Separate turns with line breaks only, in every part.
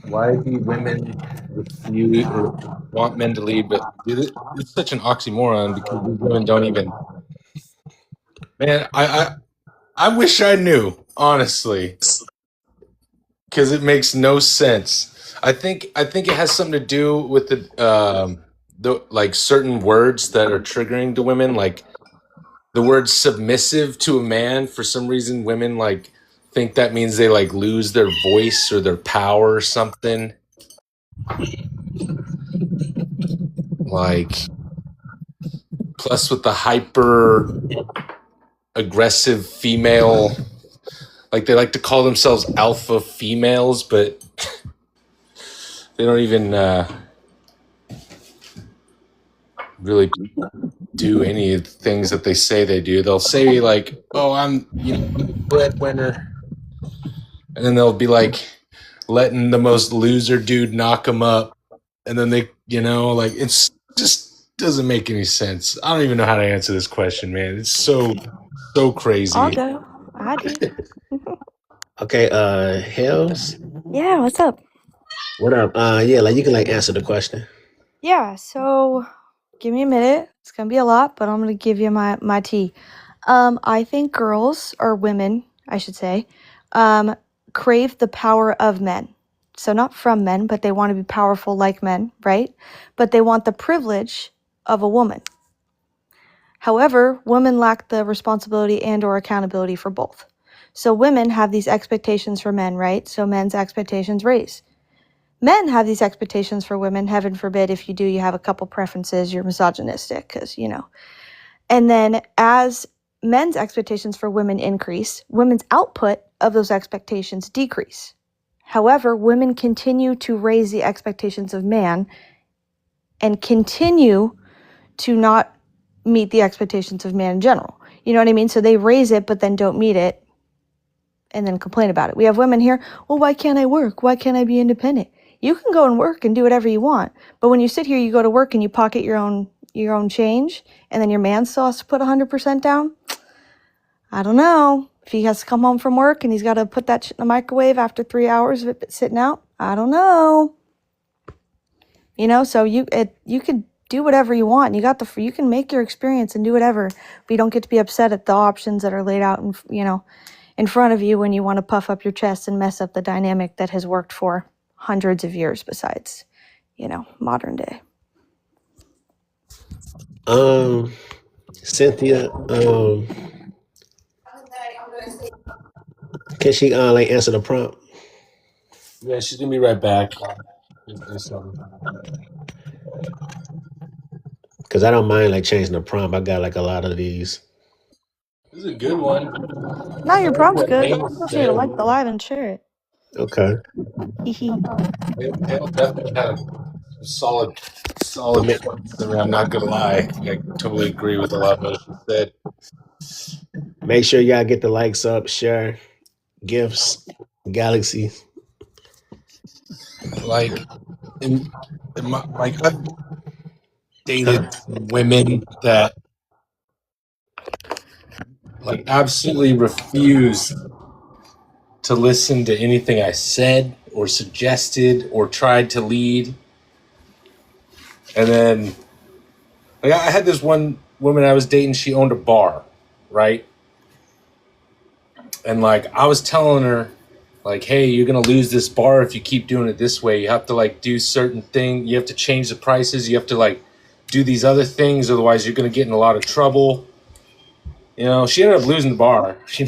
Why do women refuse or want men to lead? But it's such an oxymoron because these women don't even. Man, I wish I knew honestly because it makes no sense. I think it has something to do with the like certain words that are triggering to women, like the word submissive to a man. For some reason, women like think that means they like lose their voice or their power or something. Like plus with the hyper aggressive female, like they like to call themselves alpha females, but they don't even really do any of the things that they say they do. They'll say like, "Oh, I'm the breadwinner," and then they'll be like letting the most loser dude knock them up, and then they, like it's just doesn't make any sense. I don't even know how to answer this question, man. It's so
I'll
crazy.
go. I do.
Okay, Hells,
Yeah, what's up?
what up? Yeah, like you can like answer the question.
Yeah, so give me a minute. It's gonna be a lot, but I'm gonna give you my tea. I think girls or women, I should say, um, crave the power of men. So not from men, but they want to be powerful like men, right? But they want the privilege of a woman. However, women lack the responsibility and or accountability for both. So women have these expectations for men, right? So men's expectations raise. Men have these expectations for women. Heaven forbid if you do, you have a couple preferences, you're misogynistic, because, And then as men's expectations for women increase, women's output of those expectations decrease. However, women continue to raise the expectations of man and continue to not meet the expectations of man in general. You know what I mean? So they raise it, but then don't meet it and then complain about it. We have women here, well, why can't I work? Why can't I be independent? You can go and work and do whatever you want. But when you sit here, you go to work and you pocket your own change, and then your man still has to put 100% down. I don't know. If he has to come home from work and he's got to put that shit in the microwave after 3 hours of it sitting out, I don't know. So you could do whatever you want. You can make your experience and do whatever, but you don't get to be upset at the options that are laid out in front of you when you want to puff up your chest and mess up the dynamic that has worked for hundreds of years besides, modern day.
Cynthia, can she like answer the prompt?
Yeah, she's gonna be right back. Just do something.
Because I don't mind like changing the prompt. I got like a lot of these.
This is a good one.
No,
I
your
like
prompt's
what
good. I
Hale
just need to
said.
like the live and share it.
Okay.
Hee.
Hale definitely had a solid
Ma-
points. I mean, I'm not gonna lie. I totally agree with a lot of what she said.
Make sure y'all get the likes up, share, gifts, galaxy.
Like, like I've dated women that like absolutely refuse to listen to anything I said or suggested or tried to lead. And then like I had this one woman I was dating, she owned a bar, right? And like I was telling her, like, hey, you're gonna lose this bar if you keep doing it this way. You have to like do certain thing. You have to change the prices. You have to like do these other things, otherwise you're gonna get in a lot of trouble. She ended up losing the bar. She,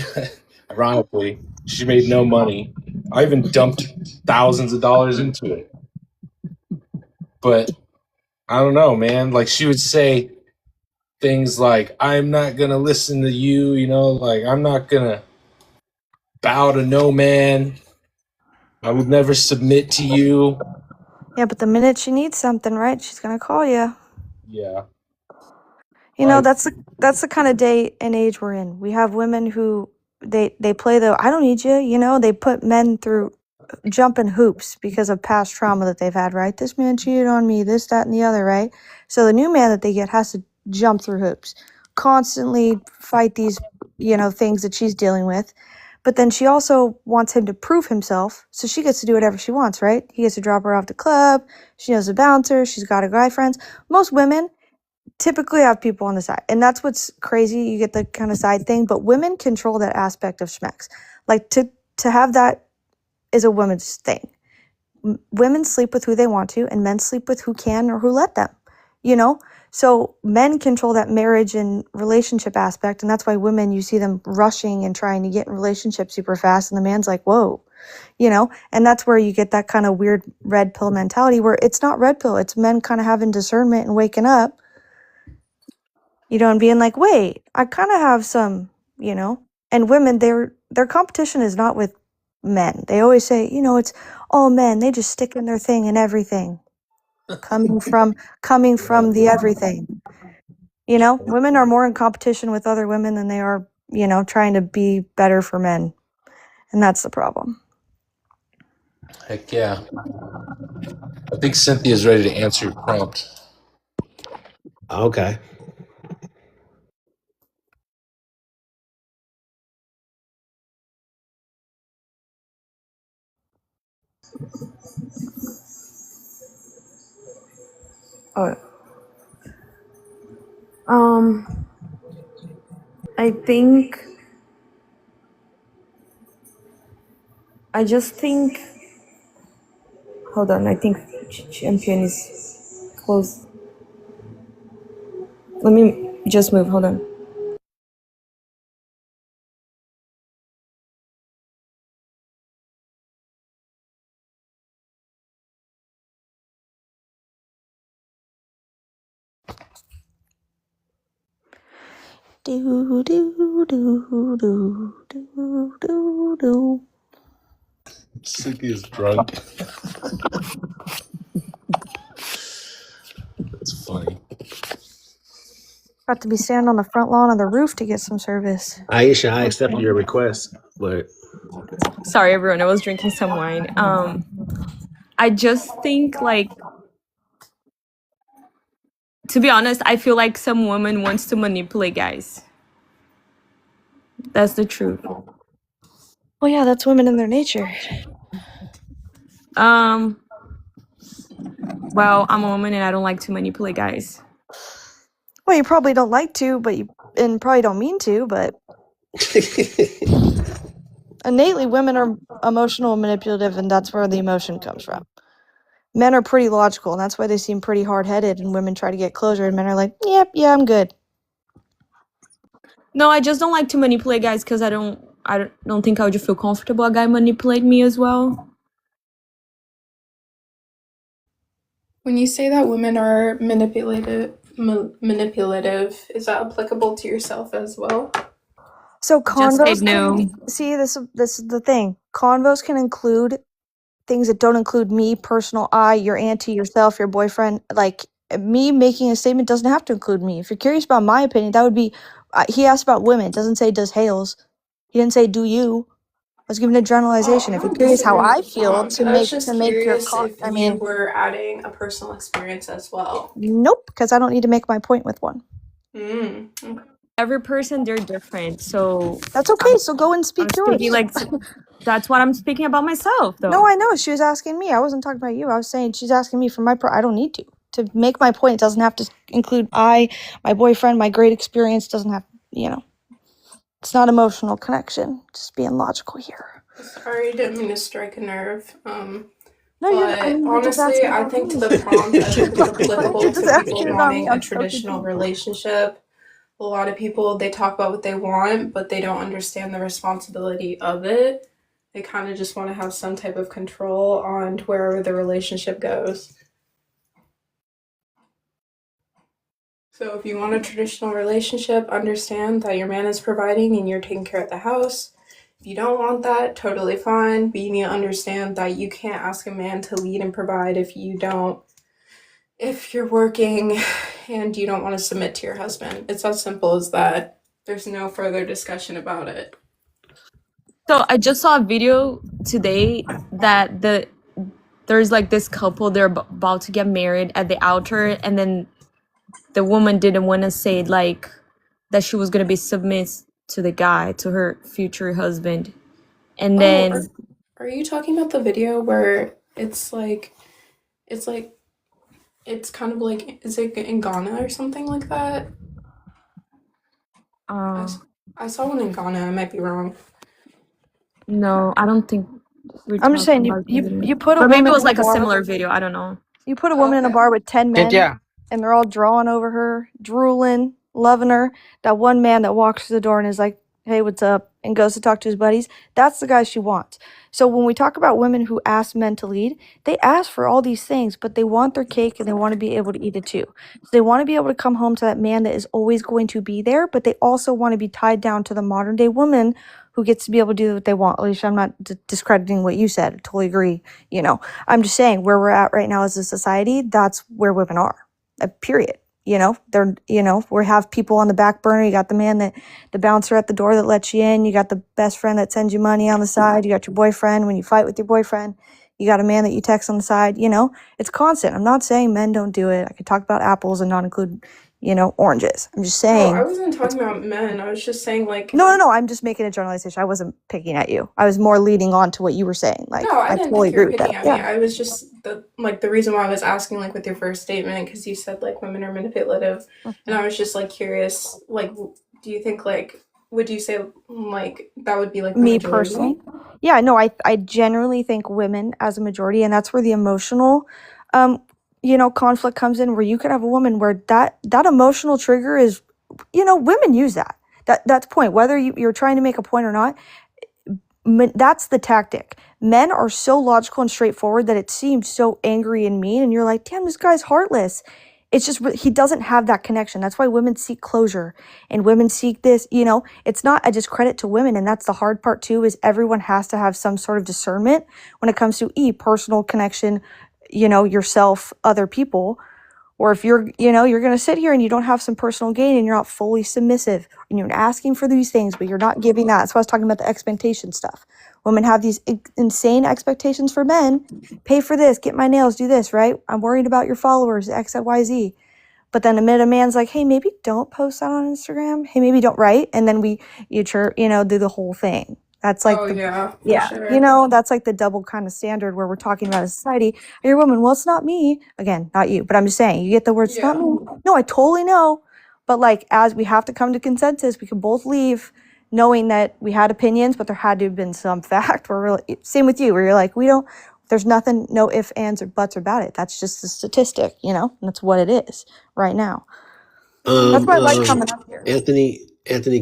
ironically, she made no money. I even dumped thousands of dollars into it. But I don't know, man. Like she would say things like, I'm not gonna listen to you, like I'm not gonna bow to no man. I would never submit to you.
Yeah, but the minute she needs something, right, she's gonna call you.
Yeah. Like,
That's the kind of day and age we're in. We have women who they play the I don't need you. They put men through jumping hoops because of past trauma that they've had. Right, this man cheated on me, this, that, and the other. Right, so the new man that they get has to jump through hoops, constantly fight these things that she's dealing with. But then she also wants him to prove himself, so she gets to do whatever she wants, right? He gets to drop her off to club. She knows a bouncer. She's got her guy friends. Most women typically have people on the side, and that's what's crazy. You get the kind of side thing, but women control that aspect of schmex. Like to have that is a woman's thing. Women sleep with who they want to, and men sleep with who can or who let them. You know, so men control that marriage and relationship aspect, and that's why women, you see them rushing and trying to get in relationships super fast, and the man's like, whoa, you know, and that's where you get that kind of weird red pill mentality where it's not red pill, it's men kind of having discernment and waking up, you know, and being like, wait, I kind of have some, you know, and women, their competition is not with men. They always say, you know, it's all men, they just stick in their thing and everything. Coming from the everything. You know, women are more in competition with other women than they are, you know, trying to be better for men. And that's the problem.
Heck yeah. I think Cynthia's ready to answer your prompt.
Okay.
Oh, I think I just think. Hold on, I think champion is close. Let me just move. Hold on.
Do do do do do do do.
Cynthia's drunk. That's funny.
Got to be standing on the front lawn of the roof to get some service.
Aisha, I accepted your request, but
Sorry, everyone. I was drinking some wine. I just think, like, to be honest, I feel like some woman wants to manipulate guys. That's the truth.
Well, yeah, that's women in their nature.
Well, I'm a woman and I don't like to manipulate guys.
Well, you probably don't like to, and probably don't mean to, but innately women are emotional and manipulative, and that's where the emotion comes from. Men are pretty logical, and that's why they seem pretty hard-headed, and women try to get closure, and men are like, yep, yeah, I'm good.
No, I just don't like to manipulate guys because I don't think I would feel comfortable a guy manipulate me as well.
When you say that women are manipulative, is that applicable to yourself as well?
So
Just say
convos
no.
see, this is the thing. Convos can include things that don't include me, personal I, your auntie, yourself, your boyfriend. Like, me making a statement doesn't have to include me. If you're curious about my opinion, that would be, he asked about women. It doesn't say does Hales. He didn't say do you. I was giving a generalization.
I
If you're
don't
curious how
disagree
I
with
feel
prompt.
to
I was
make
just
your
curious if you were adding a personal experience as well.
nope, because I don't need to make my point with one.
Okay.
Every person, they're different, so
That's okay. So go and speak
I'm
yours.
speaking like that's what I'm speaking about myself, though.
No, I know. She was asking me. I wasn't talking about you. I was saying she's asking me for my I don't need to. To make my point, it doesn't have to include my boyfriend, my great experience. Doesn't have, you know. It's not emotional connection. Just being logical here.
Sorry, didn't mean to strike a nerve.
No,
But honestly, I think to the prompt, I think it's applicable to people wanting a traditional relationship. A lot of people, they talk about what they want, but they don't understand the responsibility of it. They kind of just want to have some type of control on wherever the relationship goes. So if you want a traditional relationship, understand that your man is providing and you're taking care of the house. If you don't want that, totally fine, but you need to understand that you can't ask a man to lead and provide if you're working and you don't want to submit to your husband. It's as simple as that. There's no further discussion about it.
So I just saw a video today that there's like this couple, they're about to get married at the altar, and then the woman didn't want to say like that she was gonna be submissive to the guy, to her future husband, And
Oh,
then
are you talking about the video where it's kind of like, is it in Ghana or something like that? I saw one in Ghana. I might be wrong.
no, I don't think we're
I'm just saying,
talking about that video.
you put a
But maybe
woman
it was
in a
like a
bar.
similar video. I don't know.
You put a woman in a
Okay.
bar with 10 men,
Yeah.
and they're all drawing over her, drooling, loving her. That one man that walks through the door and is like, "Hey, what's up?" and goes to talk to his buddies. That's the guy she wants. So when we talk about women who ask men to lead, they ask for all these things, but they want their cake and they want to be able to eat it too. So they want to be able to come home to that man that is always going to be there, but they also want to be tied down to the modern day woman who gets to be able to do what they want. Alicia, I'm not discrediting what you said. I totally agree. I'm just saying where we're at right now as a society, that's where women are. Period. We have people on the back burner. You got the bouncer at the door that lets you in. You got the best friend that sends you money on the side. You got your boyfriend when you fight with your boyfriend. You got a man that you text on the side. It's constant. I'm not saying men don't do it. I could talk about apples and not include, oranges. I'm just
No,
saying.
I wasn't talking about men. I was just saying like.
No. I'm just making a generalization. I wasn't picking at you. I was more leading on to what you were saying. Like,
No, I didn't
totally
think you were
agree with
picking
that.
at me.
Yeah.
I was just the reason why I was asking like with your first statement, because you said like women are manipulative, and I was just like curious, like, do you think like, would you say like that would be like the
Me
majority?
personally, yeah, no, I generally think women as a majority, and that's where the emotional conflict comes in, where you could have a woman where that emotional trigger is, women use that's point, whether you're trying to make a point or not. That's the tactic. Men are so logical and straightforward that it seems so angry and mean, and you're like, damn, this guy's heartless. It's just he doesn't have that connection. That's why women seek closure and women seek this. It's not a discredit to women, and that's the hard part too. Is everyone has to have some sort of discernment when it comes to personal connection, yourself, other people. Or if you're going to sit here and you don't have some personal gain and you're not fully submissive and you're asking for these things, but you're not giving that. That's why I was talking about the expectation stuff. Women have these insane expectations for men. Pay for this, get my nails, do this, right? I'm worried about your followers, X, Y, Z. But then a man's like, hey, maybe don't post that on Instagram. Hey, maybe don't write. And then do the whole thing. That's like,
sure.
that's like the double kind of standard where we're talking about a society. You're a woman. Well, it's not me. Again, not you, but I'm just saying, you get the words, it's not me. No, I totally know. But like, as we have to come to consensus, we can both leave knowing that we had opinions, but there had to have been some fact. Same with you, where you're like, there's nothing, no ifs, ands, or buts about it. That's just a statistic, and that's what it is right now. That's why I like coming up here.
Anthony,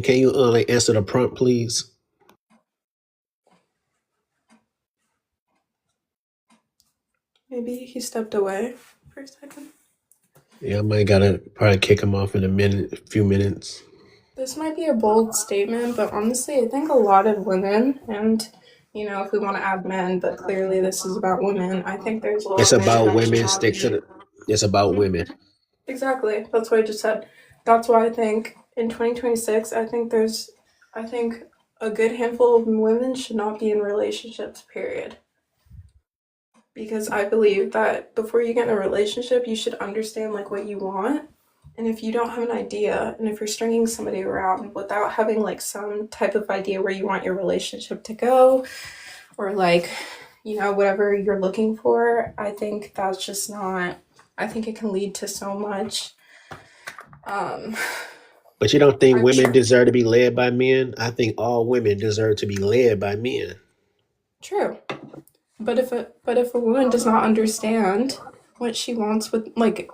can you answer the prompt, please?
Maybe he stepped away for a second.
Yeah, I might gotta probably kick him off in a few minutes.
This might be a bold statement, but honestly, I think a lot of women, and if we want to add men, but clearly this is about women. I think there's a lot.
It's
of
about
men
women. Stick to the. It's about women.
Exactly. That's what I just said. That's why I think in 2026, I think a good handful of women should not be in relationships, period. Because I believe that before you get in a relationship, you should understand like what you want. And if you don't have an idea, and if you're stringing somebody around without having like some type of idea where you want your relationship to go, or like, whatever you're looking for, I think that's just not, I think it can lead to so much.
But you don't think women deserve to be led by men? I think all women deserve to be led by men.
True. But if a woman does not understand what she wants with like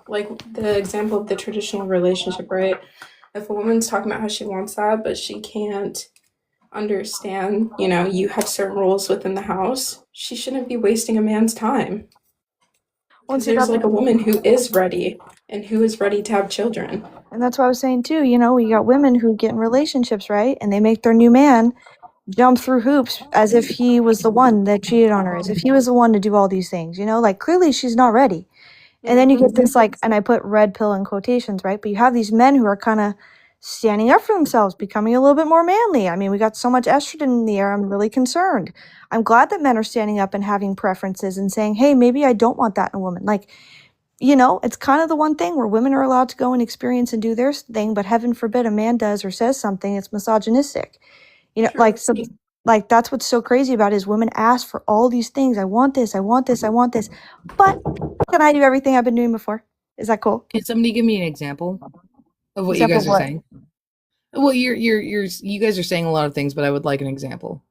the example of the traditional relationship, right? If a woman's talking about how she wants that, but she can't understand, you have certain rules within the house, she shouldn't be wasting a man's time. Because there's like a woman who is ready and who is ready to have children.
And that's what I was saying too. We got women who get in relationships, right? And they make their new man jump through hoops as if he was the one that cheated on her, as if he was the one to do all these things, like clearly she's not ready. And then you get this like, and I put red pill in quotations, right? But you have these men who are kind of standing up for themselves, becoming a little bit more manly. I mean, we got so much estrogen in the air. I'm really concerned. I'm glad that men are standing up and having preferences and saying, hey, maybe I don't want that in a woman. Like, it's kind of the one thing where women are allowed to go and experience and do their thing, but heaven forbid a man does or says something, it's misogynistic.
True.
Like, so Like, that's what's so crazy about it is women ask for all these things. I want this, I want this, I want this. But can I do everything I've been doing before? Is that cool?
Can somebody give me an example of what
Example
you guys
of
are
what?
saying? Well, you guys are saying a lot of things, but I would like an example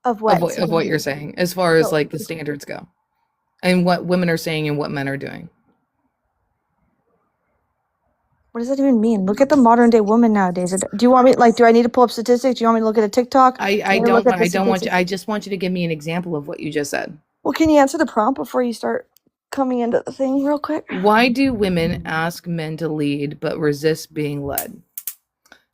Of what?
of what you're saying as far as
So-
like the standards go, and what women are saying and what men are doing.
What does that even mean? Look at the modern day woman nowadays. Do you want me do I need to pull up statistics? Do you want me to look at a TikTok?
I don't want you. I just want you to give me an example of what you just said.
Well, can you answer the prompt before you start coming into the thing real quick?
Why do women ask men to lead but resist being led?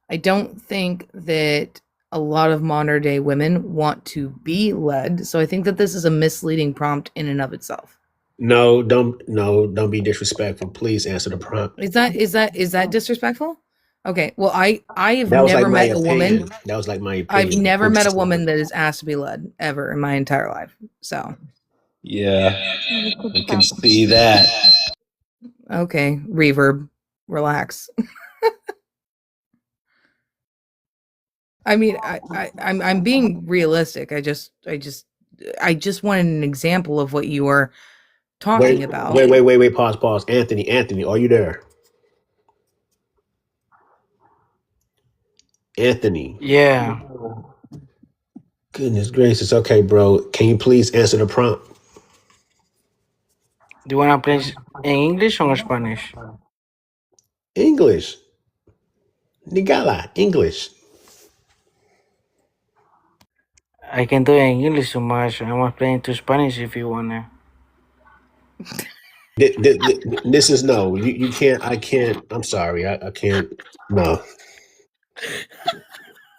I don't think that a lot of modern day women want to be led, so I think that this is a misleading prompt in and of itself.
No, don't be disrespectful. Please answer the prompt.
Is that disrespectful? Okay, well, I have
That was
never
like my
met a
opinion.
woman.
That was like my opinion.
I've never met a woman that is asked to be led ever in my entire life. So
Yeah, I can see that.
okay, reverb, relax. I mean, I'm being realistic. I just wanted an example of what you were talking about.
Wait. Pause. Anthony, are you there? Anthony.
Yeah.
Goodness gracious. Okay, bro. Can you please answer the prompt?
Do you want to play in English or in Spanish?
English. Nigala, English.
I can do it in English so much. I want to play into Spanish if you want to.
This is no. You can't. I can't. I'm sorry. I can't. No.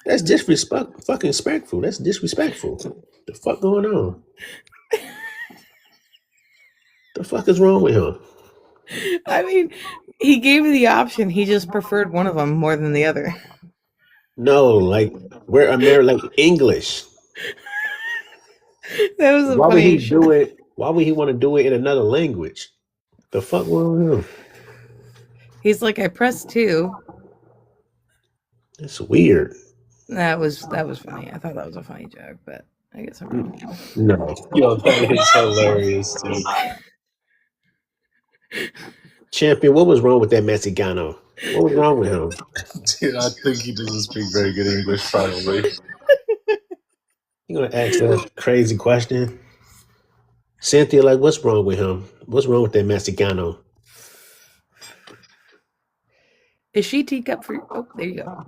That's fucking respectful. That's disrespectful. The fuck going on? The fuck is wrong with him?
I mean, he gave me the option. He just preferred one of them more than the other.
No, like we're American, like English.
That was a
Why would he
funny.
do it? Why would he want to do it in another language? The fuck wrong with him?
He's like, I pressed 2.
It's weird.
That was funny. I thought that was a funny joke, but I guess I'm wrong.
No.
Yo, that is hilarious, dude.
Champion, what was wrong with that Mexicano? What was wrong with him?
Dude, I think he doesn't speak very good English, probably.
You gonna ask that crazy question? Cynthia, like, what's wrong with him? What's wrong with that Mexicano?
Is she teacup for? Oh, there you go.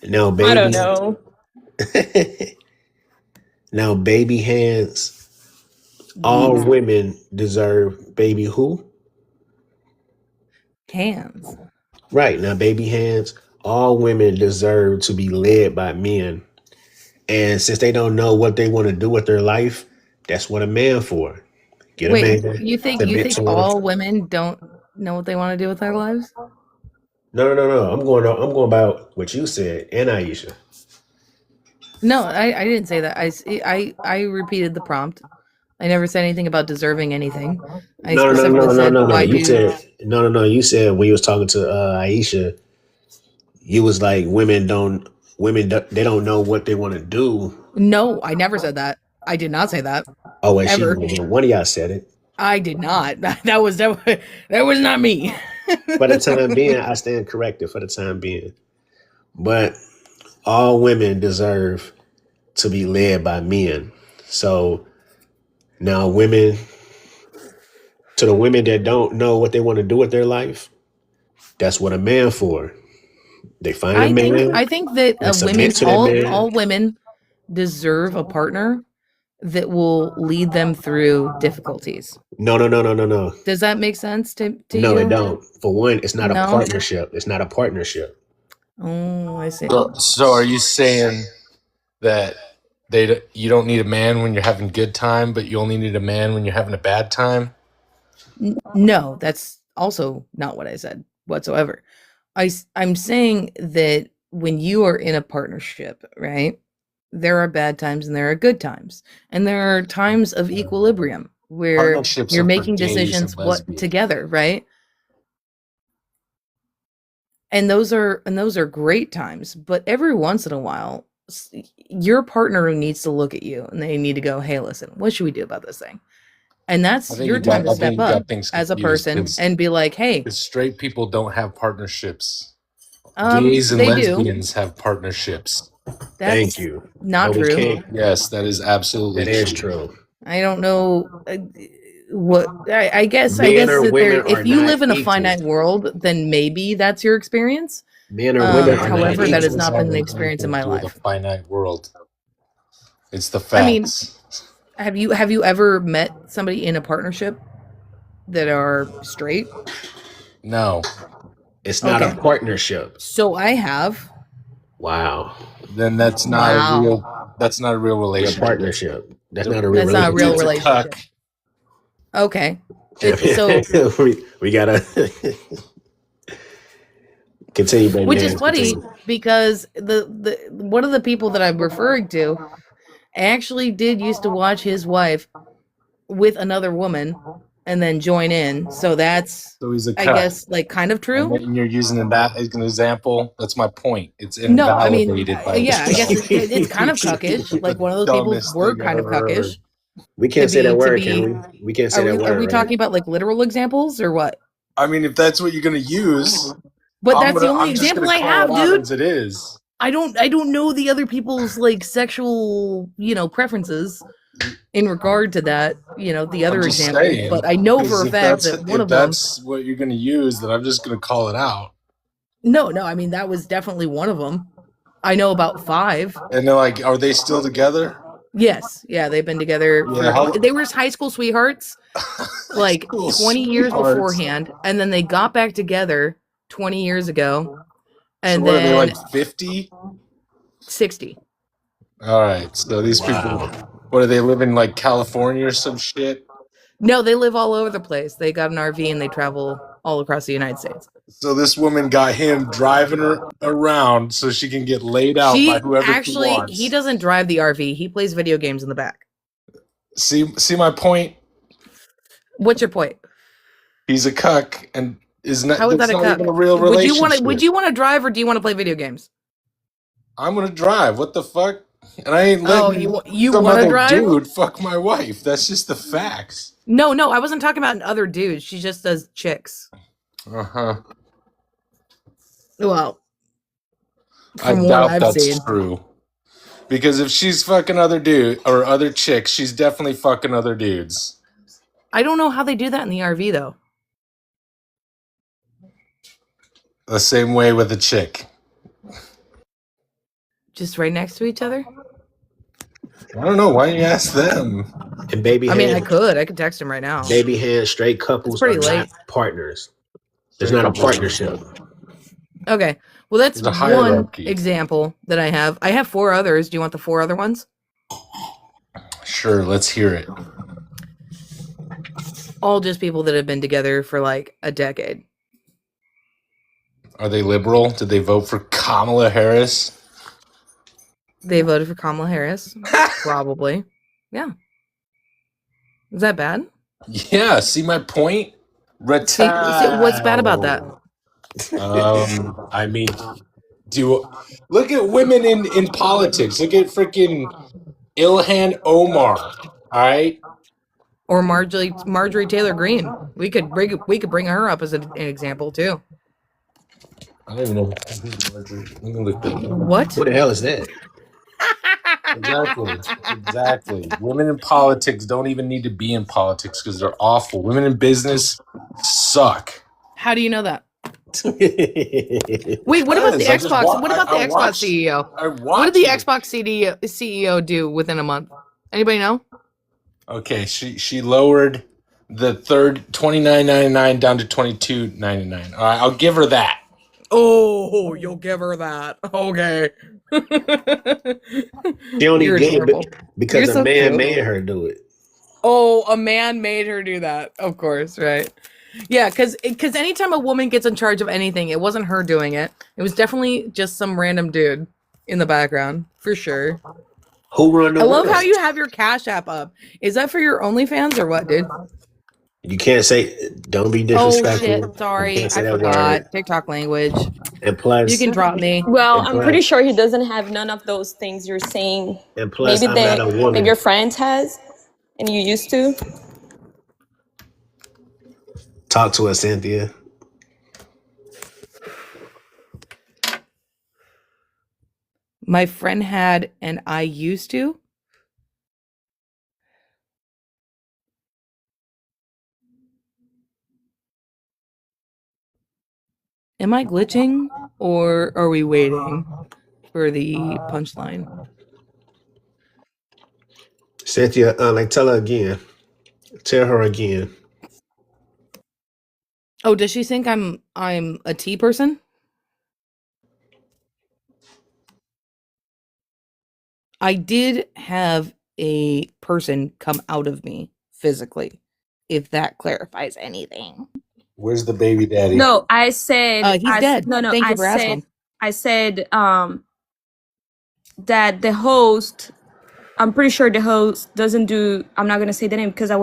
Now, baby.
I don't know.
Now, baby hands. All women deserve baby who?
Hands.
Right. Now, baby hands. All women deserve to be led by men. And since they don't know what they want to do with their life, that's what a man for. Get
Wait,
a man.
you think all women don't know what they want to do with their lives?
No. I'm going about what you said and Aisha.
No, I didn't say that. I repeated the prompt. I never said anything about deserving anything. I specifically said, why
You
do
said no. You said when you was talking to Aisha, you was like women they don't know what they want to do.
No, I never said that. I did not say that.
Oh, wait,
Ever.
one of y'all said it.
I did not. That was not me.
For the time being, I stand corrected for the time being. But all women deserve to be led by men. So now to the women that don't know what they want to do with their life, that's what a man for. They find a man.
I think that all women deserve a partner that will lead them through difficulties.
No.
Does that make sense to
No,
you?
it don't. For one, it's not
No?
a partnership. It's not a partnership.
Oh, I see.
So are you saying that you don't need a man when you're having good time, but you only need a man when you're having a bad time?
No, that's also not what I said whatsoever. I'm saying that when you are in a partnership, right, there are bad times and there are good times. And there are times of equilibrium where
Partnerships
you're
are for
making
gays and
decisions
lesbians.
together, right? And those are great times, but every once in a while, your partner needs to look at you and they need to go, "Hey, listen, what should we do about this thing?" And that's your time to step up as a person and be like, "Hey,
because straight people don't have partnerships. Gays and
they
lesbians have partnerships.
Thank you.
Not
But we
true.
can't-
Yes, that is absolutely
That is true.
I don't know what I guess.
Men or
that
women
if
are
you
not
live in a
equal.
finite world, then maybe that's your experience.
Men or women are
However,
not
that has
equal.
not been the experience in my
With a
life.
finite world. It's the facts.
I mean, have you ever met somebody in a partnership that are straight?
No.
It's not a partnership.
So I have.
Wow.
Then that's not a real. That's not a real relationship.
Partnership. That's not a real.
That's not a real
It's a
relationship.
cuck.
Okay. So
we gotta continue, baby.
Which is funny because the one of the people that I'm referring to actually did used to watch his wife with another woman and then join in. So that's,
he's a cuck.
I guess, like kind of true.
And you're using that as an example. That's my point. It's
No, I mean,
invalidated by
yeah, I guess it's kind of cuckish. Like one of those people were kind of cuckish.
We can't say that word, can we? We can't say that word.
Are we talking about like literal examples or what?
I mean, if that's what you're gonna use,
but that's the only example I have, dude.
As it is.
I don't know the other people's like sexual, preferences in regard to that, the other example. Saying, but I know for a fact that one of them. If
that's what you're gonna use, then I'm just gonna call it out.
No, I mean that was definitely one of them. I know about 5.
And they're like, are they still together?
Yes, yeah, they've been together. They were high school sweethearts, like 20 years beforehand, and then they got back together 20 years ago. And
so
then
are they like 50?
60.
All right, so these people, what do they live in, like California or some shit?
No, they live all over the place. They got an RV and they travel all across the United States.
So this woman got him driving her around so she can get laid out by whoever she wants.
He doesn't drive the RV. He plays video games in the back.
See my point?
What's your point?
He's a cuck and is not.
How is that a cuck?
Even a real relationship.
Would you want to drive or do you want to play video games?
I'm gonna drive. What the fuck? And I ain't letting
you want to drive?
Dude, fuck my wife. That's just the facts.
No, I wasn't talking about other dudes. She just does chicks. Well,
I doubt that's true. Because if she's fucking other dude or other chicks, she's definitely fucking other dudes.
I don't know how they do that in the RV though.
The same way with a chick.
Just right next to each other?
I don't know. Why don't you ask them?
And baby,
I mean, I could text him right now.
Baby hand, straight couples are not partners. There's not a partnership.
Okay. Well, that's one example that I have. I have 4 others. Do you want the 4 other ones?
Sure. Let's hear it.
All just people that have been together for like a decade.
Are they liberal? Did they vote for Kamala Harris?
They voted for Kamala Harris. Probably. Yeah. Is that bad?
Yeah. See my point?
What's bad about that?
I mean, look at women in politics. Look at freaking Ilhan Omar. All right.
Or Marjorie Taylor Greene. We could bring her up as an example too.
I don't even know.
What?
What the hell is that?
Exactly. Women in politics don't even need to be in politics because they're awful. Women in business suck.
How do you know that? Wait, what about the Xbox? What about the Xbox CEO? What did the Xbox CEO do within a month? Anybody know?
Okay, she lowered the third $29.99 down to $22.99. All right, I'll give her that.
Oh, you'll give her that. Okay.
She only did it because a man made her do it.
Oh, a man made her do that. Of course, right? Yeah, because anytime a woman gets in charge of anything, it wasn't her doing it. It was definitely just some random dude in the background, for sure.
Who run the
I love how you have your Cash App up. Is that for your OnlyFans or what, dude?
You can't say. Don't be
Oh
disrespectful.
shit!
You
Sorry,
can't say
I
that
forgot.
word.
TikTok language.
And
You
plus,
can drop me.
Well,
and
I'm pretty
plus,
sure he doesn't have none of those things you're saying.
and plus,
Maybe
I'm not a
maybe
woman.
your friends has, and you used to.
Talk to us, Cynthia.
My friend had, and I used to. Am I glitching, or are we waiting for the punchline?
Cynthia, like tell her again. Tell her again.
Oh, does she think I'm a tea person? I did have a person come out of me physically, if that clarifies anything.
Where's the baby daddy?
No, I said
He's dead.
No,
Thank you
I
for asking.
said that the host. I'm pretty sure the host doesn't do. I'm not gonna say the name because I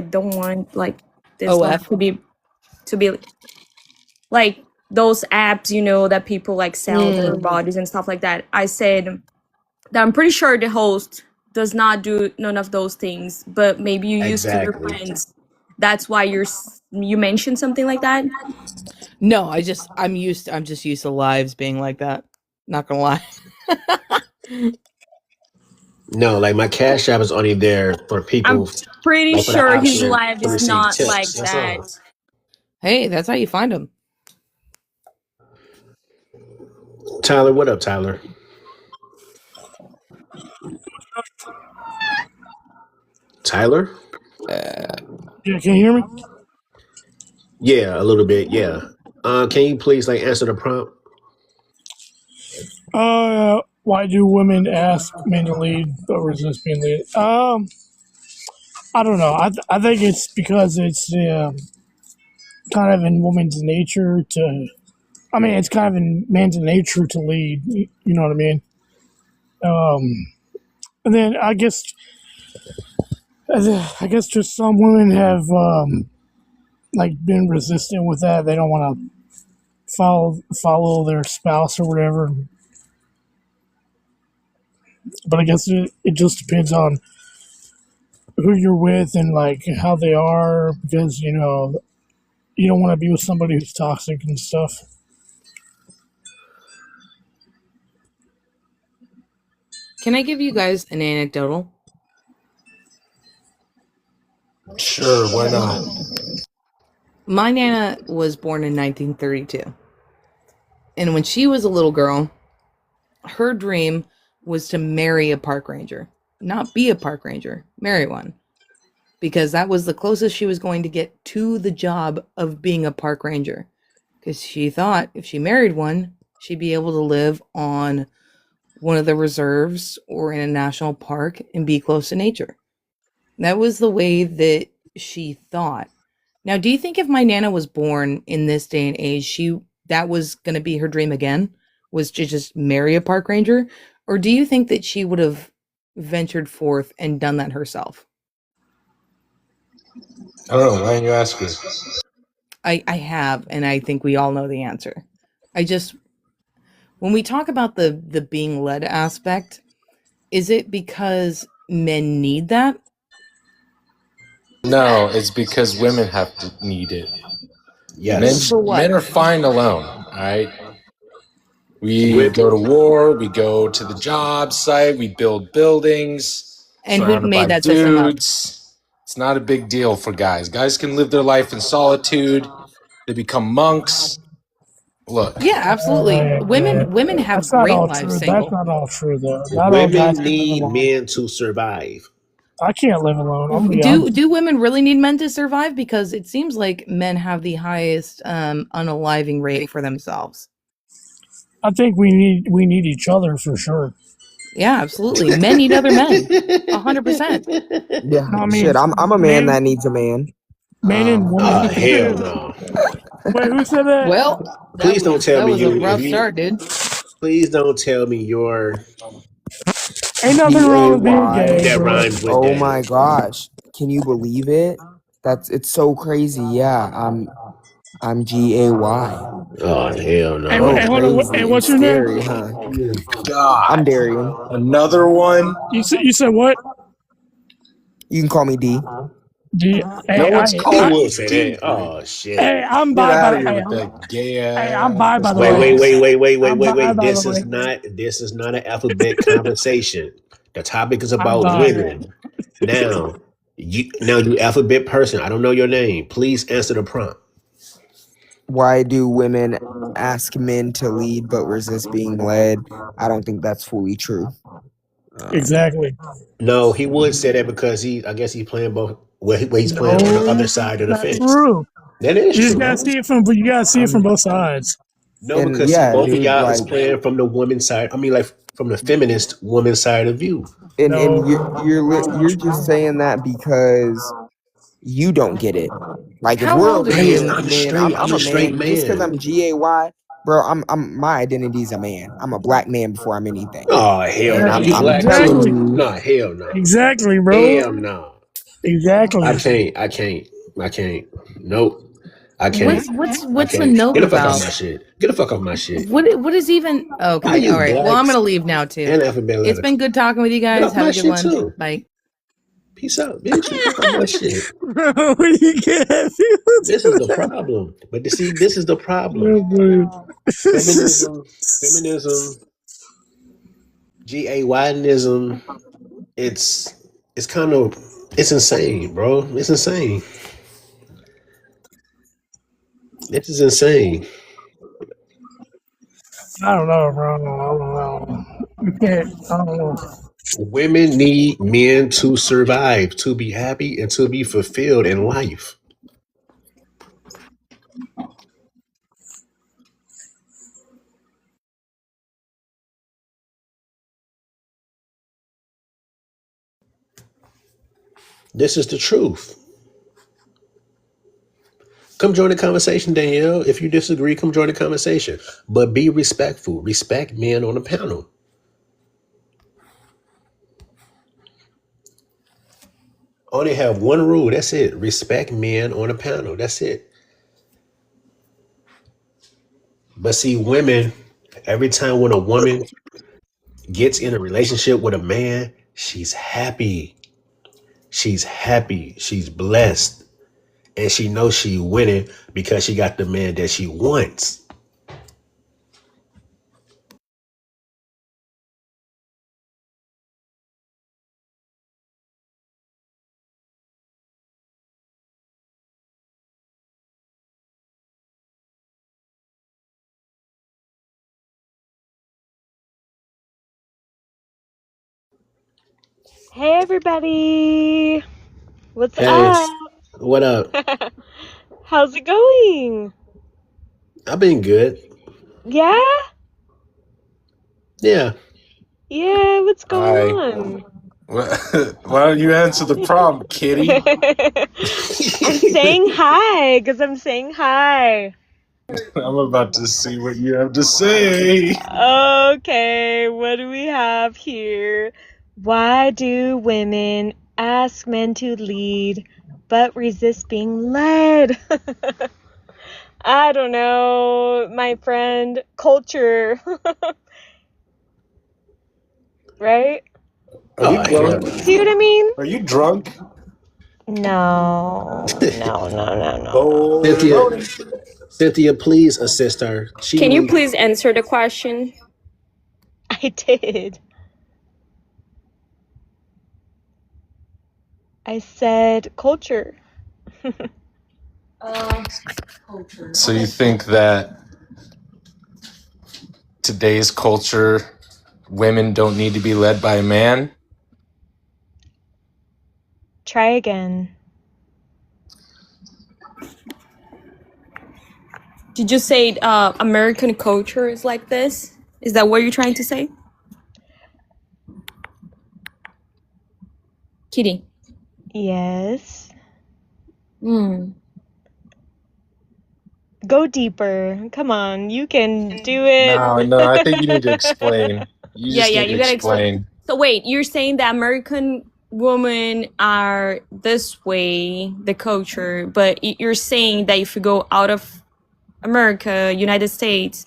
don't want like this
OF.
to be like those apps, you know, that people like sell their bodies and stuff like that. I said that I'm pretty sure the host does not do none of those things, but maybe you used to your
Exactly.
friends. That's why you mentioned something like that.
No, I'm just used to lives being like that. Not gonna lie.
No, like my cash app is only there for people,
I'm pretty
like for the
sure his
option
life
to
is
receive
not like
tips. That's
that.
all.
Hey, that's how you find them.
Tyler, what up, Tyler? Tyler?
Yeah, can you hear me?
Yeah, a little bit. Yeah. Can you please like answer the prompt?
Why do women ask men to lead but resist being led? I don't know. I think it's because it's kind of in woman's nature to. I mean, it's kind of in man's nature to lead. You know what I mean? And then I guess just some women have like been resistant with that. They don't want to follow their spouse or whatever. But I guess it just depends on who you're with and like how they are, because you don't want to be with somebody who's toxic and stuff.
Can I give you guys an anecdotal?
Sure, why not?
My Nana was born in 1932. And when she was a little girl, her dream was to marry a park ranger. Not be a park ranger, marry one. Because that was the closest she was going to get to the job of being a park ranger. Because she thought if she married one, she'd be able to live on one of the reserves or in a national park and be close to nature. That was the way that she thought. Now, do you think if my Nana was born in this day and age, that was going to be her dream again, was to just marry a park ranger? Or do you think that she would have ventured forth and done that herself?
I don't know. Why didn't you ask her?
I have, and I think we all know the answer. When we talk about the being led aspect, is it because men need that?
No, it's because women have to need it.
Yes.
For what?
Men are fine alone. All right. We
Women-
go to war. We go to the job site. We build buildings.
And who
Surrounded
made
by
that set them up?
dudes. It's not a big deal for guys. Guys can live their life in solitude. They become monks. Look.
Yeah, absolutely. Women have
That's not
great
all
lives
true. That's
single.
not all true though. Not all
Women
guys can live
need
alone.
men to survive.
I can't live alone. I'm gonna be honest.
Do women really need men to survive? Because it seems like men have the highest unaliving rate for themselves.
I think we need each other for sure.
Yeah, absolutely. Men need other men. 100%.
Yeah,
I mean,
shit. I'm a man
men-
that needs a man.
Men and women.
Oh hell no!
Wait, who said that?
Well,
Please don't tell
that
me
was
you.
a rough
If you
start, dude.
please don't tell me you're
Ain't nothing wrong with being
BAY.
gay.
that
bro.
rhymes with
Oh
that.
my gosh. Can you believe it? It's so crazy. Yeah, I'm GAY.
Oh hell no!
And,
Oh,
and, what,
crazy
and
and
what's your name?
scary, huh? I'm
God,
Darian.
another one.
You said what?
You can call me D.
No one's
He
calling
would
you
say
D.
that. Oh shit!
hey, I'm
Get
by
out
by
of here
hey,
with that gay
I'm by
ass
by the
Wait,
way.
wait,
nonsense.
wait, wait, wait, wait,
I'm
wait,
by
wait.
by the
This
way.
is not an alphabet conversation. The topic is
I'm
about
by.
women. Now, you alphabet person. I don't know your name. Please answer the prompt.
Why do women ask men to lead but resist being led? I don't think that's fully true.
Exactly.
No, he would say that because I guess he's playing both. Well, he's playing on the other
No,
side of the
not
fence.
true.
That is
You just
true,
gotta
bro.
see it from. You gotta see it from both sides.
No,
And
because see,
yeah,
both of
dude,
y'all is
like,
playing from the woman side. I mean, like from the feminist woman side of view.
and
No,
you're just saying that because you don't get it. Like if
How
we're
old
over
are
Hey,
here,
you?
man,
I'm
I'm
a
a
straight
man. Just because
man.
I'm GAY, bro, I'm my identity is a man. I'm a black man before I'm anything.
Oh hell
And
no, you
I'm
black
telling
too?
exactly,
you,
No, hell no,
exactly, bro.
hell no. I
Exactly.
can't, I can't, I can't. Nope, I can't. I
What's the
can't.
nope
Get the fuck off
about?
my shit. Get the fuck off my shit.
What is even
I
okay?
use
All right. Well, I'm
blacks
gonna leave now too.
and alphabet
It's
letters.
been good talking with you
Get
guys.
off
Have
my
a good
shit
one.
too.
Bye.
Peace out, bitch. Get off my shit.
Bro, you can't
This is the problem. But you see, this is the problem. Feminism, feminism, GAYism. It's kind of it's insane, bro. It's insane. This is insane.
I don't know, bro. I don't know. You can't. I don't know.
Women need men to survive, to be happy, and to be fulfilled in life. This is the truth. Come join the conversation, Danielle. If you disagree, come join the conversation. But be respectful. Respect men on the panel. Only have one rule. That's it. Respect men on the panel. That's it. But see, women, every time when a woman gets in a relationship with a man, she's happy. She's happy. She's blessed. And she knows she winning because she got the man that she wants.
Hey everybody! What's
Hey,
up?
what up?
How's it going?
I've been good.
Yeah?
Yeah.
Yeah, what's going
Hi.
on?
Why don't you answer the prompt, kitty?
I'm saying hi because I'm saying hi.
I'm about to see what you have to say.
Okay, what do we have here? Why do women ask men to lead but resist being led? I don't know, my friend. Culture. Right?
Are you
Oh hell
drunk?
See what I mean?
Are you drunk?
No,
no.
no, no, no, no, no.
Cynthia,
Baloney.
Cynthia, please assist her. She
Can you
needs.
please answer the question?
I did. I said culture.
So you think that today's culture, women don't need to be led by a man?
Try again.
Did you say American culture is like this? Is that what you're trying to say? Kitty.
Yes.
Hmm.
Go deeper. Come on, you can do it.
No, I think you need to explain. You
Yeah,
just
yeah,
need to
you gotta explain.
explain.
So wait, you're saying that American women are this way, the culture, but you're saying that if you go out of America, United States,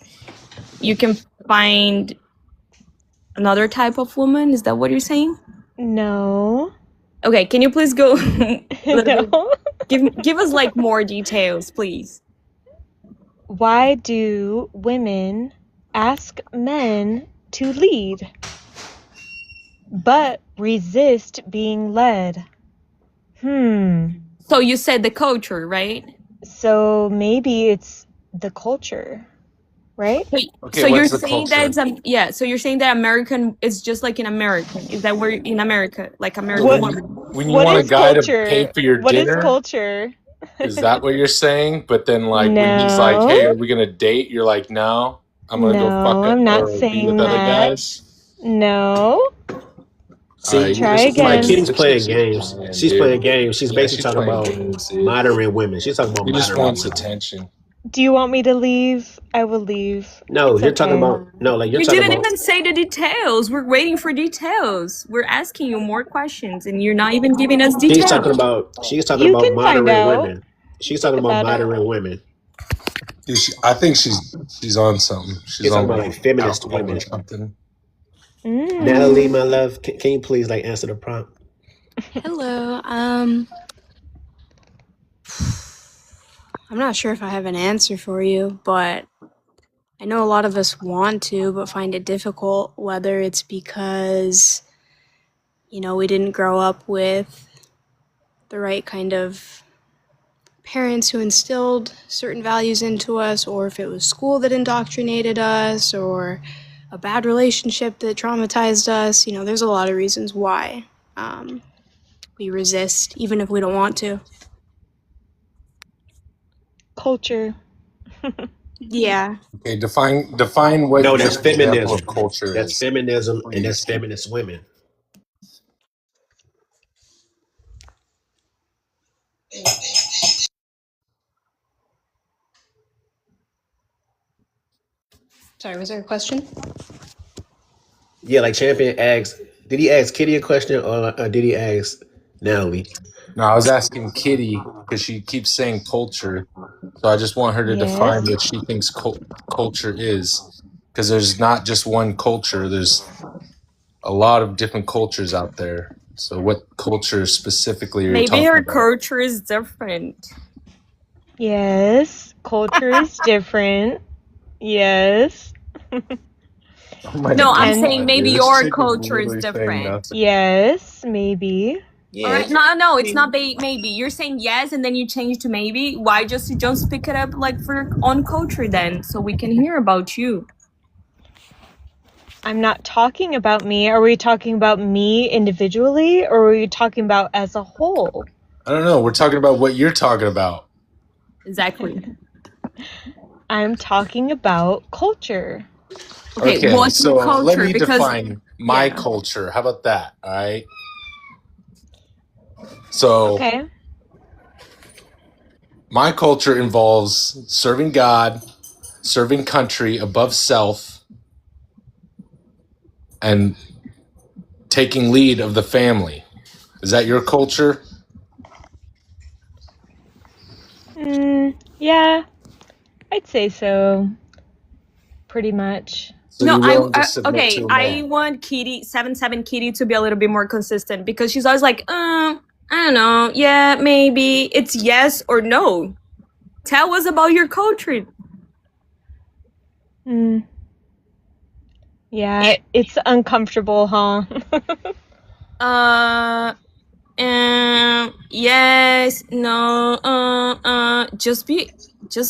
you can find another type of woman? Is that what you're saying?
No.
Okay, can you please go a little bit?
No.
Give us like more details, please.
Why do women ask men to lead, but resist being led?
So you said the culture, right?
So maybe it's the culture, right?
Okay,
So you're
what's the
saying
culture?
that so you're saying that American is just like in American. Is that we're in America, like American
What-
woman?
When you
What
want a
is
guy
culture?
to pay for your
What is
dinner,
culture?
is that what you're saying? But then, like, when he's like,
No.
"Hey, are we gonna date?" You're like, "No, I'm gonna go fuck
No,
it
I'm not
or be
saying
with other
that.
guys."
No.
See,
You're
Try
just
my
again.
kitty's
that's what
playing
she's
games.
playing,
She's
dude.
playing games. She's
Yeah,
basically
she's
talking
playing
about
games, dude.
modern women. She's talking about
He just
modern
wants
women.
attention.
Do you want me to leave? I will leave.
No,
It's
you're talking
okay.
about you're
You
talking
didn't
about.
even say the details. We're waiting for details. We're asking you more questions, and you're not even giving us
She's
details.
talking about
You can find
moderate
out.
women. She's
Think
talking about
about it.
moderate women.
Dude, I think she's on something.
She's talking about like feminist
alcohol
women.
or something.
Natalie, my love, can you please like answer the prompt?
Hello. I'm not sure if I have an answer for you, but I know a lot of us want to, but find it difficult, whether it's because, we didn't grow up with the right kind of parents who instilled certain values into us, or if it was school that indoctrinated us, or a bad relationship that traumatized us. There's a lot of reasons why we resist, even if we don't want to.
Culture.
Yeah.
Okay, define what
No,
your
that's
example
feminism.
of culture
That's
is.
feminism, and that's
Please.
feminist women.
Sorry, was there a question?
Yeah, like Champion asked. Did he ask Kitty a question or did he ask Natalie?
No, I was asking Kitty because she keeps saying culture, so I just want her to define
Yes.
what she thinks culture is, because there's not just one culture. There's a lot of different cultures out there. So, what culture specifically are you
Maybe
talking
her
about?
culture is different.
Yes. Culture is different. Yes.
Oh my
No, I'm
And
saying
god,
maybe
dude! This
your
chick is
culture is
literally saying
different.
nothing.
yes, maybe.
All right, no, it's not maybe. You're saying yes, and then you change to maybe. Why just you don't speak it up like for your own culture then, so we can hear about you?
I'm not talking about me. Are we talking about me individually, or are we talking about as a whole?
I don't know. We're talking about what you're talking about.
Exactly.
I'm talking about culture.
Okay, what's
so
your
let
culture?
me
Because
define my
yeah.
culture. How about that? All right. So
Okay.
my culture involves serving God, serving country above self, and taking lead of the family. Is that your culture?
Yeah, I'd say so. Pretty much.
So
No,
you're willing to submit
okay.
to a
I
man?
want Kitty 77 Kitty to be a little bit more consistent because she's always like, I don't know, yeah, maybe it's yes or no. Tell us about your culture.
Yeah, it's uncomfortable, huh?
Yes, no, just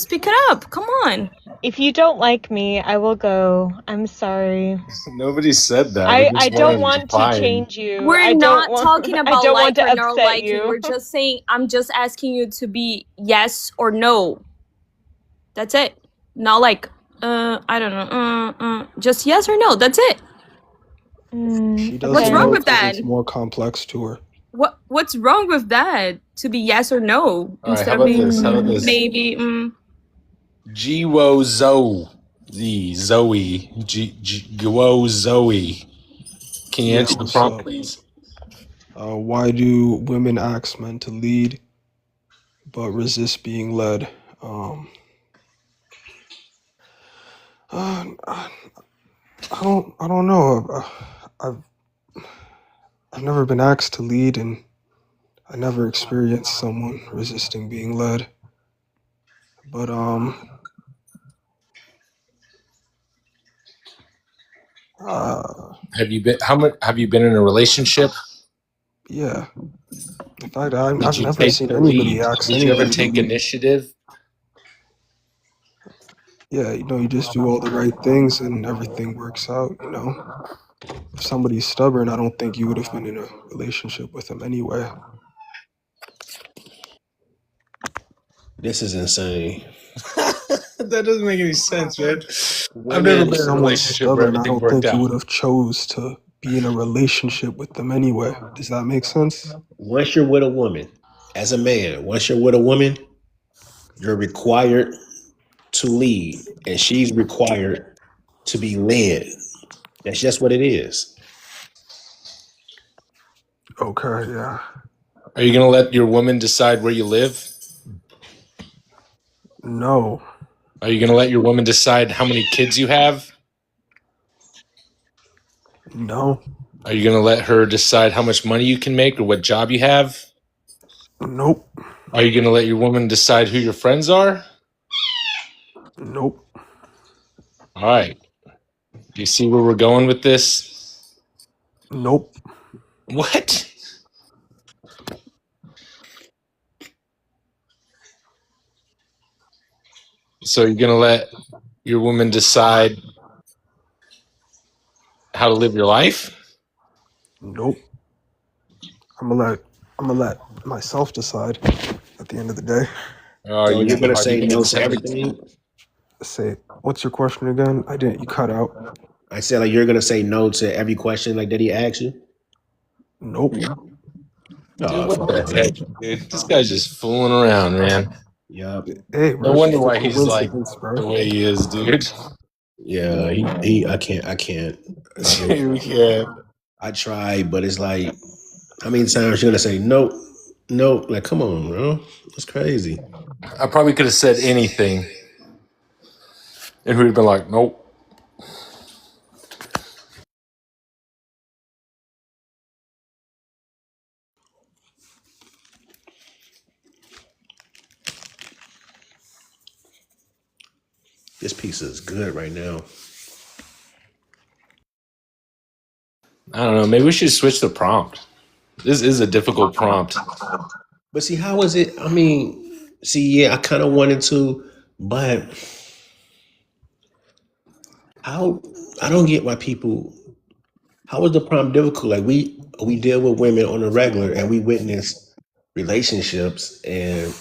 speak it up. Come on.
If you don't like me, I will go. I'm sorry.
Nobody said that.
I don't want to change you.
We're
I don't
not
want
talking
I
about
don't want
like
to
or not
upset
liking.
you.
We're just saying I'm just asking you to be yes or no. That's it. Not like I don't know. Just yes or no. That's it.
She doesn't
What's wrong
know
with
because
that?
it's more complex to her.
What's wrong with that? To be yes or no
All right,
instead
how
of
about
being
this? How about this?
maybe.
Jiwo Zoe. Jiwo Zoe. Can you
Yeah,
answer the
what's
prompt,
up?
please?
Why do women ask men to lead but resist being led? I don't know. I've I've never been asked to lead, and I never experienced someone resisting being led. But
Have you been? How much have you been in a relationship?
yeah. In fact,
Did
I've
you
never
take
seen
the
anybody
lead?
ask
Did you ever
anybody to
take
lead.
initiative?
Yeah, you just do all the right things and everything works out. If somebody's stubborn, I don't think you would have been in a relationship with them anyway.
This is insane.
That doesn't make any sense, man. I've never
Women,
been
If
in a
someone's
relationship where
stubborn, I
everything
don't
worked
think you
out.
would have chose to be in a relationship with them anyway. Does that make sense?
once you're with a woman, as a man, once you're with a woman, you're required to lead, and she's required to be led. That's just what it is.
Okay, yeah.
Are you gonna let your woman decide where you live?
No,
Are you gonna let your woman decide how many kids you have?
no,
Are you gonna let her decide how much money you can make or what job you have?
nope,
Are you gonna let your woman decide who your friends are?
nope.
All right. Do you see where we're going with this?
Nope.
What? So you're gonna let your woman decide how to live your life?
Nope. I'm gonna let myself decide at the end of the day.
Oh,
So
you
you're
have a
gonna
hard
say
time
no to
deciding.
everything?
Say, what's your question again? I didn't. You cut out.
I said like you're gonna say no to every question like that he asks you?
Nope.
Dude,
Oh,
what
fuck
the
out of here.
heck, dude? This guy's just fooling around, man.
Yep.
Hey,
No
bro, it's
wonder
just a
why he's like
coincidence,
the
bro.
way he is, dude.
Yeah, he I can't.
You can't.
I tried, but it's like how many times you're gonna say no, no? Like, come on, bro. That's crazy.
I probably could have said anything, and he'd have been like, "Nope."
This pizza is good right now.
I don't know. Maybe we should switch the prompt. This is a difficult prompt.
But see, how is it? I mean, see, yeah, I kind of wanted to, but how? I don't get why people. How is the prompt difficult? Like we deal with women on a regular, and we witness relationships, and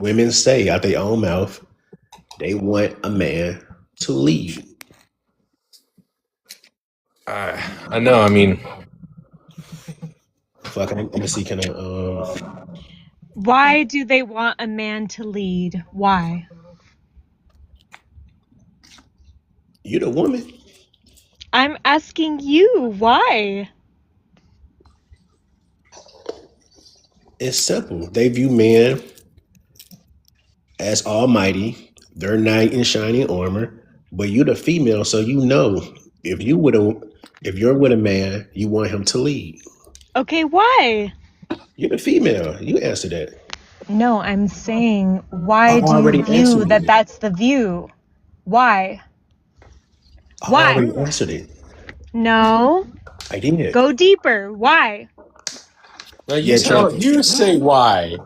women say out their own mouth they want a man to lead.
I know. I mean,
Fuck, let me see. Can I?
Why do they want a man to lead? Why?
You the woman.
I'm asking you, why?
It's simple. They view men as almighty. They're knight in shining armor, but you the female, so you know if you with a if you're with a man, you want him to lead.
Okay, why?
You're the female. You answer that.
No, I'm saying, why
I
do you
already
view
answered
that
it.
that's the view? Why?
I
Why?
already answered it.
No.
I did.
Go deeper. Why?
now you
Yeah,
tell.
Trump.
You say why.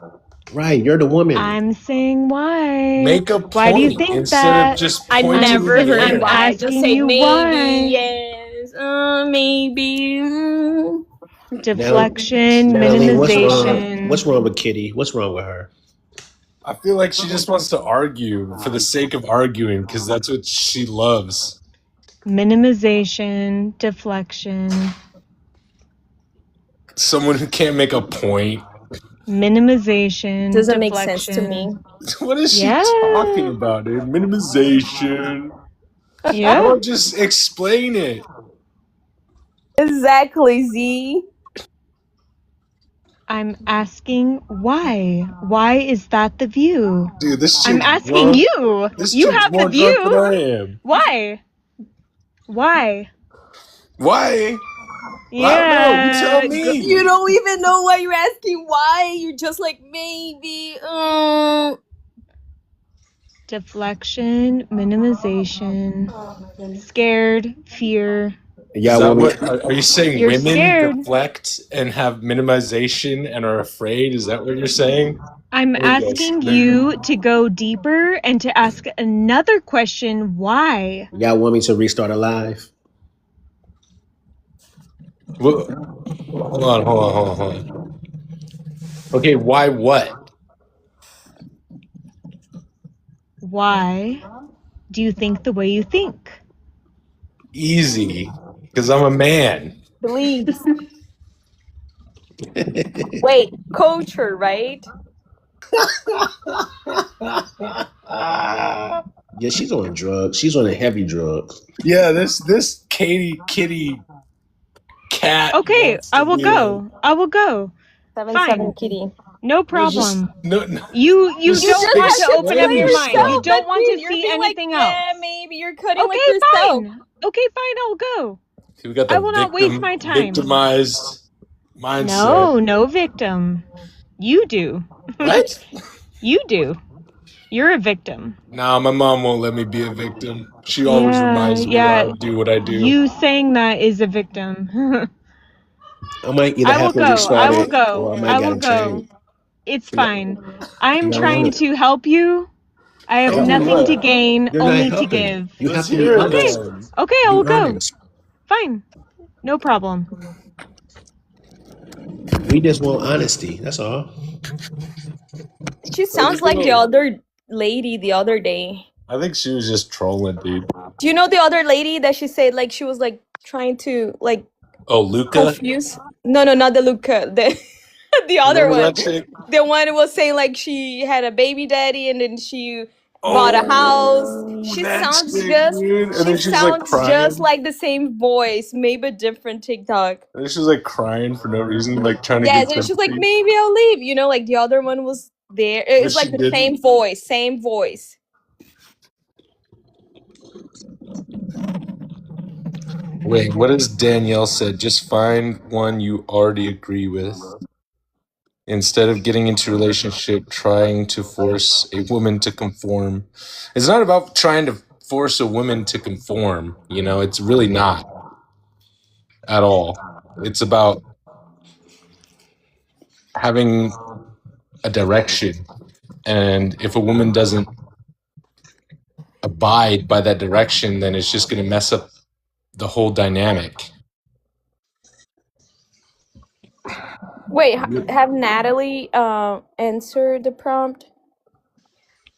Right, you're the woman.
I'm saying why.
Make a
Why do you
point
think
instead of
that?
just
I
pointing
never
in the
heard
I'm
air.
why. I just
asking
say
you
maybe,
why.
yes, maybe.
Now,
Deflection,
Natalie, what's wrong?
minimization.
What's wrong with Kitty? What's wrong with her?
I feel like she just wants to argue for the sake of arguing because that's what she loves.
Minimization, deflection,
Someone who can't make a point.
minimization,
Doesn't make sense to me.
deflection.
What is she talking
Yeah.
about, dude? Minimization. How
Yeah.
about just explain it?
Exactly, Z.
I'm asking why. Why is that the view?
Dude, this
I'm
chick's
asking
drunk.
you.
This
You
chick's
have the
more drunk than
view.
I am.
Why? Why?
Why? I don't know. You tell
Yeah.
me.
You don't even know why you're asking why. You're just like, maybe.
Deflection, minimization, scared, fear.
And
Is
y'all
that
want me?
what? Are you saying
You're
women
scared.
deflect and have minimization and are afraid? Is that what you're saying?
I'm
There you go,
asking
there you
you to go deeper and to ask another question, why?
Y'all want me to restart a live?
go. Hold on. Okay, why what?
Why do you think the way you think?
Easy, because I'm a man.
Please. Wait, culture, right?
Yeah, she's on drugs. She's on a heavy drugs.
Yeah, this Kitty cat
Okay,
wants
I
to
will
be like.
go. I will go.
7-7
Fine.
kitty.
No
No, just
problem.
no.
You
You just
don't want
had
to
to
open up
play
your
explain
mind. You
yourself.
yourself.
don't want to
You're
see
being like,
anything else.
yeah, maybe you're cutting like
Okay,
yourself.
fine. Okay, fine, I'll go.
We got
I
the
will not waste my time.
victimized mindset.
No victim. You do.
What?
You do. You're a victim.
Nah, my mom won't let me be a victim. She always reminds me that I
Yeah.
do what I do.
You saying that is a victim.
I might either
I will
have to
go.
restart
I will
it
go.
or I might
I will
gotta change.
go. It's
Yeah,
fine. I'm
y'all want
trying
it?
to help you. I have
Help
Help
me
me
nothing to
what?
what?
gain,
You're not
only to
helping.
give.
You
Let's
have to be
hear it
Okay.
honest.
then.
Okay, I
Be
will go.
honest.
Fine. No problem.
We just want honesty. That's all.
She
Let's
sounds like the
go.
other lady the other day.
I think she was just trolling, dude.
Do you know the other lady that she said like she was like trying to like
Oh, Luca?
confuse? No, not the Luca. The other
Remember
one.
that chick?
The one who was saying like she had a baby daddy and then she bought a house.
Oh, that chick, dude. And
She
then she was like
sounds just
crying.
like the same voice, maybe a different TikTok.
And then she was like crying for no reason, like trying to
Yeah,
get
and then she's like,
sympathy.
maybe I'll leave. You know, like the other one was there.
But
It's
she
like the same
didn't.
voice, same voice.
Wait, what does Danielle said? Just find one you already agree with. Instead of getting into a relationship trying to force a woman to conform. It's not about trying to force a woman to conform, you know, it's really not at all. It's about having a direction. And if a woman doesn't abide by that direction, then it's just going to mess up the whole dynamic.
Wait, have Natalie answered the prompt?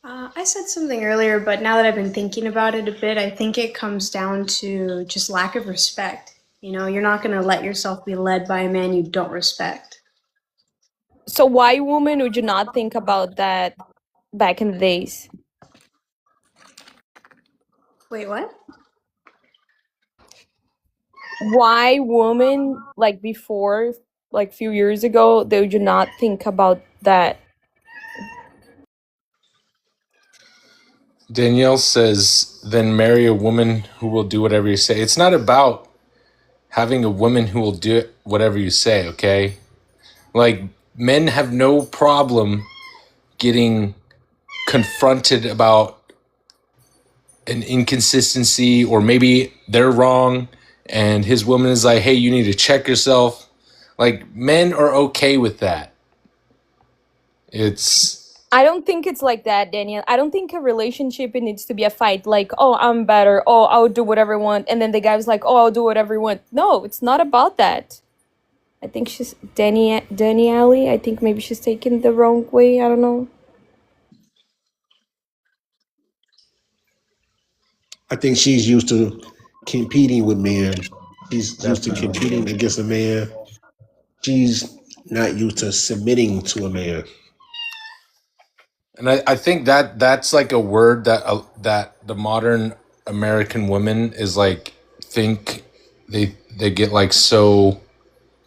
I said something earlier, but now that I've been thinking about it a bit, I think it comes down to just lack of respect. You know, you're not going to let yourself be led by a man you don't respect.
So why, woman, would you not think about that back in the days?
Wait, what?
Why, woman, like before, like a few years ago, they would you not think about that?
Danielle says, then marry a woman who will do whatever you say. It's not about having a woman who will do whatever you say, okay? Like, men have no problem getting confronted about an inconsistency, or maybe they're wrong and his woman is like, hey, you need to check yourself. Like, men are okay with that.
I don't think it's like that, Daniel. I don't think a relationship it needs to be a fight. Like, oh, I'm better. Oh, I'll do whatever I want. And then the guy was like, oh, I'll do whatever you want. No, it's not about that. I think she's Danielle. I think maybe she's taken the wrong way. I don't know.
I think she's used to competing with men. She's used to
Definitely.
competing against a man. She's not used to submitting to a man.
And I think that that's like a word that the modern American woman is like, think they get like so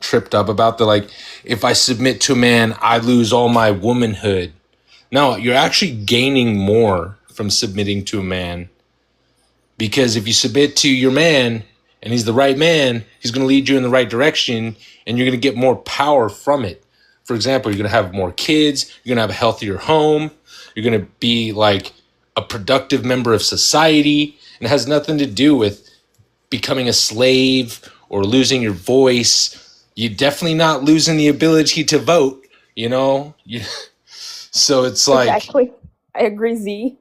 tripped up about. They're like, if I submit to a man, I lose all my womanhood. No, you're actually gaining more from submitting to a man, because if you submit to your man and he's the right man, he's going to lead you in the right direction, and you're going to get more power from it. For example, you're going to have more kids, you're going to have a healthier home, you're going to be like a productive member of society, and it has nothing to do with becoming a slave or losing your voice. You're definitely not losing the ability to vote, you know? So it's like,
Exactly. I agree, Z.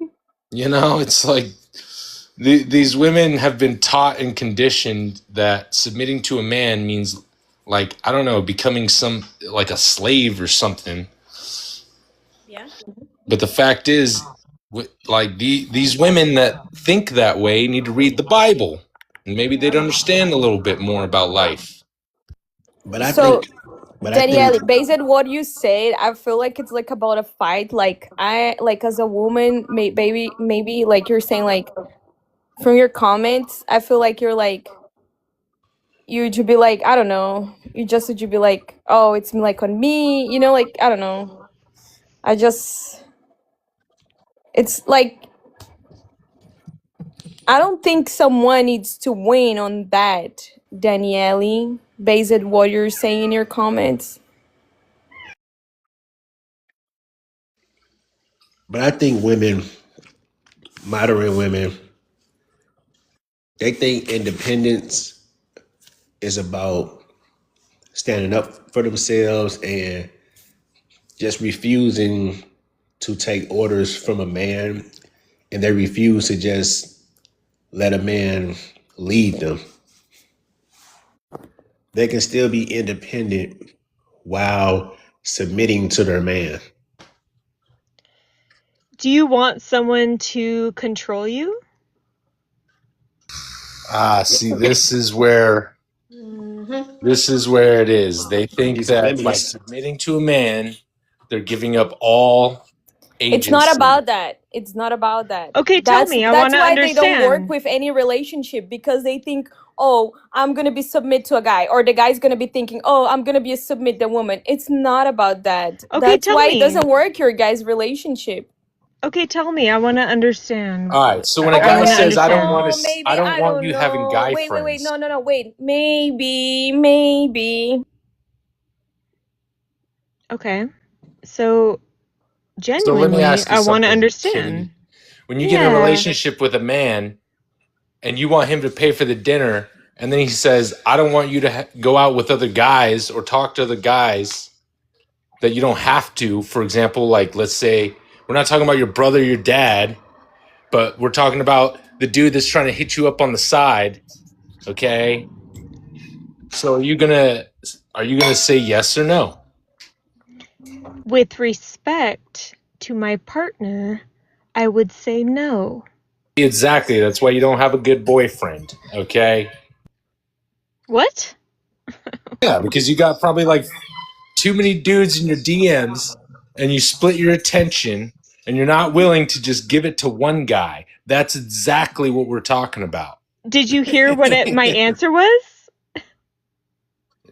you know, it's like these women have been taught and conditioned that submitting to a man means, like, I don't know, becoming some like a slave or something.
Yeah.
But the fact is, like these women that think that way need to read the Bible, and maybe they'd understand a little bit more about life.
But I
So,
think, but I think,
Danielle, based on what you said, I feel like it's like about a fight. Like I like as a woman, maybe like you're saying, like from your comments, I feel like you're like you should be like, I don't know, you just should be like, oh, it's like on me, you know, like I don't know. It's like I don't think someone needs to win on that, Danielle, based on what you're saying in your comments.
but I think women, modern women, they think independence is about standing up for themselves and just refusing to take orders from a man, and they refuse to just let a man lead them. They can still be independent while submitting to their man.
Do you want someone to control you?
See, this is where it is. They think
These
that by
feminists.
submitting to a man, they're giving up all
It's not
agency.
about that. It's not about that.
Okay, tell me. I want
That's
to
why they don't work
understand.
with any relationship, because they think, oh, I'm gonna be submit to a guy, or the guy's gonna be thinking, oh, I'm gonna be a submit the woman. It's not about that.
Okay,
That's
tell
why
me.
it doesn't work your guys' relationship.
Okay, tell me. I want to understand.
All right. So when a
I
guy
wanna
says, "I don't
understand.
want
Oh,
to,"
maybe
I don't
I
want
don't
you having
know.
guy
Wait,
friends.
no, wait. Maybe.
Okay. So,
So let me
genuinely,
ask you
I want to
something,
understand.
Kitty. When you get in a relationship with a man and you want him to pay for the dinner, and then he says, "I don't want you to go out with other guys or talk to other guys that you don't have to." For example, like let's say we're not talking about your brother, your dad, but we're talking about the dude that's trying to hit you up on the side. Okay. So are you gonna say yes or no?
With respect to my partner, I would say no.
Exactly. That's why you don't have a good boyfriend. Okay.
What?
Yeah, because you got probably like too many dudes in your DMs, and you split your attention, and you're not willing to just give it to one guy. That's exactly what we're talking about.
Did you hear what my answer was?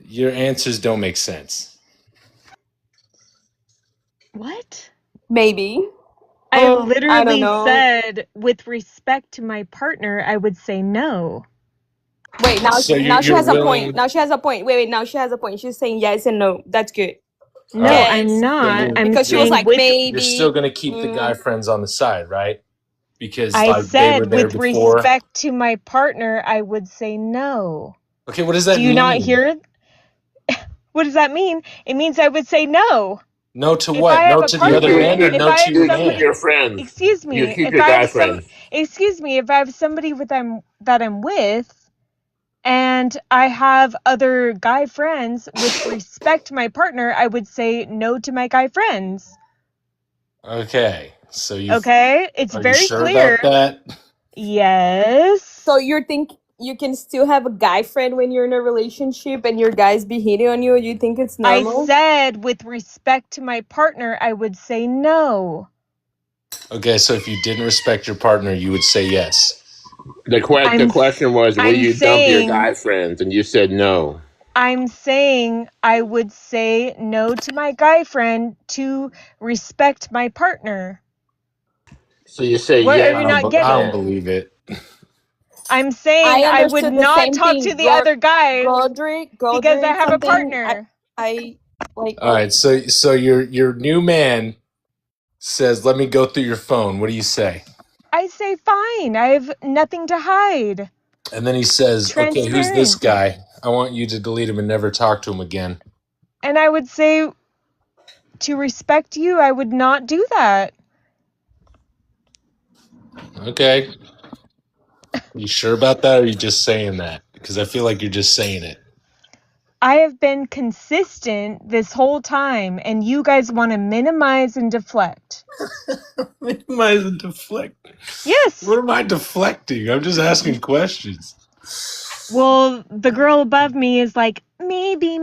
Your answers don't make sense.
What?
Maybe.
I
I don't
literally
know.
said, with respect to my partner, I would say no.
Wait, now
So
now she
you're
has a
willing.
point. Now she has a point. Wait, now she has a point. She's saying yes and no. That's good.
No,
All right.
I'm
Yes.
not.
Then
I'm
Because she was
saying
like,
with
maybe.
you're still gonna keep the guy friends on the side, right? Because
I
like they were
said
there
with
before.
respect to my partner, I would say no.
Okay, what does that
Do you
mean?
not hear it? What does that mean? It means I would say no.
No to
If
what?
I have
No
a
to the other
partner,
men, or
if
no
I
to
have
your
somebody,
man?
friends.
excuse me, if I have somebody that I'm with, and I have other guy friends, with respect to my partner, I would say no to my guy friends.
Okay, so
Okay, it's
are you
very
sure
clear.
about that?
Yes.
So you think you can still have a guy friend when you're in a relationship and your guy's be hitting on you? You think it's normal?
I said with respect to my partner, I would say no.
Okay, so if you didn't respect your partner, you would say yes.
The question was, will
I'm
you dump your
saying,
guy friends? And you said no.
I'm saying I would say no to my guy friend to respect my partner.
So you say
What are
yes
you
I
to
don't,
not
the
I don't
getting?
man.
believe it.
I'm
I
saying I would
understood the
not
same
talk to
thing.
the other guys because I
Godric,
have a
something
partner.
I like.
All right, so your new man says, "Let me go through your phone." What do you say?
I say fine. I have nothing to hide.
And then he says, "Okay, who's this
Transparent.
guy? I want you to delete him and never talk to him again."
And I would say to respect you, I would not do that.
Okay. You sure about that, or are you just saying that? Because I feel like you're just saying it.
I have been consistent this whole time, and you guys want to minimize and deflect.
Minimize and deflect.
Yes.
What am I deflecting? I'm just asking questions.
Well, the girl above me is like, maybe,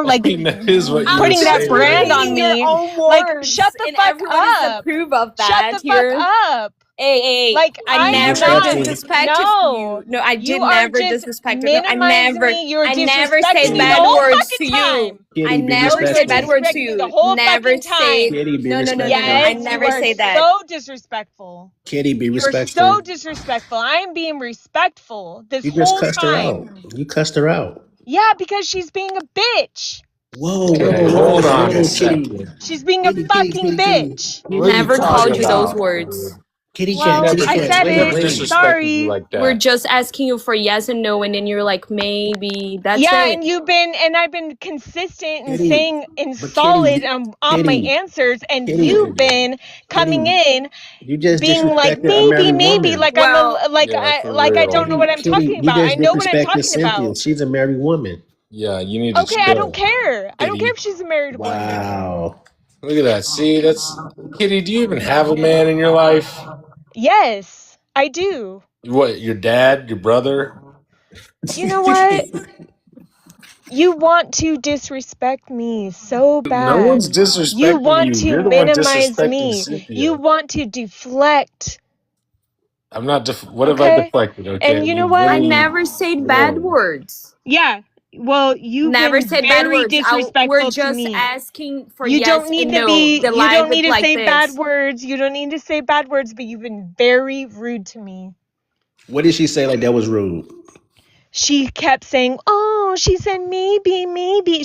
like
I mean, that is what you
I'm
would
putting that
say,
just
brand
right?
on
repeating your
me.
own
Like,
words,
shut the
and
fuck
everyone is
up.
approve of
Shut
that
the fuck
here.
up.
Hey,
Like,
I
I am
never
not.
disrespected
No.
you. No, I
You
did
are
never
just
disrespected. No,
minimizing me. You're
I never
disrespecting
said
me the
bad
whole
words to
fucking
you.
time.
I
Kitty, be
never
No, you're
said bad
respectful.
words to
disrespecting me the
you.
whole
Never
fucking
say.
time.
Kitty, be
No,
respectful.
I
Yes, you
never
are
say that.
so disrespectful.
Kitty, be
You are
respectful.
so disrespectful. I am being respectful this
You just
whole
cussed her out.
time.
You cussed her out.
Yeah, because she's being a bitch.
Whoa,
Okay,
whoa, whoa,
hold on a
whoa, Kitty.
second.
She's being a
Kitty, kitty,
fucking
kitty, kitty.
bitch.
What are you
Never
talking
called you those
about,
words.
dude?
Kitty
She
cat,
Well,
kitty
never,
I
cat.
said
she
Wait,
never
wait,
it.
wait.
disrespected you
Sorry.
like
We're
that.
just asking you for yes and no, and then you're like, maybe. That's
Yeah,
it.
and I've been consistent and
Kitty,
saying and
but Kitty,
solid on my
Kitty,
answers, and
Kitty,
you've been coming
Kitty.
in
You just
being like
disrespected a married
maybe
woman.
like
Well,
Yeah, for
I
real.
don't know what
Kitty,
I'm
Kitty,
talking
you
about. I
just
know what I'm
disrespected
talking
Cynthia.
about.
She's a married woman.
Yeah, you need to
Okay, I don't
chill,
care. I don't care
Kitty.
if she's a married woman.
Wow.
Look at that. See, that's Kitty. Do you even have a man in your life?
Yes, I do.
What? Your dad? Your brother?
You know what? You want to disrespect me so
No
bad.
one's
You
disrespecting
want
you.
to
You're the one
minimize
disrespecting
me. You
Cynthia.
want to deflect.
I'm not. What have I
Okay?
deflected? Okay,
And you know
you
what?
I
really.
never said bad
Whoa.
words.
Yeah. Well, you've
Never
been
said bad
very
words. We're
disrespectful to
just
me.
asking for yes and no. The
You
live
don't
is
need to
like
say bad
this.
words. You don't need to say bad words, but you've been very rude to me.
What did she say like that was rude?
She kept saying, "Oh, she said maybe."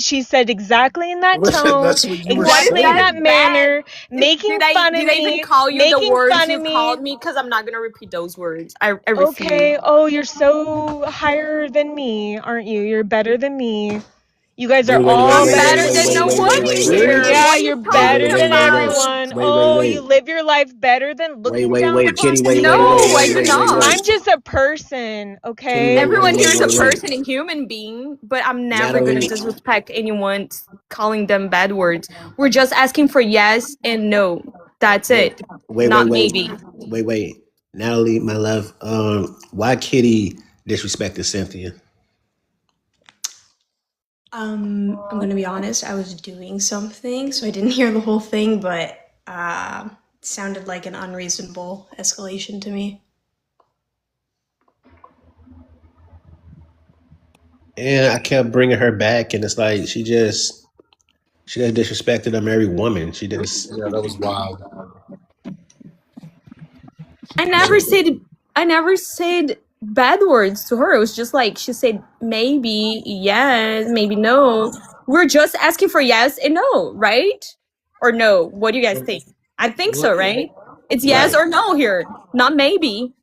She said exactly in that tone,
That's what you were
What is
exactly in
that
that
saying.
bad?
manner, making fun of
Did I even
me,
call you the
making
words
fun
you
of me.
called me? Because I'm not gonna repeat those words. I refuse.
Okay, oh, you're so higher than me, aren't you? You're better than me. You guys are
Wait, wait, wait,
all
I'm
wait,
better
wait,
better
wait,
than
than
wait,
no
wait,
me.
wait,
one
wait, wait,
here.
wait.
Yeah,
What are you
you're
Wait, wait,
better
talking
wait,
than
wait, wait.
about?
everyone.
Wait, wait,
Oh, you
wait.
live your life better than
Wait,
looking
wait,
down
wait,
upon
Kitty, wait, wait, wait,
people.
No, I
wait,
do
wait, wait,
not.
I'm
wait.
just a person,
Kitty,
okay?
wait, wait,
Everyone
wait,
here is a
wait, wait.
person and human being, but I'm never gonna
Natalie,
disrespect anyone calling them bad words. We're just asking for yes and no. That's
wait,
it.
wait, wait,
Not
wait,
maybe.
wait, wait. Natalie, my love, why Kitty disrespected Cynthia?
I'm gonna be honest, I was doing something, so I didn't hear the whole thing, but it sounded like an unreasonable escalation to me.
And I kept bringing her back, and it's like she just disrespected a married woman. She just
Yeah, that was wild.
I never said bad words to her. It was just like she said maybe yes, maybe no. We're just asking for yes and no, right? Or no. What do you guys think? I think so, right? It's yes
right.
or no here, not maybe.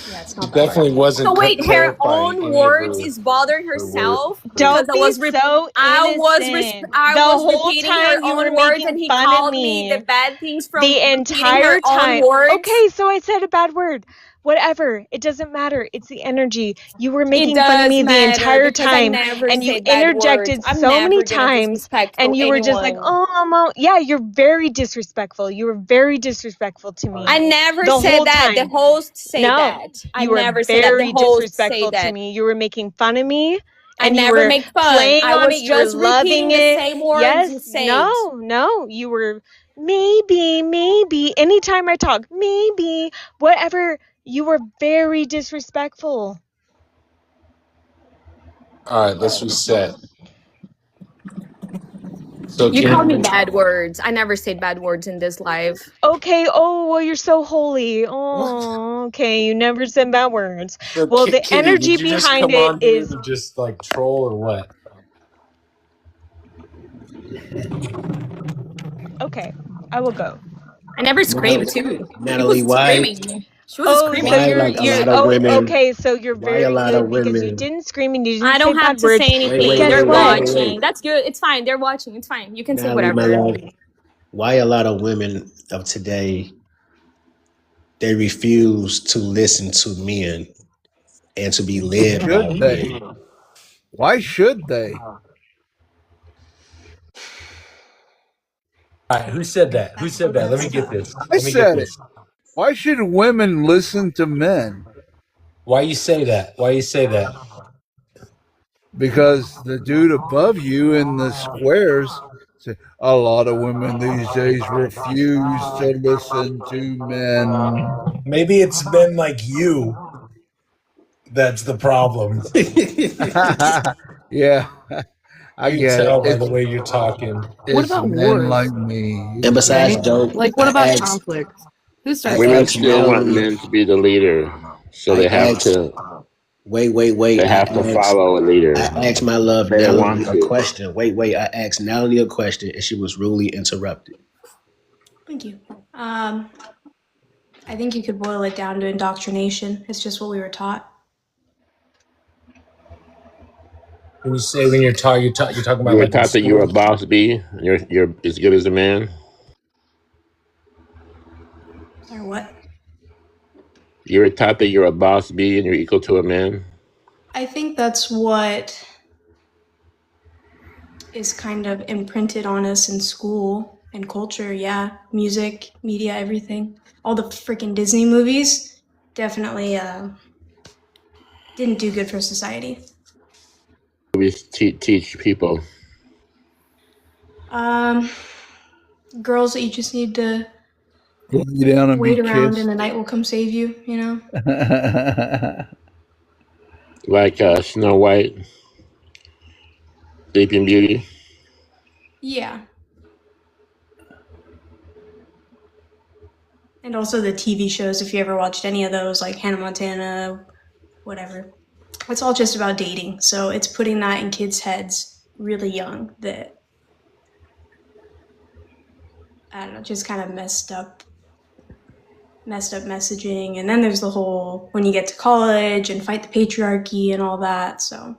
Yeah, it's
She
not that
definitely
hard.
wasn't
So wait, her
clarifying
own
any of
words
her
is bothering
words.
herself because
Don't be so innocent.
I
The
was
whole
repeating her
time you were
own words
making
and he
fun of
called me the
me.
bad things from
The
repeating her
entire
own
time.
words.
Okay, so I said a bad word. Whatever. It doesn't matter. It's the energy. You were
It
making fun of
does
me the
matter
entire
because I
time,
never
and you
say bad words.
interjected
I'm
so many
never gonna
times,
disrespectful
and you were just like,
anyone.
"Oh, Mama." Yeah, you're very disrespectful. You were very disrespectful to me
I never
the
said
whole
that. The
time.
hosts say
No,
that. I
you were
never say that. The
very
hosts say
disrespectful to
that.
me. You were making fun of me,
I
and you
never
were
make fun.
playing
I
on it.
was
You were
just
loving
repeating the
it.
same words you
Yes,
said.
no, you were maybe. Anytime I talk, maybe, whatever, you were very disrespectful.
All right, let's reset. So
You called me
can
bad words. I never said bad words in this live.
Okay. Oh, well, you're so holy. Oh, okay. You never said bad words.
so
Well, the
Kitty,
energy
did you just
behind
come
it
on here
is
and just like troll or what?
okay. I will go.
I never screamed
Natalie,
too. She
Natalie,
was
why
screaming. She was
Oh, so
screaming.
why
you're
like a
you're
lot of
oh
women
okay, so you're
why a
very
lot of
good because you
women
didn't scream and you
I
didn't say
don't have
bad
to
words.
say
wait,
But
wait,
anything.
guess
They're
wait, wait, wait,
what?
wait.
watching. That's good. It's fine. They're watching. It's fine. You can say
Natalie, my
whatever.
love, why a lot of women of today they refuse to listen to men and to be led by
Should they?
men.
Why should they?
All right, who said that? Who said that? Let me
That's
get
tough.
this.
I
Let me get
said it.
this.
Why should women listen to men?
Why you say that? Why you say that?
Because the dude above you in the squares say a lot of women these days refuse to listen to men.
Maybe it's men like you that's the problem.
Yeah, I
You
get it.
tell by the way you're talking.
What
It's
about
men
wars?
like me,
And besides,
Right?
Dope,
Like, what about conflict? Who
I
starts
Women
that?
asked
still want
Natalie,
men to be the leader, so
I
they have
asked,
to
wait,
they have to follow a
I
leader.
asked my love
They don't want
Natalie a
to.
question. Wait, I asked Natalie a question and she was rudely interrupted.
Thank you. I think you could boil it down to indoctrination. It's just what we were taught.
When you say when you're talking, you're talking
You
about
were
like in
taught that you're a
school.
boss bee. You're as good as a man.
Sorry, what?
You were taught that you're a boss bee and you're equal to a man.
I think that's what is kind of imprinted on us in school and culture. Yeah, music, media, everything. All the freaking Disney movies definitely didn't do good for society.
We teach people.
Girls, you just need to
lay down and be
wait around and
kissed.
the night will come save you, you know?
Like Snow White, Sleeping Beauty.
Yeah. And also the TV shows, if you ever watched any of those, like Hannah Montana, whatever. It's all just about dating. So it's putting that in kids' heads really young that, I don't know, just kind of messed up messaging. And then there's the whole when you get to college and fight the patriarchy and all that. So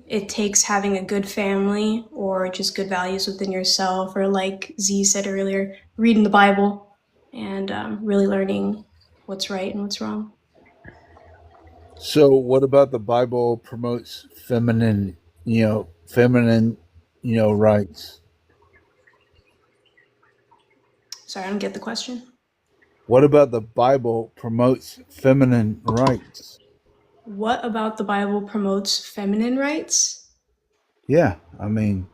it takes having a good family or just good values within yourself, or like Z said earlier, reading the Bible and really learning what's right and what's wrong.
So, what about the Bible promotes feminine, rights?
Sorry, I don't get the question.
What about the Bible promotes feminine rights?
What about the Bible promotes feminine rights?
Yeah, I mean,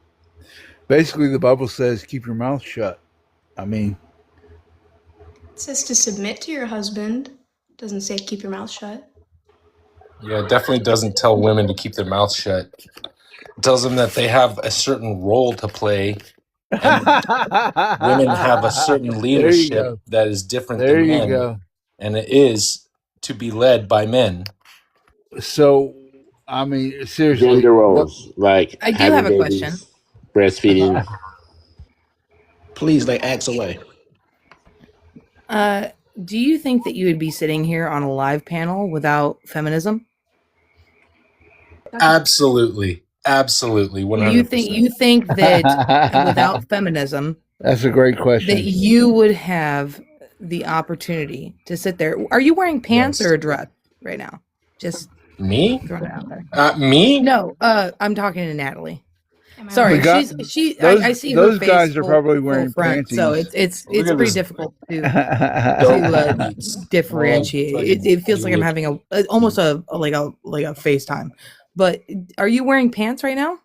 basically, the Bible says keep your mouth shut. I mean,
It says to submit to your husband. It doesn't say keep your mouth shut.
Yeah, it definitely doesn't tell women to keep their mouths shut. It tells them that they have a certain role to play. And women have a certain
there you
leadership
go.
that is different
There
than
you
men,
go.
and it is to be led by men.
So, I mean, seriously,
Gender
what?
roles, like
I do have
having
a question.
babies, breastfeeding.
Please, ask away.
Do you think that you would be sitting here on a live panel without feminism?
Absolutely, 100%.
You think that without feminism,
That's a great
that
question.
you would have the opportunity to sit there? Are you wearing pants
Yes.
or a dress right now? Just
Me?
throwing it out there.
Me?
No, I'm talking to Natalie.
Am I
Sorry,
lying?
I see her
Those
face
guys are probably
full
wearing
front, so
panties.
it's
Look at
pretty
this
difficult to
dope beats.
differentiate. It feels like I'm having almost a FaceTime. But are you wearing pants right now?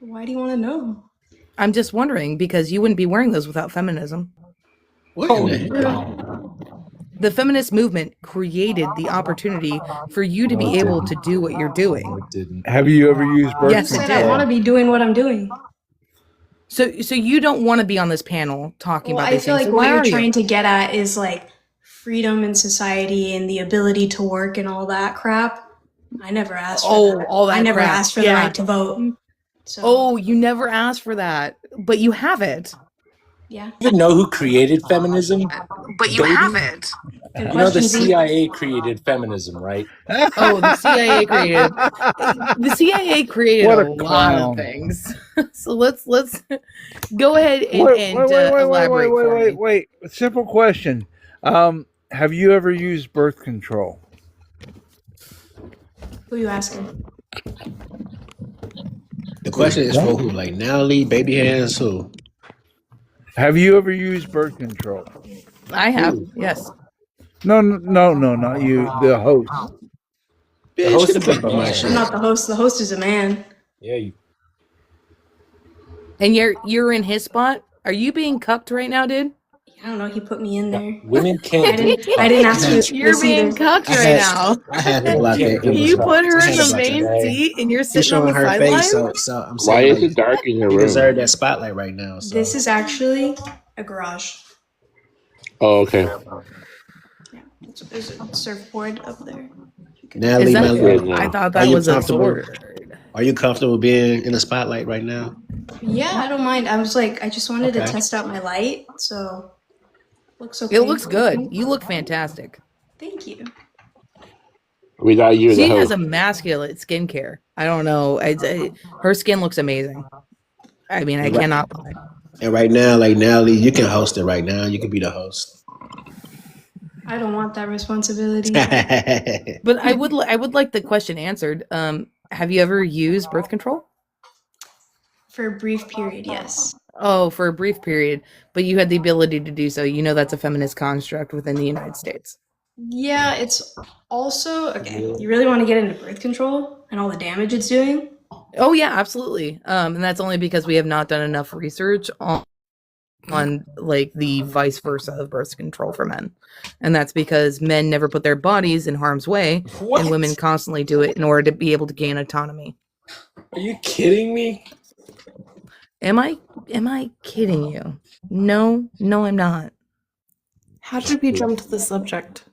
Why do you want to know?
I'm just wondering because you wouldn't be wearing those without feminism.
What in the hell?
The feminist movement created the opportunity for you to be able to do what you're doing.
it didn't.
Have you ever used birth
Yes, it
said
control?
I want to be doing what I'm doing.
So you don't want to be on this panel talking
Well,
about
I
these
feel
things.
like
So
what
why
you're
are you?
trying to get at is like freedom in society and the ability to work and all that crap. I never asked for that.
All that
I never
crap.
asked for the right to vote. So
Oh, you never asked for that, but you have it.
yeah.
You even know who created feminism?
But you have it.
Good
You know the
question, Z.
CIA created feminism, right?
Oh, the CIA created
What
a
a
lot of
clown.
things. So let's go ahead and elaborate for me.
Wait. Simple question. Have you ever used birth control?
Who you asking?
The question is for who? Like Natalie, Baby Hands, who?
Have you ever used birth control?
I have, yes.
No, not you. The host.
Bitch, get the
is
fuck
a
out my
man.
shit.
I'm not the host. The host is a man.
Yeah, you.
And you're in his spot. Are you being cucked right now, dude?
I don't know. He put me in there.
Women can't do
I didn't ask for this
You're being
either.
cucked right now.
I had to block that.
You put her in the
block
main
that.
seat, and you're
She's
sitting on
showing
the
her face,
sidelines.
so I'm
Why
saying
is it dark in your
you
room?
deserve that spotlight right now. So.
This is actually a garage.
Oh, okay.
Yeah, there's a surfboard up there.
Natalie,
Is
my
that-
love,
I thought
are
that
you
was a
comfortable?
sword.
Are you comfortable being in the spotlight right now?
Yeah, I don't mind. I was like, I just wanted to
Okay.
test out my light, so looks okay.
It looks good. You look fantastic.
Thank you.
We thought you were the
She has
host.
immaculate skincare. I don't know. Her skin looks amazing. I mean, I
And right-
cannot lie.
And right now, like Natalie, you can host it right now. You can be the host.
I don't want that responsibility.
But I would like the question answered. Have you ever used birth control?
For a brief period, yes.
Oh, for a brief period, but you had the ability to do so. You know that's a feminist construct within the United States.
Yeah, it's also okay. You really want to get into birth control and all the damage it's doing?
Oh yeah, absolutely. And that's only because we have not done enough research on like the vice versa of birth control for men. And that's because men never put their bodies in harm's way and women constantly do it in order to be able to gain autonomy.
Are you kidding me?
Am I kidding you? No, I'm not.
How did we jump to the subject?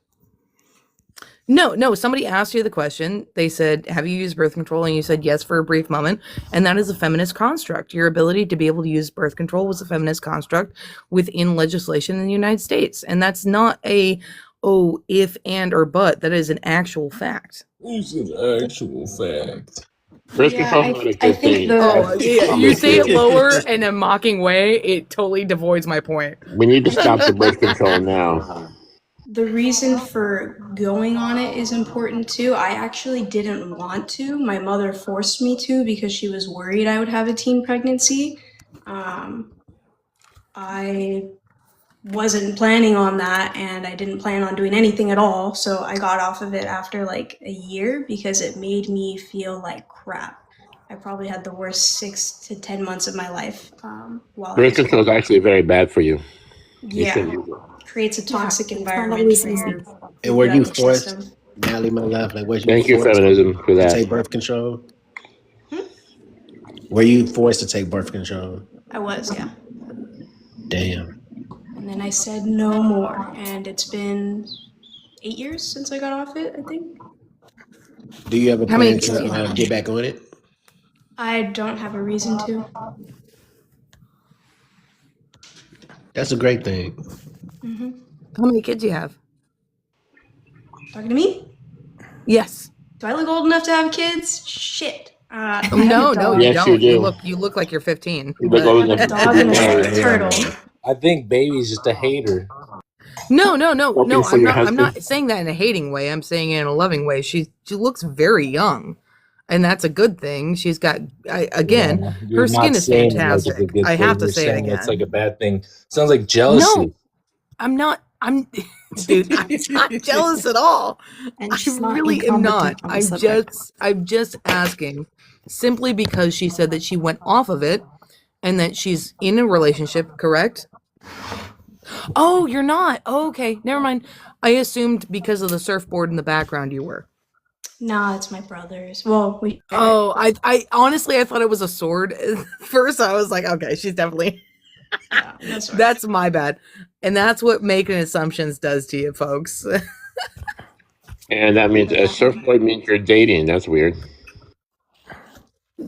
No, somebody asked you the question. They said, have you used birth control? And you said yes for a brief moment. And that is a feminist construct. Your ability to be able to use birth control was a feminist construct within legislation in the United States. And that's not a, if, and, or but. That is an actual fact.
It's an actual fact.
Birth
Yeah,
control
I-
is not a
I
good
think
thing.
the-
Oh, yeah, you say it lower in a mocking way, it totally devoids my point.
We need to stop the birth control now.
The reason for going on it is important too. I actually didn't want to. My mother forced me to because she was worried I would have a teen pregnancy. I wasn't planning on that, and I didn't plan on doing anything at all. So I got off of it after like a year because it made me feel like crap. I probably had the worst 6 to 10 months of my life while I
Birth
was
control is actually very bad for you. You
yeah,
shouldn't use it.
creates a toxic
not
environment
always
for
easy.
your
And were you
reproductive
forced,
system.
Natalie, my love? Like, was you
Thank you,
forced
feminism, for
to
that.
take birth control? Were you forced to take birth control?
I was, yeah.
Damn.
And then I said no more, and it's been 8 years since I got off it, I think.
Do you ever
How many
plan
kids do you
to
have?
get back on it?
I don't have a reason to.
That's a great thing.
Mm-hmm.
How many kids do you have?
Talking to me?
Yes.
Do I look old enough to have kids? Shit. I have
No,
a
you
dog.
Yes, you
don't.
do.
You look like you're 15.
You look
but-
old
I
enough
have a
to
dog
be
and a
married.
turtle.
I think baby's just a hater.
No.
Hoping for
I'm
your
not. I'm
husband.
not saying that in a hating way. I'm saying it in a loving way. She looks very young, and that's a good thing. She's got again,
Yeah, you're
her skin
not
is
saying it like it's a
fantastic.
good
I have
thing.
to
You're
say it
saying it's like
again.
a bad thing. Sounds like jealousy.
No, I'm not. I'm, dude. I'm not jealous at all.
And
I
she's not
really am not.
incompetent on the subject.
I'm just asking, simply because she said that she went off of it, and that she's in a relationship. Correct? Oh, you're not. Oh, okay, never mind. I assumed because of the surfboard in the background you were.
Nah, it's my brother's. Well, we.
Oh, I honestly I thought it was a sword. First, I was like, okay, she's definitely. That's my bad, and that's what making assumptions does to you, folks.
And that means a surfboard means you're dating. That's weird.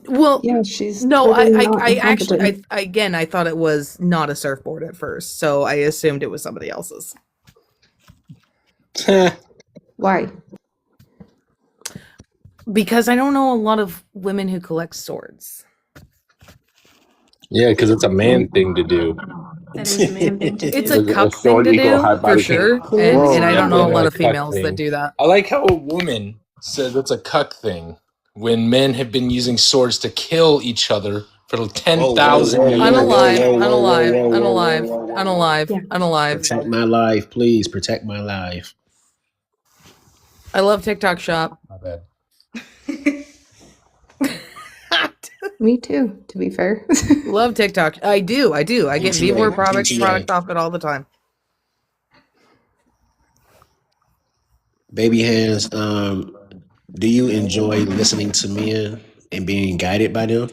Well,
Yeah, she's
no,
totally not
I actually,
incompetent.
again, I thought it was not a surfboard at first, so I assumed it was somebody else's.
Why?
Because I don't know a lot of women who collect swords.
Yeah, because it's a man thing to do.
That is a man thing to do.
It's a cuck thing to do, for sure, and I don't know a lot of females that do that.
I like how a woman says it's a cuck thing when men have been using swords to kill each other for 10,000 years.
Unalive.
Protect my life, please. Protect my life.
I love TikTok Shop.
My bad.
Me too, to be fair.
Love TikTok. I do. I get Vivor product off it all the time.
Baby hands, do you enjoy listening to men and being guided by them?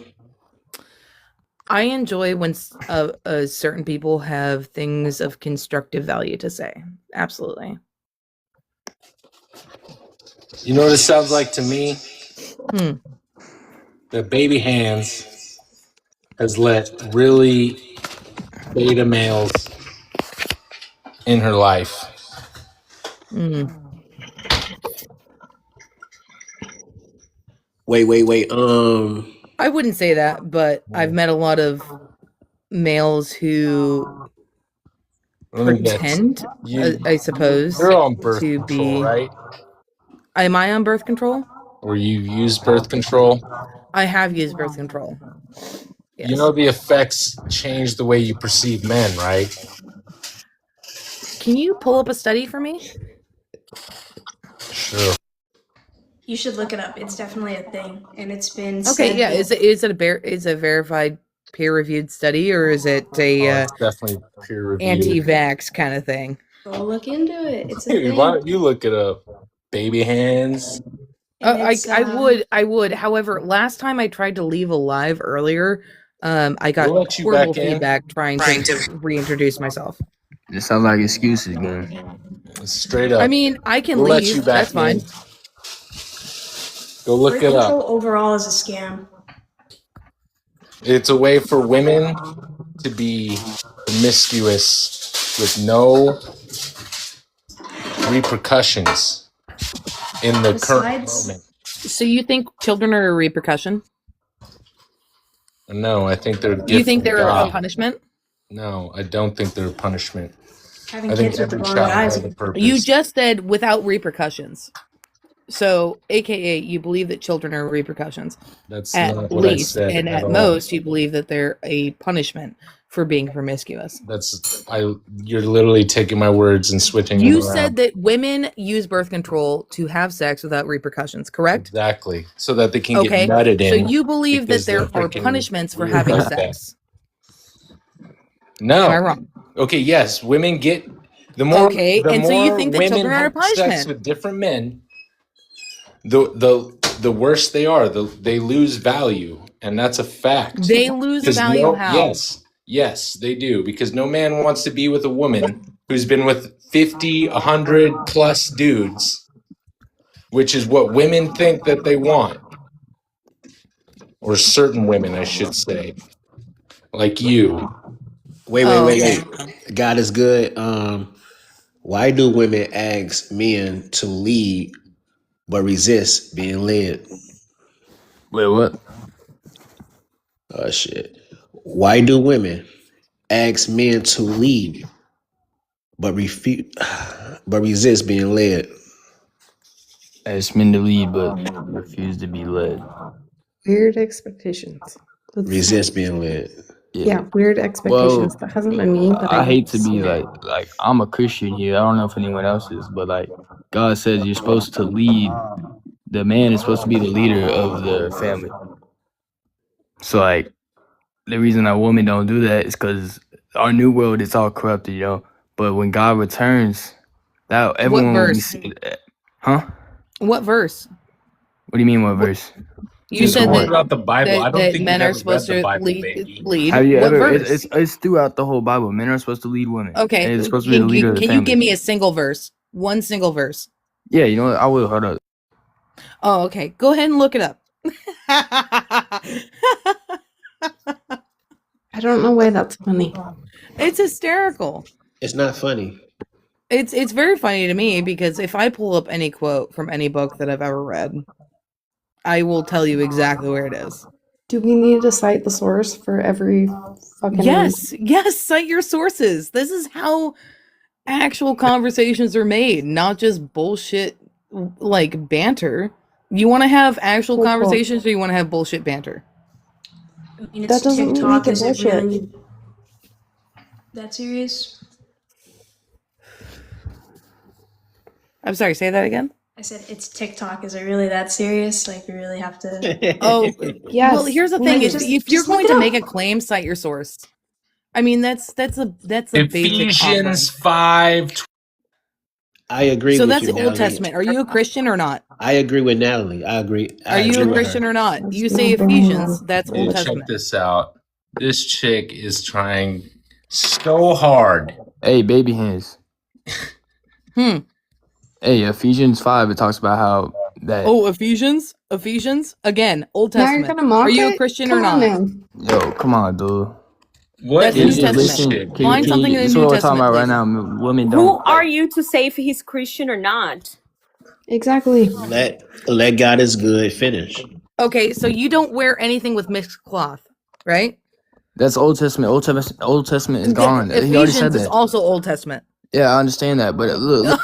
I enjoy when certain people have things of constructive value to say. Absolutely.
You know what it sounds like to me? That Baby Hands has let really beta males in her life.
Wait.
I wouldn't say that, but I've met a lot of males who pretend, I suppose,
you're on birth
to
control, right?
Am I on birth control?
Or you use birth control?
I have used birth control. Yes.
You know the effects change the way you perceive men, right?
Can you pull up a study for me?
Sure.
You should look it up. It's definitely a thing, and it's been
Okay,
said
yeah.
that-
Is it a verified peer-reviewed study, or is it a
it's definitely peer-reviewed
anti-vax kind of thing?
Go look into it. It's a
Hey,
thing.
why don't you look it up? Baby Hands.
I would. However, last time I tried to leave a live earlier, I got
We'll let you
horrible
back in.
feedback trying to reintroduce myself.
It sounds like excuses, man.
Straight up.
I mean, I can
We'll let
leave.
you back
That's fine.
in. Go look
Birth
it up.
control overall is a scam.
It's a way for women to be promiscuous with no repercussions in the current moment.
So you think children are a repercussion?
No, I think they're a gift.
You think
from
they're
God.
a punishment?
No, I don't think they're a punishment.
Having
I think
kids with the
every
wrong
child
guys.
has a purpose.
You just said without repercussions. So, AKA, you believe that children are repercussions.
That's
at
not what I
least,
said
and
at
at
all.
most, you believe that they're a punishment for being promiscuous.
You're literally taking my words and switching them
You
around.
said that women use birth control to have sex without repercussions, correct?
Exactly. So that they can
Okay.
get nutted in.
So you believe that
because
there
they're
are
freaking
punishments for
weird
having
like that.
sex.
No.
Am I wrong?
Okay, yes. Women get the more
Okay,
the
and so
more
you think that
women
children are a
have sex
punishment.
with different men, the worse they are. They lose value, and that's a fact.
They lose
'Cause
value how?
Yes, they do. Because no man wants to be with a woman who's been with 50, 100 plus dudes, which is what women think that they want. Or certain women, I should say. Like you.
Wait. God is good. Why do women ask men to lead but resist being led?
Wait, what?
Oh shit. Why do women ask men to lead but resist being led?
Ask men to lead, but refuse to be led.
Weird expectations.
Resist being led.
Yeah, weird expectations. That hasn't been me, but
I hate to be like I'm a Christian here. I don't know if anyone else is, but like God says you're supposed to lead. The man is supposed to be the leader of the family. So like the reason that women don't do that is because our new world is all corrupted, you know. But when God returns, that everyone will be.
verse?
Huh?
What verse?
What do you mean? What verse?
You
Just
said
quote
that
about the Bible. I don't
that
think
men
you've
are
ever read
supposed
the
to
Bible, baby.
lead.
Have you
What
ever?
verse?
It's throughout the whole Bible. Men are supposed to lead women.
Okay,
and it's supposed to be the leader of the
can
family.
you give me a single verse? One single verse.
Yeah, you know what? I will. Hold up.
Oh, okay. Go ahead and look it up.
I don't know why that's funny.
It's hysterical.
It's not funny.
It's very funny to me because if I pull up any quote from any book that I've ever read, I will tell you exactly where it is.
Do we need to cite the source for every fucking...
Yes, cite your sources. This is how actual conversations are made, not just bullshit like banter. You want to have actual conversations or you want to have bullshit banter?
I mean,
That doesn't
TikTok.
make it
Is it
bullshit.
really that serious?
I'm sorry, say that again?
I said it's TikTok. Is it really that serious? Like we really have to?
Oh,
yes.
Well, here's the thing: is
Just-
if you're
just look
going
it
to
up.
make a claim, cite your source. I mean, that's a basic
Ephesians
offering.
5.
I agree
So
with
that's
you,
the
Natalie.
Old Testament. Are you a Christian or not?
I agree with Natalie. I agree.
Are you a Christian or not? You say Ephesians. That's Old
Check
Testament.
this out. This chick is trying so hard.
Hey, baby hands.
Hmm.
Hey, Ephesians 5. It talks about how that.
Oh, Ephesians again, Old
Now you're
Testament.
gonna mock
Are you a
it?
Christian
Come
or
on
not?
now.
Yo, come on, dude.
What
That's the
is
New
this
Testament.
shit?
Find something in the
This is
New
what we're talking
Testament,
about right
please.
now. Women
Who
don't.
are you to say if he's Christian or not?
Exactly.
Let God is good finish.
Okay, so you don't wear anything with mixed cloth, right?
That's Old Testament. Old Testament is gone. He already said
Ephesians is
that.
also Old Testament.
Yeah, I understand that, but look.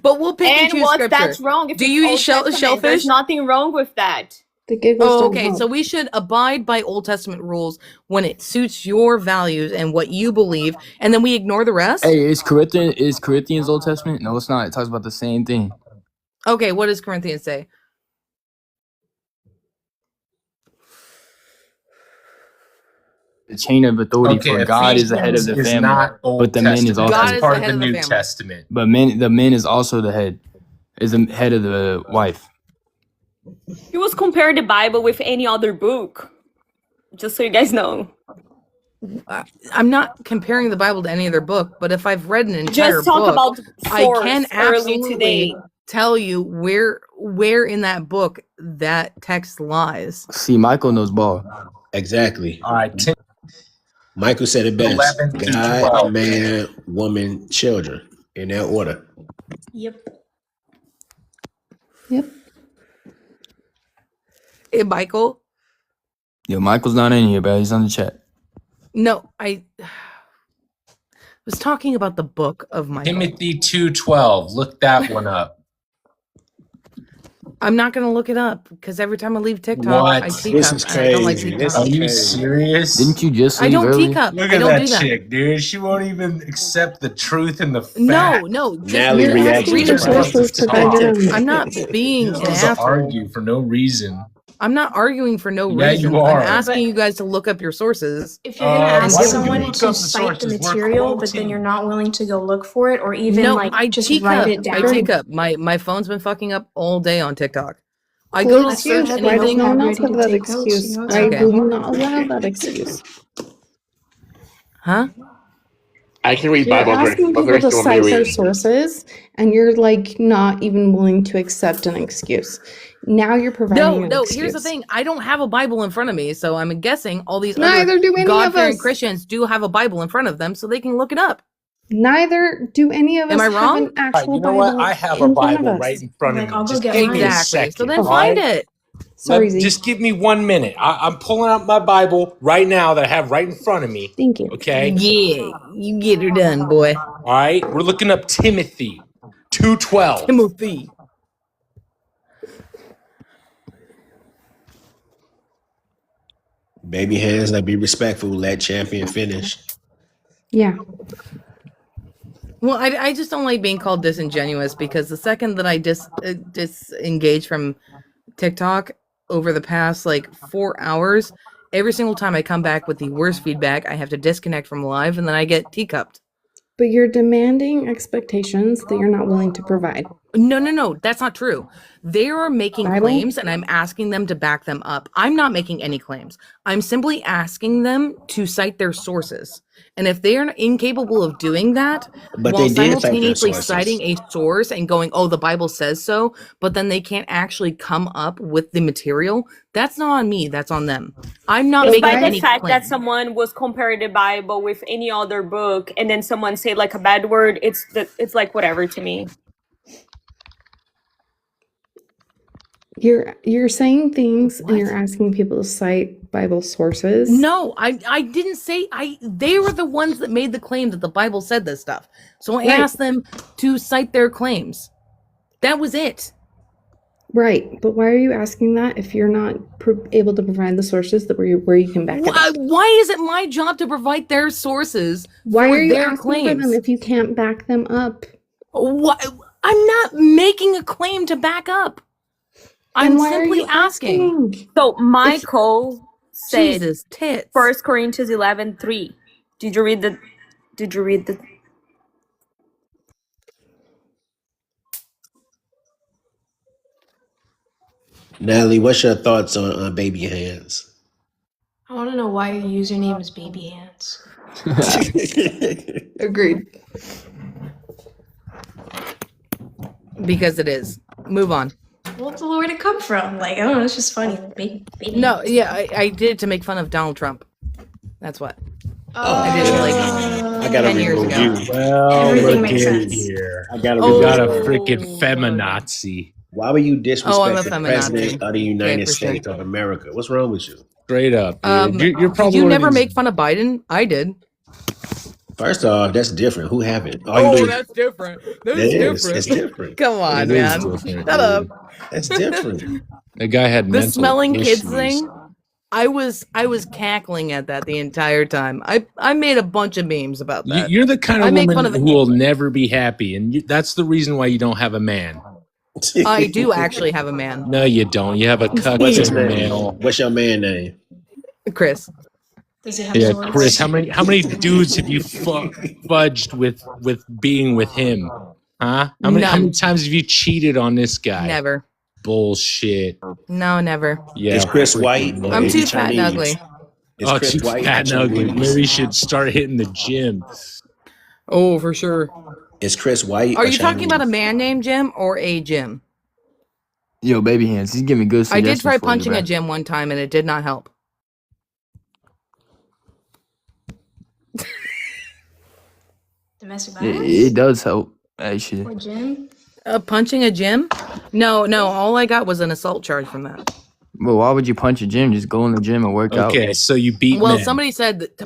But we'll pick and
And
choose
what's
scripture.
that's wrong? If
Do
it's
you eat
Old Testament,
shellfish?
there's nothing wrong with that.
The giggles
Oh,
don't
okay.
help.
So we should abide by Old Testament rules when it suits your values and what you believe, and then we ignore the rest?
Hey, is Corinthians Old Testament? No, it's not. It talks about the same thing.
Okay, what does Corinthians say?
The chain of authority for God is the head of the
Ephesians is
family,
not Old
but the men is
Testament.
also
That's part of the New Testament.
But the men is also the head. Is the head of the wife.
He was comparing the Bible with any other book. Just so you guys know.
I'm not comparing the Bible to any other book, but if I've read an entire
Just talk
book,
about
I
source
can
early
absolutely
today.
tell you where in that book that text lies.
See, Michael knows ball.
Exactly.
All right.
Michael said it best.
11 to
God,
12.
man, woman, children. In that order.
Yep.
Hey, Michael?
Yo, Michael's not in here, bro. He's on the chat.
No, I was talking about the book of Michael.
Timothy 2:12. Look that one up.
I'm not going to look it up because every time I leave TikTok,
What?
I teacup.
This is
and I don't like
crazy.
TikTok.
Are you serious?
Didn't you just
I
leave
don't
early?
teacup.
Look
I
at
don't
that
do that.
chick, dude. She won't even accept the truth and the fact.
No, just
Natalie
You're
reacts
asking
to
for
the Bible.
sources to find your own.
I'm not being
You're
an
supposed to
asshole.
argue for no reason.
I'm not arguing for no
Yeah,
reason.
you are.
I'm asking you guys to look up your sources.
If you're gonna
why
ask
would you
someone
look
to
up the
cite the
sources? We're
material, but then
quoting.
you're not willing to go look for it, or even
No,
like
I
just
teacup.
write it down.
I teacup. My phone's been fucking up all day on TikTok. I
Cool
go to
excuse.
search
Why does
anything.
no one
Ready
else
to
have that
take notes,
excuse?
you know, it's
Why
okay.
will you not allow that excuse?
Huh?
I can read
You're
Bible verse.
asking
What
people
verse
to
do you want me to
cite their
read?
sources, and you're like not even willing to accept an excuse. Now you're providing an
No.
excuse.
Here's the thing. I don't have a Bible in front of me, so I'm guessing all these
Neither do
other
any of
God-fearing
us.
Christians do have a Bible in front of them, so they can look it up.
Neither do any of
Am
us
I
have
wrong?
an
All right,
actual
you know what?
Bible
I have a
in front of
Bible
us.
right in front of
Like,
me.
I'll go
Just
get
give
mine.
me a
Exactly.
second.
So then
all
find
right?
it.
Sorry, Z.
Just give me 1 minute. I'm pulling out my Bible right now that I have right in front of me.
Thank you.
Okay.
Yeah, you get her done, boy.
All right. We're looking up Timothy 2:12.
Timothy.
Baby hands, like be respectful. Let champion finish.
Yeah.
Well, I just don't like being called disingenuous because the second that I disengage from TikTok over the past like 4 hours, every single time I come back with the worst feedback, I have to disconnect from live and then I get teacupped.
But you're demanding expectations that you're not willing to provide.
No, that's not true. They are making
Bible?
claims and I'm asking them to back them up. I'm not making any claims. I'm simply asking them to cite their sources. And if they are incapable of doing that,
But
while
they did cite their
simultaneously
sources.
citing a source and going, oh, the Bible says so, but then they can't actually come up with the material, that's not on me, that's on them. I'm not making
Despite the
any
fact that
claims.
someone was comparing the Bible with any other book, and then someone say like a bad word, it's like whatever to me.
You're saying things and you're asking people to cite Bible sources.
No, I didn't say they were the ones that made the claim that the Bible said this stuff. So I
Right.
asked them to cite their claims. That was it.
Right, but why are you asking that if you're not able to provide the sources that where you can back it up?
Why is it my job to provide their sources
Why
for
are you
their
asking
claims?
for them if you can't back them up?
What? I'm not making a claim to back up. I'm
why are
simply
you
asking.
So Michael said,
Jesus tits.
1 Corinthians 11:3. Did you read the?
Natalie, what's your thoughts on baby hands?
I want to know why your username is Baby Hands.
Agreed.
Because it is. Move on.
Well, where'd it come from? Like, I don't know, it's just funny. Baby
No,
Hands.
yeah, I did it to make fun of Donald Trump. That's what. I did it like
I gotta
10 years
remove
ago.
you.
Well,
Everything
look
makes
at
sense.
here.
I gotta
You
remove
got a
you.
freaking feminazi.
Why would you disrespect
Oh, I'm a
the
feminazi.
president of the United
Okay, for sure.
States of America? What's wrong with you?
Straight up, dude. You're
Did
probably
you
one of
never
these-
make fun of Biden? I did.
First off, that's different. Who haven't? All you do is
different.
it is. It's different.
Come on,
It is
man.
different,
Shut up.
That's different.
That guy had
The
mental
smelling kids
issues.
thing. I was cackling at that the entire time. I made a bunch of memes about that.
You're the kind
I
of
make fun
woman
of
who will never be happy, and that's the reason why you don't have a man.
I do actually have a man.
No, you don't. You have a cuck
What's his
hater
name?
male.
What's your man name?
Chris.
Does he have
Yeah,
swords?
Chris. How many dudes have you fudged with being with him? Huh? How many
None.
times have you cheated on this guy?
Never.
Bullshit.
No, never.
Yeah.
Is Chris white?
freaking
Or
I'm
is he
too fat and
Chinese?
ugly.
Is
Oh,
Chris
too
white?
fat and ugly.
Chinese?
Maybe you should start hitting the gym.
Oh, for sure.
Is Chris white?
Are
or
you talking about a
Chinese?
man named Jim or a Jim?
Yo, baby hands. He's giving me good
I did
suggestions
try
for you,
punching
bro.
a Jim one time and it did not help.
Domestic
It,
violence?
it does help, actually.
Or Jim?
Punching a Jim? No. All I got was an assault charge from that.
But why would you punch a gym? Just go in the gym and work out.
Okay, so you beat
Well,
men.
somebody said that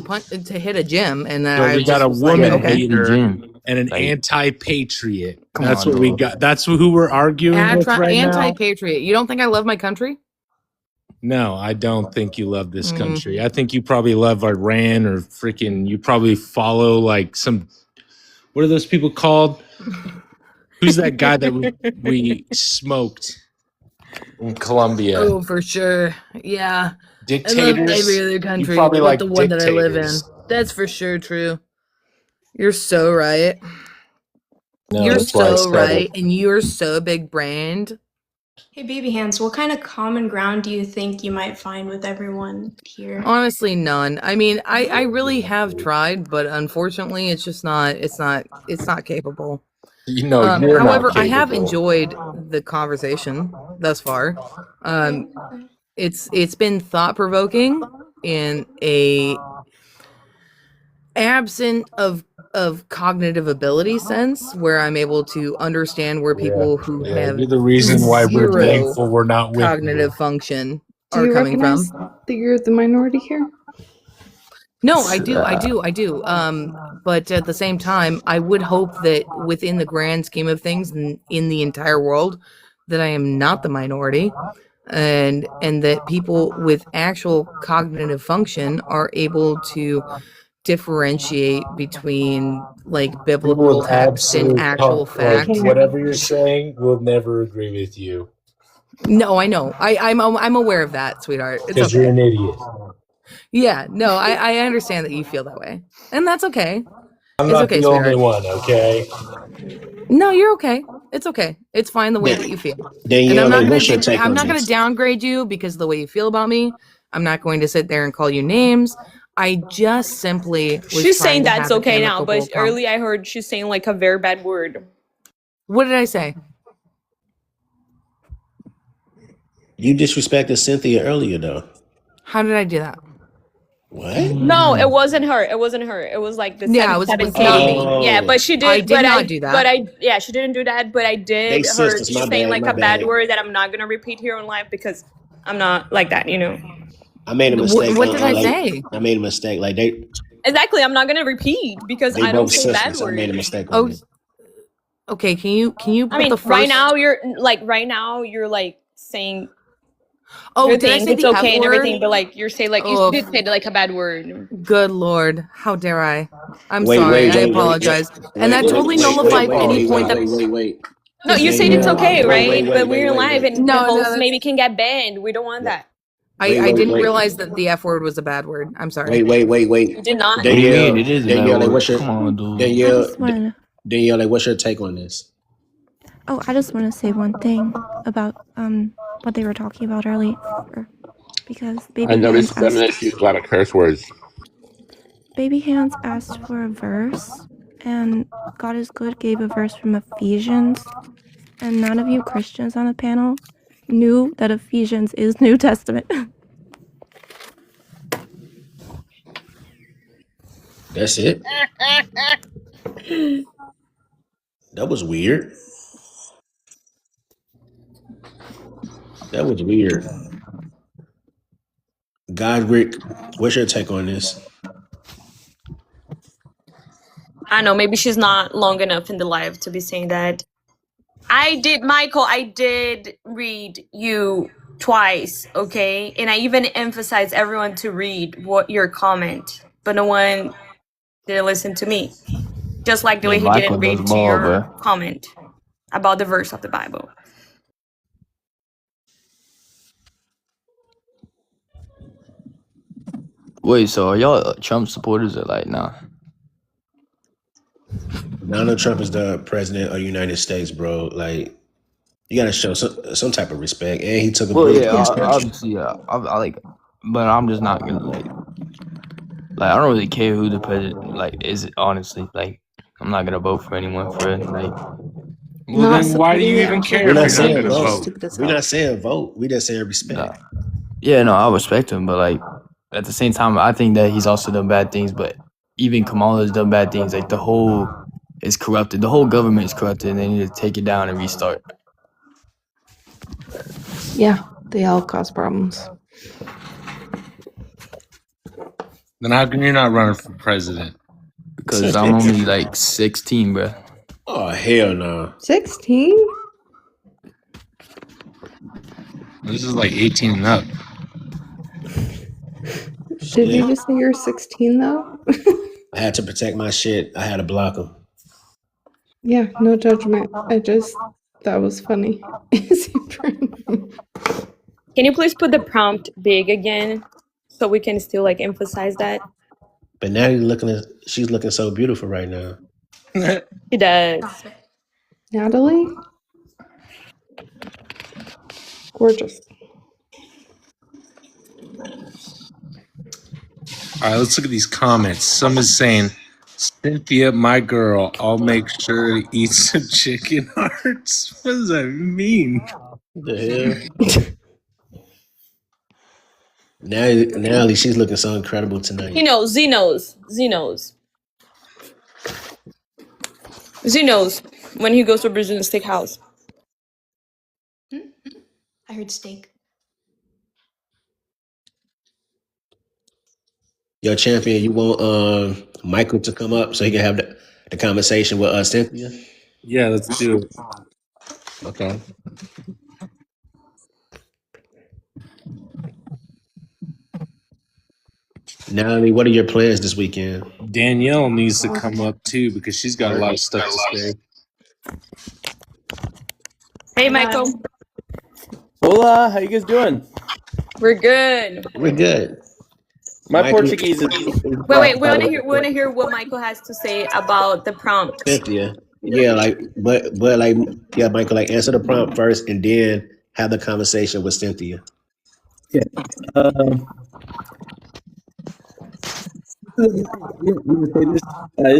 to hit a Jim, and then
So
I
we got
just
a
was like,
woman
okay.
Beat the
hater
gym.
and an
Like,
anti-patriot.
come
That's
on,
what we
dog.
got. That's who we're arguing with right now.
Anti-patriot. You don't think I love my country?
No, I don't think you love this
Mm.
country. I think you probably love Iran or freaking. You probably follow like some. What are those people called? Who's that guy that we smoked in Colombia?
Oh, for sure. Yeah. I love
Dictators.
every other
You
country
probably
but
like
the one that I live in.
dictators.
That's for sure true. You're so right.
No,
You're
that's why I
so
said
right,
it.
and you're so big brained.
Hey, Baby Hands, what kind of common ground do you think you might find with everyone here?
Honestly, none. I mean, I really have tried, but unfortunately, it's just not. It's not capable.
You know, you're
However,
not
I have
capable.
enjoyed the conversation thus far. It's been thought provoking in a absent of cognitive ability sense, where I'm able to understand where people who have
you're the reason why we're
zero
thankful we're not with
cognitive function
Do
are
you
coming from.
recognize that you're the minority here?
No, I do. But at the same time, I would hope that within the grand scheme of things in the entire world, that I am not the minority, and that people with actual cognitive function are able to differentiate between like
People
biblical
with
text and actual fact.
whatever you're saying, we'll never agree with you
No, I know. I'm aware of that, sweetheart. It's
because you're
okay.
an idiot.
Yeah, no, I understand that you feel that way, and that's okay.
I'm
It's
not
okay,
the only
sweetheart.
one, okay?
No, you're okay. It's okay. It's fine the way that you feel. And I'm
Danielle,
not gonna
what's your take
I'm
on
not gonna
this?
downgrade you because of the way you feel about me. I'm not going to sit there and call you names. I just simply was
She's
trying
saying
to
that's
have an
okay now,
amicable
but early I heard she's saying like a very bad word.
What did I say?
You disrespected Cynthia earlier, though.
How did I do that?
What?
No, it wasn't her. It wasn't her. It was like the
Yeah,
77K.
not me.
Yeah, but she did.
I did not do that.
But yeah, she didn't do that. But I did.
They
Her
sisters,
she's
my
saying
bad,
like
my
a bad
bad.
word that I'm not gonna repeat here on live because I'm not like that. You know.
I made a mistake.
What did I say?
I made a mistake. Like they
Exactly. I'm not gonna repeat because I don't
both
say bad
sisters. I made a
words.
mistake on it.
Okay, can you put
I mean,
the first
right now you're like saying.
Oh,
good
did I
things,
say
it's
the F
okay and
word?
everything, but like you're saying, like you
Oh,
did say like a bad word.
good Lord, how dare I? I'm
Wait,
sorry.
wait,
I
wait,
apologize. And that
wait,
totally
wait,
nullified any
wait,
point that.
wait.
No, you said it's okay, right? But we're live and the
No,
host
that's.
maybe can get banned. We don't want that.
I didn't realize that the F word was a bad word. I'm sorry.
Wait.
You did not.
What do you mean? It is a bad
Danielle,
word.
what's your
Come on, dude.
Danielle, what's your take on this?
Oh, I just want to say one thing about what they were talking about earlier, because
I noticed feminists use a lot of curse words.
Baby Hands asked for a verse, and God is Good gave a verse from Ephesians, and none of you Christians on the panel knew that Ephesians is New Testament.
That's it. That was weird. That was weird. Godric, what's your take on this?
I know maybe she's not long enough in the live to be saying that. Michael, I did read you twice, okay? And I even emphasized everyone to read what your comment, but no one didn't listen to me. Just like the
Yeah,
way he
Michael
didn't
does
read to
ball,
your
bro.
comment about the verse of the Bible.
Wait, so are y'all Trump supporters or like nah?
Donald Trump is the president of the United States, bro. Like, you gotta show some type of respect. And he took a
Well,
bullet
yeah,
for his country.
obviously, I like, but I'm just not gonna like I don't really care who the president like is. Honestly, like, I'm not gonna vote for anyone for it. Like,
Well, then why do you even care
We're
if
not
you're not
saying
going to
vote.
vote?
We're not saying vote. We just saying respect.
yeah, no, I respect him, but like at the same time, I think that he's also done bad things. But even Kamala's done bad things. Like the whole is corrupted. The whole government is corrupted, and they need to take it down and restart.
Yeah, they all cause problems.
Then how come you're not running for president?
Because I'm only like 16, bro.
Oh hell no.
16?
This is like 18 and up.
Did you just say you're 16 though?
I had to protect my shit. I had to block him.
Yeah, no judgment. That was funny.
Can you please put the prompt big again so we can still like emphasize that?
But now she's looking so beautiful right now.
She does.
Natalie? Gorgeous.
All right, let's look at these comments. Some is saying, Cynthia, my girl, I'll make sure to eat some chicken hearts. What does that mean?
The hell? Now she's looking so incredible tonight.
He knows. Z knows. Z knows. Z knows when he goes to Brazilian steakhouse.
I heard steak.
Yo, champion, you want Michael to come up so he can have the conversation with Cynthia?
Yeah, let's do it.
Okay. Natalie, what are your plans this weekend?
Danielle needs to come up too because she's got a lot of stuff to say.
Hey, Michael.
Hola, how you guys doing?
We're good.
We're good.
My
Michael,
Portuguese is
Wait. We want to hear what Michael has to say about the prompt.
Cynthia. Yeah, like, but like, yeah, Michael, like, answer the prompt first, and then have the conversation with Cynthia.
Okay. This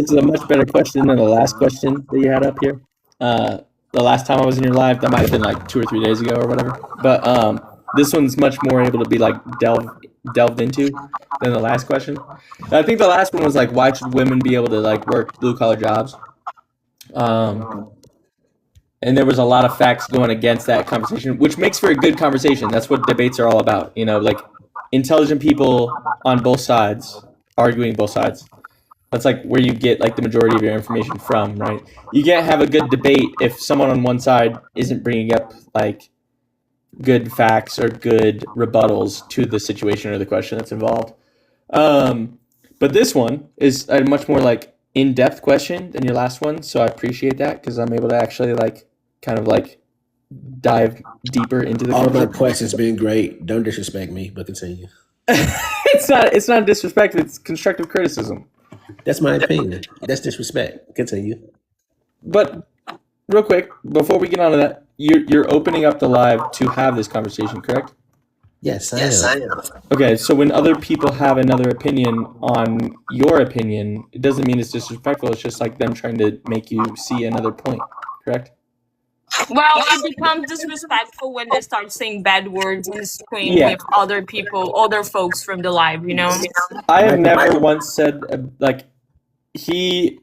is a much better question than the last question that you had up here. The last time I was in your live, that might have been like 2 or 3 days ago or whatever. But this one's much more able to be like delved into than the last question. I think the last one was like, why should women be able to like work blue collar jobs? And there was a lot of facts going against that conversation, which makes for a good conversation. That's what debates are all about. You know, like intelligent people on both sides arguing both sides. That's like where you get like the majority of your information from, right? You can't have a good debate if someone on one side isn't bringing up like good facts or good rebuttals to the situation or the question that's involved. But this one is a much more like in-depth question than your last one, so I appreciate that because I'm able to actually like kind of like dive deeper into the
All of my
conversation.
questions been great. Don't disrespect me, but continue.
It's not disrespect, it's constructive criticism.
That's my opinion. That's disrespect. Continue.
But real quick, before we get on to that, you're opening up the live to have this conversation, correct?
Yes, I am.
Okay, so when other people have another opinion on your opinion, it doesn't mean it's disrespectful. It's just like them trying to make you see another point, correct?
Well, it becomes disrespectful when they start saying bad words and scream
Yeah.
with other people, other folks from the live, you know?
I have never once said like he's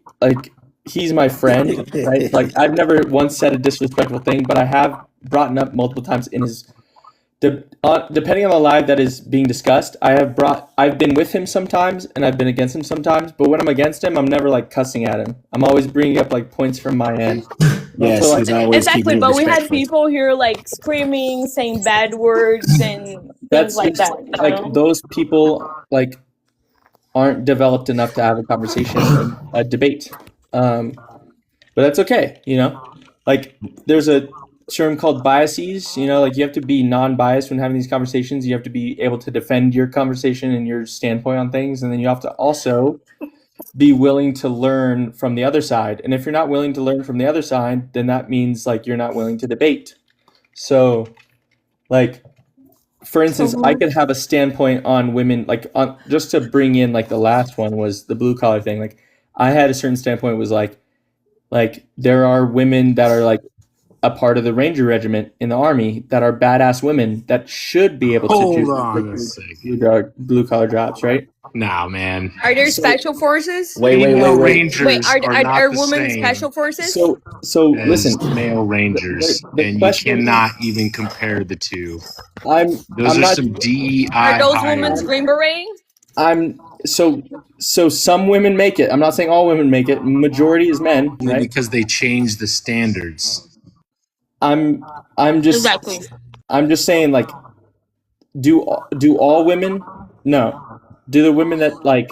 my friend, right? Like I've never once said a disrespectful thing, but I have brought it up multiple times in his. Depending on the live that is being discussed, I've been with him sometimes and I've been against him sometimes. But when I'm against him, I'm never like cussing at him. I'm always bringing up like points from my end.
Yes,
So,
he's always
Exactly,
keeping
but we had
respectful.
people here like screaming, saying bad words and things like that. You
like
know?
those people like aren't developed enough to have a conversation and a debate. But that's okay, you know. Like there's a term called biases, you know, like you have to be non-biased when having these conversations. You have to be able to defend your conversation and your standpoint on things, and then you have to also be willing to learn from the other side. And if you're not willing to learn from the other side, then that means like you're not willing to debate. So like for instance, I could have a standpoint on women, like on just to bring in like the last one was the blue collar thing. Like I had a certain standpoint was like there are women that are like a part of the Ranger Regiment in the Army that are badass women that should be able to
Hold
do
on a second.
blue collar jobs, right?
Nah, man.
Are there special forces?
Female Rangers
Wait, are
not the
women
same
special forces?
So
as
listen,
male Rangers, and you cannot even compare the two. Those are some DEI
Are those
hires.
women's Green Beret?
So some women make it. I'm not saying all women make it. Majority is men,
Only
right?
because they changed the standards.
I'm just I'm just saying like do all women? No. Do the women that like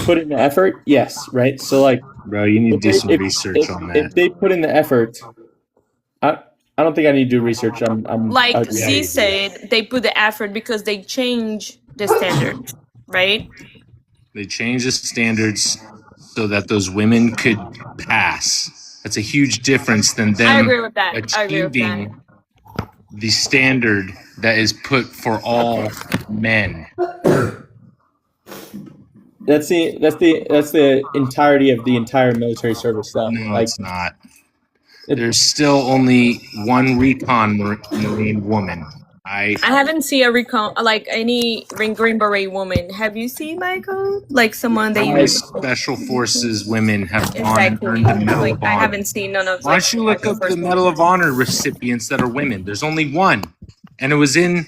put in the effort? Yes, right? So like
bro, you need to do some research on that.
If they put in the effort, I don't think I need to do research. I'm
Like Z said, they put the effort because they change the standard, right?
They changed the standards so that those women could pass. That's a huge difference than them
I agree with that.
achieving the standard that is put for all men.
That's the entirety of the entire military service stuff.
No, it's not. There's still only one recon Marine woman. I
haven't seen a recon like any Green Beret woman. Have you seen, Michael? Like someone that you
special forces women have gone and
exactly
earned the Medal
like
of
I
Honor.
haven't seen none of.
Why don't you look up the Medal of Honor recipients that are women? There's only one, and it was in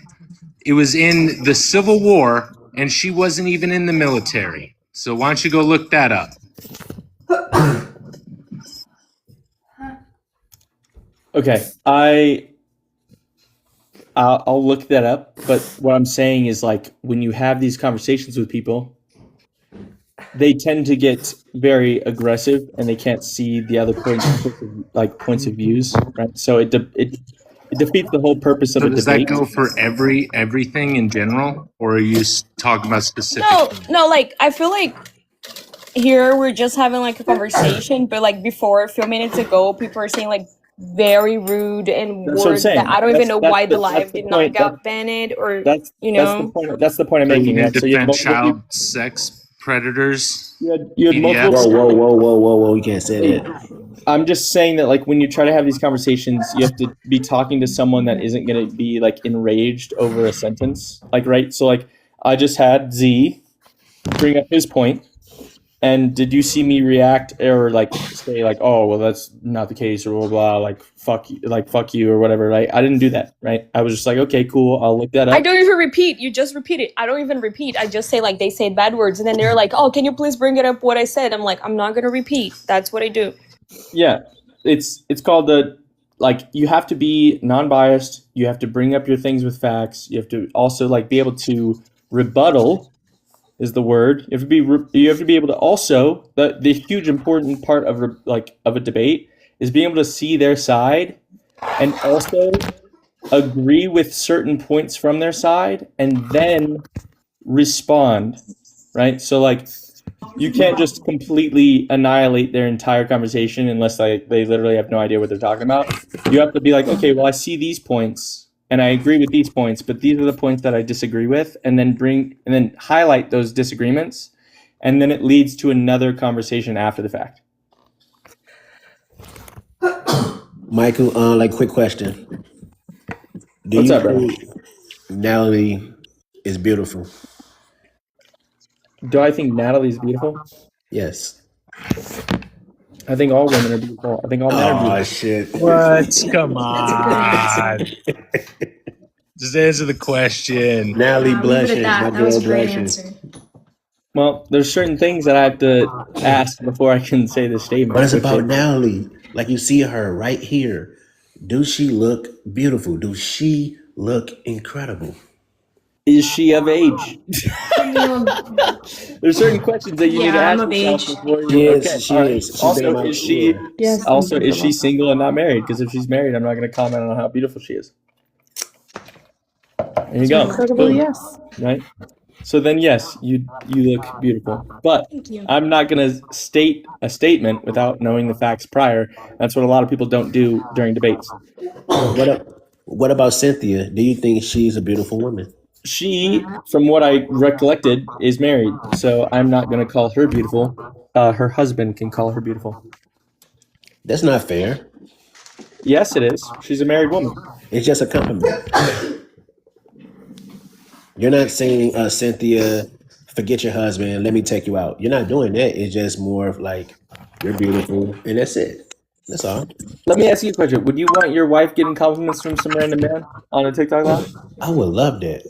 the Civil War, and she wasn't even in the military. So why don't you go look that up?
Okay, I'll look that up. But what I'm saying is like when you have these conversations with people, they tend to get very aggressive and they can't see the other points of views, right? So it defeats the whole purpose of
So
a
does that
debate.
go for everything in general, or are you talking about specific?
No, like I feel like here we're just having like a conversation, but like before, a few minutes ago, people are saying like very rude and
That's what I'm
words that
saying.
I don't even know why the
That's
live
the
did not
point.
get banned, or
That's
you
that's the
know.
point. That's the point I'm
So you
making.
need
Right?
to
So you had
defend
multiple.
child sex predators.
You had multiple.
Whoa! You can't say that.
I'm just saying that, like, when you try to have these conversations, you have to be talking to someone that isn't going to be like enraged over a sentence. Like, right? So, like, I just had Z bring up his point, and did you see me react or like say like, oh, well, that's not the case, or blah blah, like fuck you or whatever, right? I didn't do that, right? I was just like, okay, cool, I'll look that up.
I don't even repeat. You just repeat it. I don't even repeat. I just say like they say bad words, and then they're like, "Oh, can you please bring it up what I said?" I'm like, I'm not gonna repeat. That's what I do.
Yeah, it's called the, like, you have to be non-biased. You have to bring up your things with facts. You have to also like be able to rebuttal is the word. You have to be able to also, the huge important part of of a debate is being able to see their side and also agree with certain points from their side and then respond, right? So like you can't just completely annihilate their entire conversation unless they literally have no idea what they're talking about. You have to be like, okay, well, I see these points and I agree with these points, but these are the points that I disagree with, and then highlight those disagreements, and then it leads to another conversation after the fact.
Michael, like, quick question.
What's up, brother?
Natalie is beautiful?
Do I think Natalie's beautiful?
Yes.
I think all women are beautiful. I think all men are beautiful.
Oh shit!
What? Come on. Just answer the question.
Natalie blushing.
that.
My
That was
girl
a great
blushing.
answer.
Well, there's certain things that I have to ask before I can say this statement.
But it's about Natalie. Like, you see her right here. Do she look beautiful? Do she look incredible?
Is she of age? There's certain questions that you need to
Yeah, I'm
ask
of
yourself
age.
before
She
you.
is.
Okay.
She
All right.
is. She's been in
Also,
my
is she?
Yes,
Also,
thank you
is
so
she
much.
single and not married? Because if she's married, I'm not going to comment on how beautiful she is. There you go.
Incredible,
Boom.
yes.
Right. So then, yes, you look beautiful, but
Thank you.
I'm not going to state a statement without knowing the facts prior. That's what a lot of people don't do during debates.
What about Cynthia? Do you think she's a beautiful woman?
She, from what I recollected, is married, so I'm not going to call her beautiful. Her husband can call her beautiful.
That's not fair.
Yes, it is. She's a married woman.
It's just a compliment. You're not saying, Cynthia, forget your husband, let me take you out. You're not doing that. It's just more of like, you're beautiful, and that's it. That's all.
Let me ask you a question. Would you want your wife getting compliments from some random man on a TikTok live?
I would love that.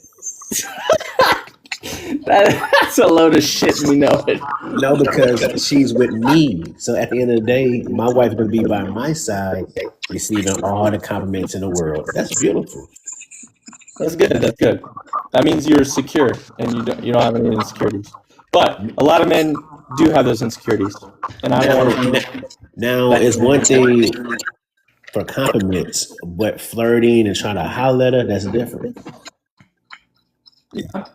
That's a load of shit, and we know it.
No, because she's with me. So at the end of the day, my wife will be by my side, receiving all the compliments in the world. That's beautiful.
That's good. That's good. That means you're secure and you don't have any insecurities. But a lot of men do have those insecurities, and I don't want to.
Now it's one thing for compliments, but flirting and trying to holler at her, that's different.
Yeah.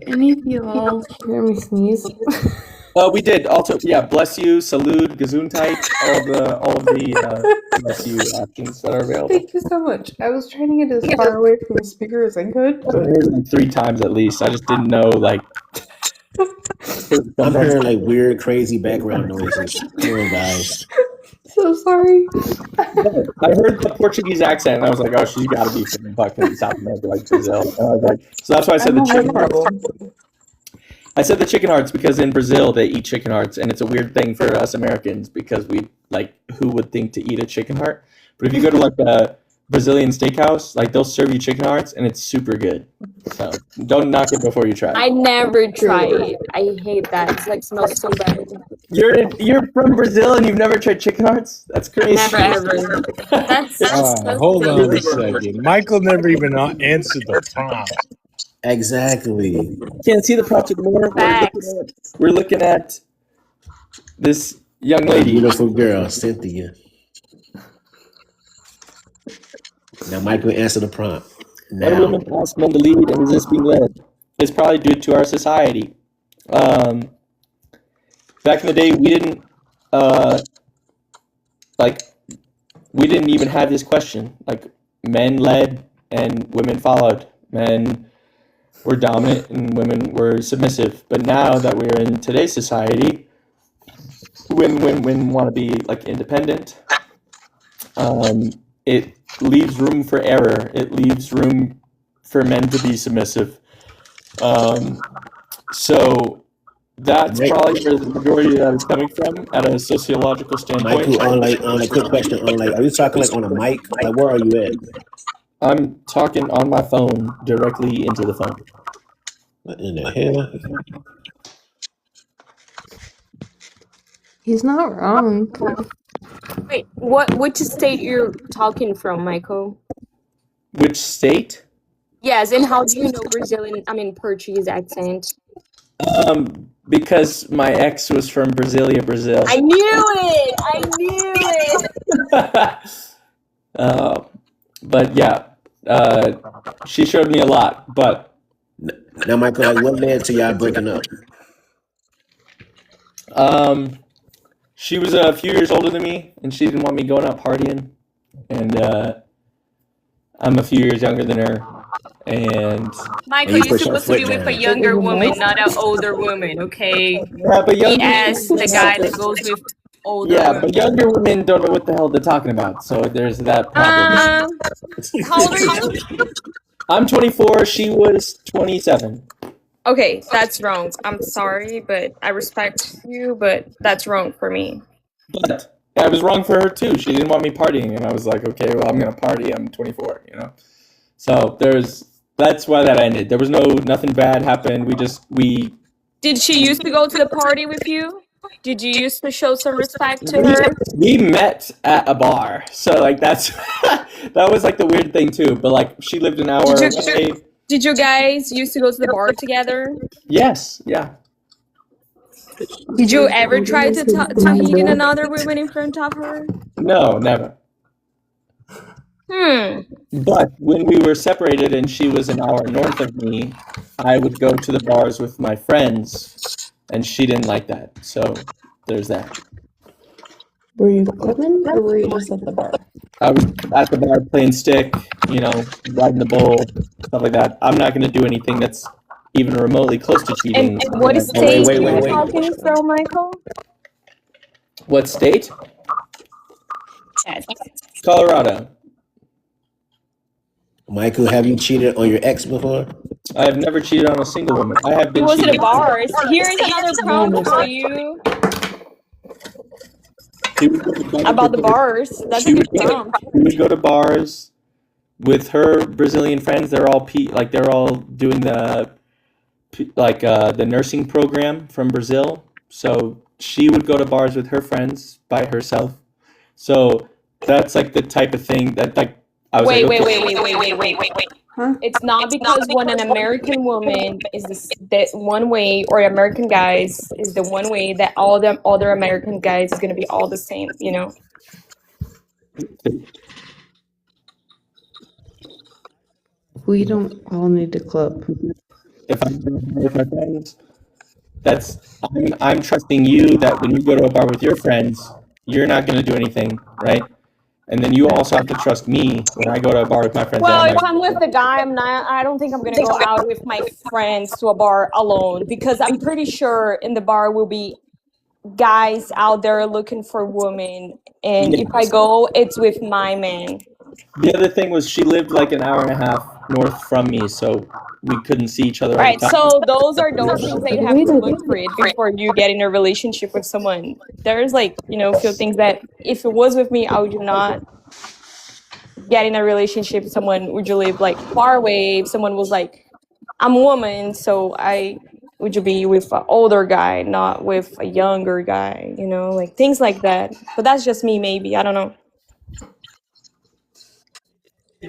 Any of you all hear me sneeze?
We did also. Yeah, bless you, salute, gesundheit, all of the bless you options that are available.
Thank you so much. I was trying to get as far away from the speaker as I could.
I heard it like 3 times at least. I just didn't know like.
I'm hearing like weird, crazy background noises. Come on, guys.
So sorry.
I heard the Portuguese accent, and I was like, "Oh, she's got to be from fucking South America, like Brazil." And I was like, so that's why I said the chicken hearts. I said the chicken hearts because in Brazil they eat chicken hearts, and it's a weird thing for us Americans because we like, who would think to eat a chicken heart? But if you go to like a Brazilian steakhouse, like they'll serve you chicken hearts, and it's super good. So don't knock it before you try it.
I never try it. I hate that. It's like smells so bad.
You're from Brazil and you've never tried chicken hearts? That's crazy.
Never ever. That's
Hold on a second. Michael never even answered the prompt.
Exactly.
Can't see the prompt anymore. We're looking at this young lady.
Beautiful girl, Cynthia. Now, Michael, answer the prompt.
Why do
Now,
women ask men to lead and resist being led? It's probably due to our society. Back in the day, we didn't like we didn't even have this question. Like men led and women followed. Men were dominant and women were submissive. But now that we're in today's society, women want to be like independent. It leaves room for error. It leaves room for men to be submissive. So that's probably where the majority of that is coming from at a sociological standpoint.
Michael, like, quick question, like, are you talking like on a mic? Like, where are you at?
I'm talking on my phone directly into the phone.
What in the hell?
He's not wrong.
Wait, which state you're talking from, Michael?
Which state?
Yes, and how do you know Portuguese accent?
Because my ex was from Brasilia, Brazil.
I knew it!
But yeah, she showed me a lot. But
now, Michael, like, what led to y'all breaking up?
She was a few years older than me, and she didn't want me going out partying. And I'm a few years younger than her. And
Michael, you're supposed to be with a younger woman, not an older woman, okay?
Yeah, but younger
As the guy that goes with older women.
but younger women don't know what the hell they're talking about. So there's that problem.
How old are you?
I'm 24. She was 27.
Okay, that's wrong. I'm sorry, but I respect you, but that's wrong for me.
But I was wrong for her too. She didn't want me partying, and I was like, okay, well, I'm gonna party. I'm 24, you know. So that's why that ended. There was nothing bad happened. We.
Did she used to go to the party with you? Did you used to show some respect to her?
We met at a bar, so like that's that was like the weird thing too. But like she lived an hour away.
Did you guys used to go to the bar together?
Yes, yeah.
Did you ever try to hit in another woman in front of her?
No, never. But when we were separated and she was an hour north of me, I would go to the bars with my friends, and she didn't like that. So there's that.
Were you clubbing or were you just at the bar?
I was at the bar playing stick, you know, riding the bull, stuff like that. I'm not going to do anything that's even remotely close to cheating.
And what state are you talking from, Michael?
What state?
Yes.
Colorado.
Michael, have you cheated on your ex before?
I have never cheated on a single woman. I have been.
It was at a
cheated.
bar. Here is another prompt for you. About the bars. That's a good prompt.
We would go to bars with her Brazilian friends. They're all they're all doing the nursing program from Brazil. So she would go to bars with her friends by herself. So that's like the type of thing that like I was.
Wait. Huh? It's not because when an American woman is that one way, or American guys is the one way, that all the other American guys is gonna be all the same, you know?
We don't all need to club.
If I'm with my friends, I'm trusting you that when you go to a bar with your friends, you're not going to do anything, right? And then you also have to trust me when I go to a bar with my friends.
Well, if I'm with the guy, I don't think I'm gonna go out with my friends to a bar alone, because I'm pretty sure in the bar will be guys out there looking for women, and if I go, it's with my man.
The other thing was she lived like an hour and a half north from me, so we couldn't see each other.
Right, so those are those things that you have to look for it before you get in a relationship with someone. There's like, a few things that if it was with me, I would not get in a relationship with someone. Would you live like far away? If someone was like, I'm a woman, so would you be with an older guy, not with a younger guy, like things like that. But that's just me, maybe, I don't know.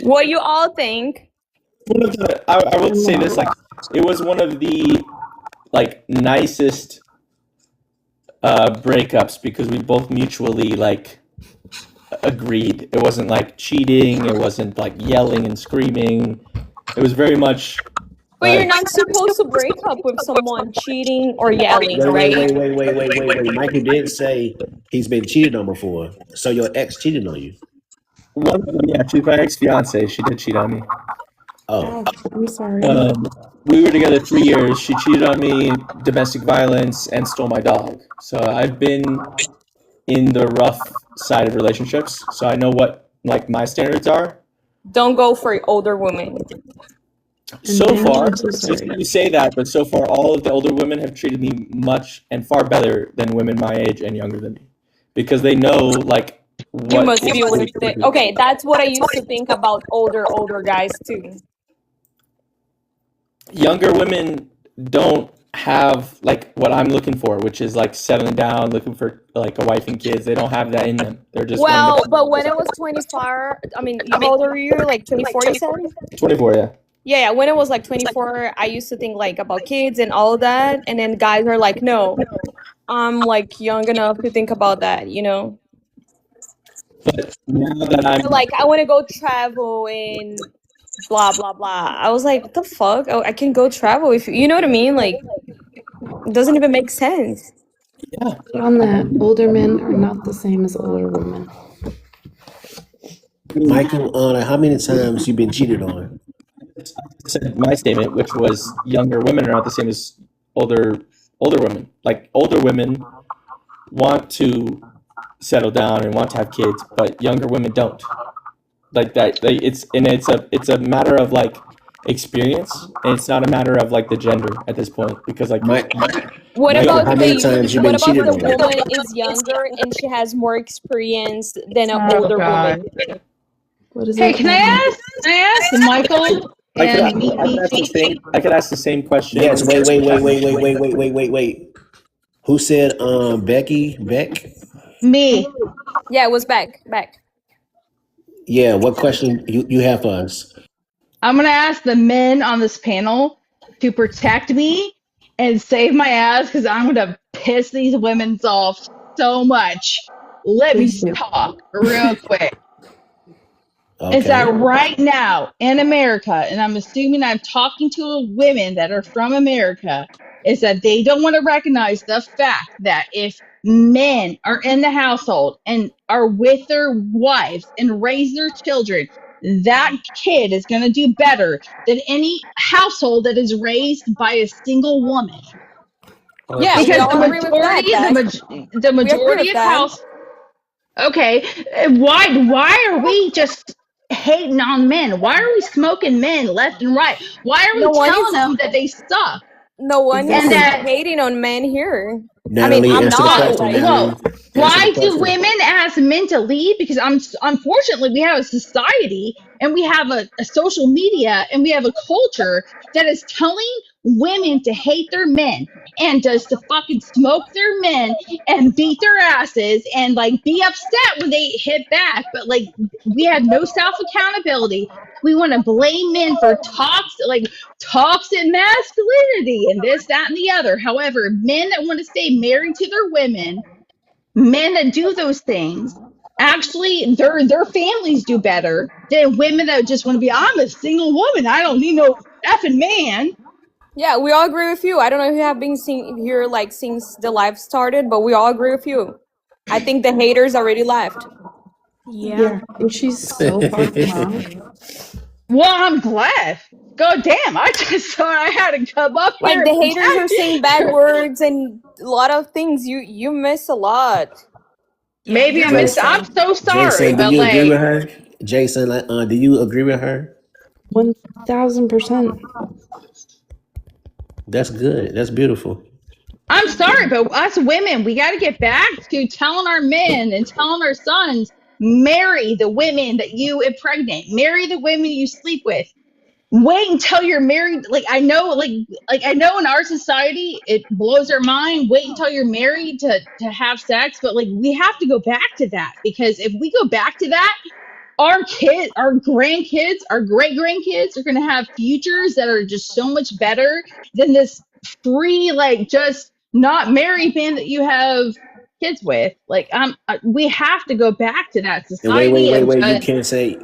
What you all think?
I will say this, like, it was one of the nicest breakups because we both mutually agreed. It wasn't like cheating. It wasn't like yelling and screaming. It was very much
But you're
like
not supposed to break up with someone cheating or yelling, right?
Wait. Michael did say he's been cheated on before. So your ex cheated on you.
one of them, yeah, she's my ex-fiance. She did cheat on me.
Oh.
Ouch, I'm sorry.
We were together 3 years. She cheated on me, domestic violence, and stole my dog. So I've been in the rough side of relationships. So I know what like my standards are.
Don't go for older women.
So
Daniel,
far,
I'm so
it's
sorry.
funny you say that, but so far all of the older women have treated me much and far better than women my age and younger than me, because they know like what
You must
is
be worth it. Okay, that's what I used to think about older guys too.
Younger women don't have like what I'm looking for, which is like settling down, looking for like a wife and kids. They don't have that in them. They're just
Well, but when it was 24, I mean, how old are you? Like 24, you said?
24, yeah.
Yeah, when it was like 24, I used to think like about kids and all that. And then guys are like, no, I'm like young enough to think about that, you know?
But now that I'm
Like, I want to go travel and blah, blah, blah. I was like, what the fuck? Oh, I can go travel if you know what I mean? Like, it doesn't even make sense.
Yeah.
On that, older men are not the same as older women.
Michael, how many times you been cheated on?
I said my statement, which was younger women are not the same as older women. Like older women want to settle down and want to have kids, but younger women don't. Like that, it's a matter of like experience, and it's not a matter of like the gender at this point, because like
What
Michael,
about
how many times you been
what about
cheated
the
on?
woman is younger and she has more experience than an
Oh,
older
God.
woman?
What is
Hey,
that?
can I ask Michael and Me-Meechie?
I could ask the same question.
Yes, wait. Who said Becky? Beck?
Me.
Yeah, it was back.
Yeah, what question you have for us?
I'm going to ask the men on this panel to protect me and save my ass because I'm going to piss these women off so much. Let me
Please do.
talk real quick. Is
Okay.
that right now in America, and I'm assuming I'm talking to women that are from America, is that they don't want to recognize the fact that if men are in the household and are with their wives and raise their children, that kid is going to do better than any household that is raised by a single woman.
Yeah, we
Because
all agree with that.
the
We agree
majority
with
of
that.
Okay, why are we just hating on men? Why are we smoking men left and right? Why are we
No one
telling
is
them that they suck?
no one is
And that
hating on men here. I mean,
Natalie,
I'm
answer the
not.
question,
Like,
Natalie. Answer the
why do
question.
women ask men to lead? Because unfortunately we have a society and we have a social media and we have a culture that is telling women to hate their men and just to fucking smoke their men and beat their asses and like be upset when they hit back. But like we have no self accountability. We want to blame men for toxic masculinity and this, that, and the other. However, men that want to stay married to their women, men that do those things, actually their families do better than women that just want to be, I'm a single woman. I don't need no effing man.
yeah, we all agree with you. I don't know if you have been here like since the live started, but we all agree with you. I think the haters already left.
Yeah, and she's so far from wrong.
Well, I'm glad. God damn, I just thought I had to come up here
Like the
and
haters are saying bad
protect.
words and a lot of things. You miss a lot.
Maybe I missed. I'm so sorry,
Jason, do
but
you agree
like,
with her? Jason, do you agree with her?
1000%.
That's good. That's beautiful.
I'm sorry, but us women, we got to get back to telling our men and telling our sons, marry the women that you impregnate, marry the women you sleep with. Wait until you're married. Like I know in our society it blows our mind. Wait until you're married to have sex, but like we have to go back to that, because if we go back to that, our kids, our grandkids, our great grandkids are going to have futures that are just so much better than this free, like just not married man that you have kids with. Like, we have to go back to that
And wait,
society of
you
just.
can't say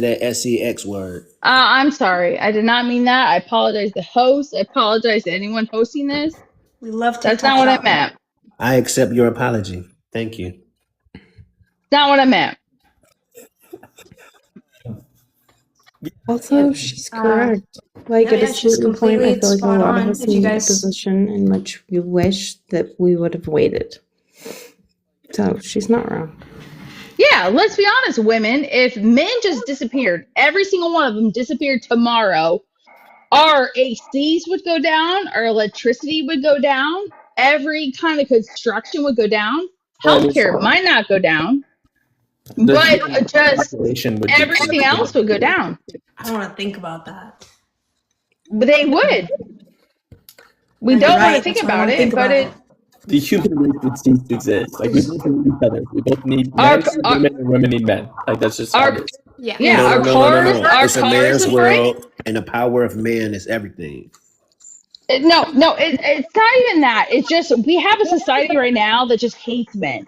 that sex word.
I'm sorry, I did not mean that. I apologize to the host. I apologize to anyone hosting this.
We love
That's
TikTok
not what I
shop.
meant.
I accept your apology. Thank you.
Not what I meant.
Also, she's correct. Like,
No,
at a
yeah, she's
certain point, I
completely
feel like a
spot
lot of
on.
us
If you
in a
guys,
position in which we wish that we would have waited. So, she's not wrong.
Yeah, let's be honest, women. If men just disappeared, every single one of them disappeared tomorrow, our ACs would go down, our electricity would go down, every kind of construction would go down,
Well, I mean,
healthcare might not go down,
the
but
human
just
population would
everything else would go down.
I don't want to think about that.
But they would. We
No, you're
don't want to
right.
think
That's why I
about
don't
it,
think
but
about
it.
it.
The human race would cease to exist. Like we both need each other. We both need
Our,
men need women, and women need men. Like that's just how it
our,
is.
yeah,
No,
our cars, our
It's a
cars
man's
would break.
world, and the power of man is everything.
No, it's not even that. It's just we have a society right now that just hates men.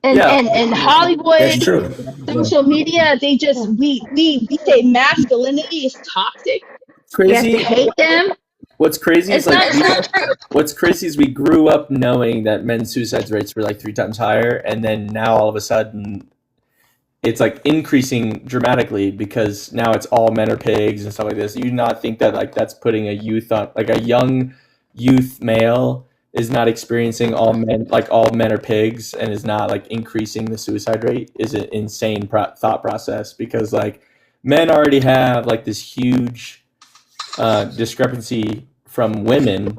Yeah,
And
That's
Hollywood,
true.
social media, they just we say masculinity is toxic. We have to
crazy.
hate them.
What's crazy is
It's not true.
what's crazy is we grew up knowing that men's suicide rates were like 3 times higher, and then now all of a sudden it's like increasing dramatically because now it's all men are pigs and stuff like this. You do not think that like that's putting a youth on like a young youth male is not experiencing all men are pigs and is not like increasing the suicide rate is an insane thought process because like men already have like this huge discrepancy from women,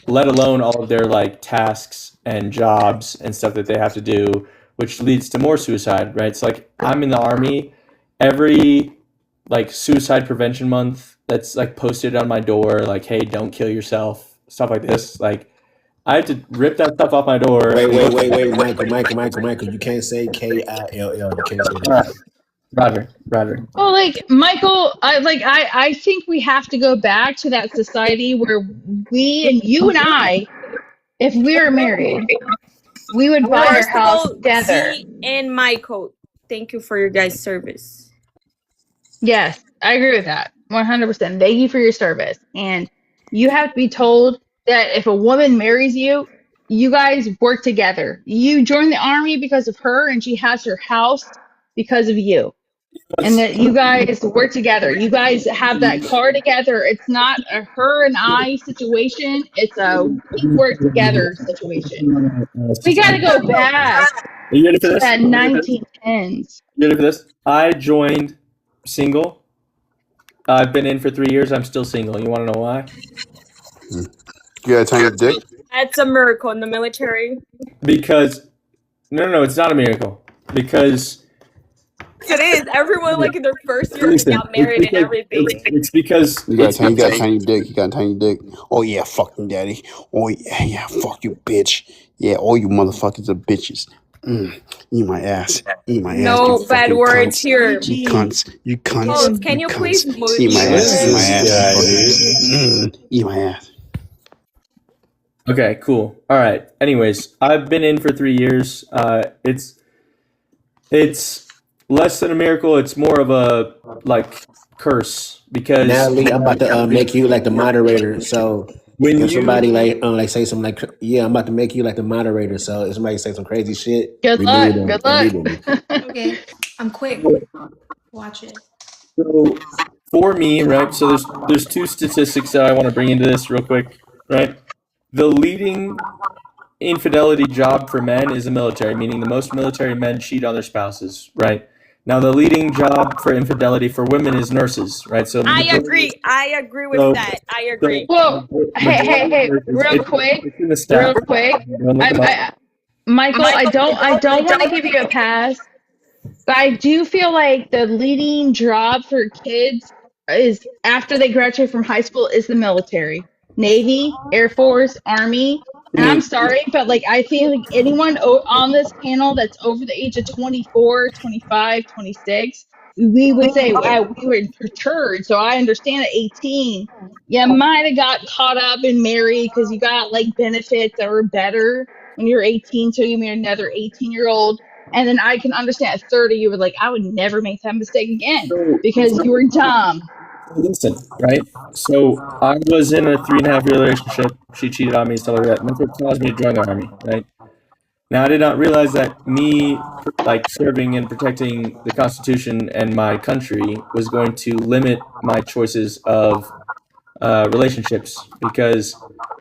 let alone all of their like tasks and jobs and stuff that they have to do, which leads to more suicide, right? So like I'm in the army, every like suicide prevention month that's like posted on my door, like, hey, don't kill yourself, stuff like this. Like I had to rip that stuff off my door.
Wait, Michael. You can't say KILL. You can't say
All
that.
right. Roger.
Well, like Michael, I think we have to go back to that society where we and you and I, if we were married, we would buy our
First of
house
all,
together.
Z and Michael, thank you for your guys' service.
Yes, I agree with that. 100%. Thank you for your service. And you have to be told that if a woman marries you, you guys work together. You join the army because of her, and she has her house because of you. And that you guys work together. You guys have that car together. It's not a her and I situation. It's a we work together situation. We got to go back
Are you ready for
to
this?
that 1910s.
You ready for this? I joined single. I've been in for 3 years. I'm still single. You want to know why?
You got a tiny dick?
That's a miracle in the military.
Because no, it's not a miracle. Because
It is. Everyone like in their first year
listen,
got married and everything.
it's because
You got a tiny dick. You got a tiny dick. Oh yeah, fucking daddy. Oh yeah, fuck you, bitch. Yeah, all you motherfuckers are bitches. Eat my ass. Eat my ass.
No
You
bad
fucking
words
cunts.
here.
You cunts. You cunts.
Host, can you please
Eat my
mute
ass. Eat my
her?
ass. Eat my ass.
Okay, cool. All right. Anyways, I've been in for 3 years. It's less than a miracle. It's more of a like curse because
Natalie, I'm about to make you like the moderator. So
when
if
you
somebody like say something like, yeah, I'm about to make you like the moderator. So if somebody say some crazy shit,
Good luck. Good luck.
Okay, I'm quick. Watch it.
So for me, right? So there's two statistics that I want to bring into this real quick, right? The leading infidelity job for men is the military, meaning the most military men cheat on their spouses, right? Now the leading job for infidelity for women is nurses, right? So
I agree with that. I agree.
Well, hey, real quick. Michael, I don't want to give you a pass, but I do feel like the leading job for kids is after they graduate from high school is the military, Navy, Air Force, Army. And I'm sorry, but like I feel like anyone on this panel that's over the age of 24, 25, 26, we would say, wow, we were perturbed. So I understand at 18, you might have got caught up and married because you got like benefits that were better. when you're 18, so you married another 18-year-old, and then I can understand at 30 you were like, I would never make that mistake again because you were dumb.
Listen, right? So I was in a 3.5 year relationship. She cheated on me, stuff like that. And that's what caused me to join the army, right? Now I did not realize that me like serving and protecting the Constitution and my country was going to limit my choices of relationships, because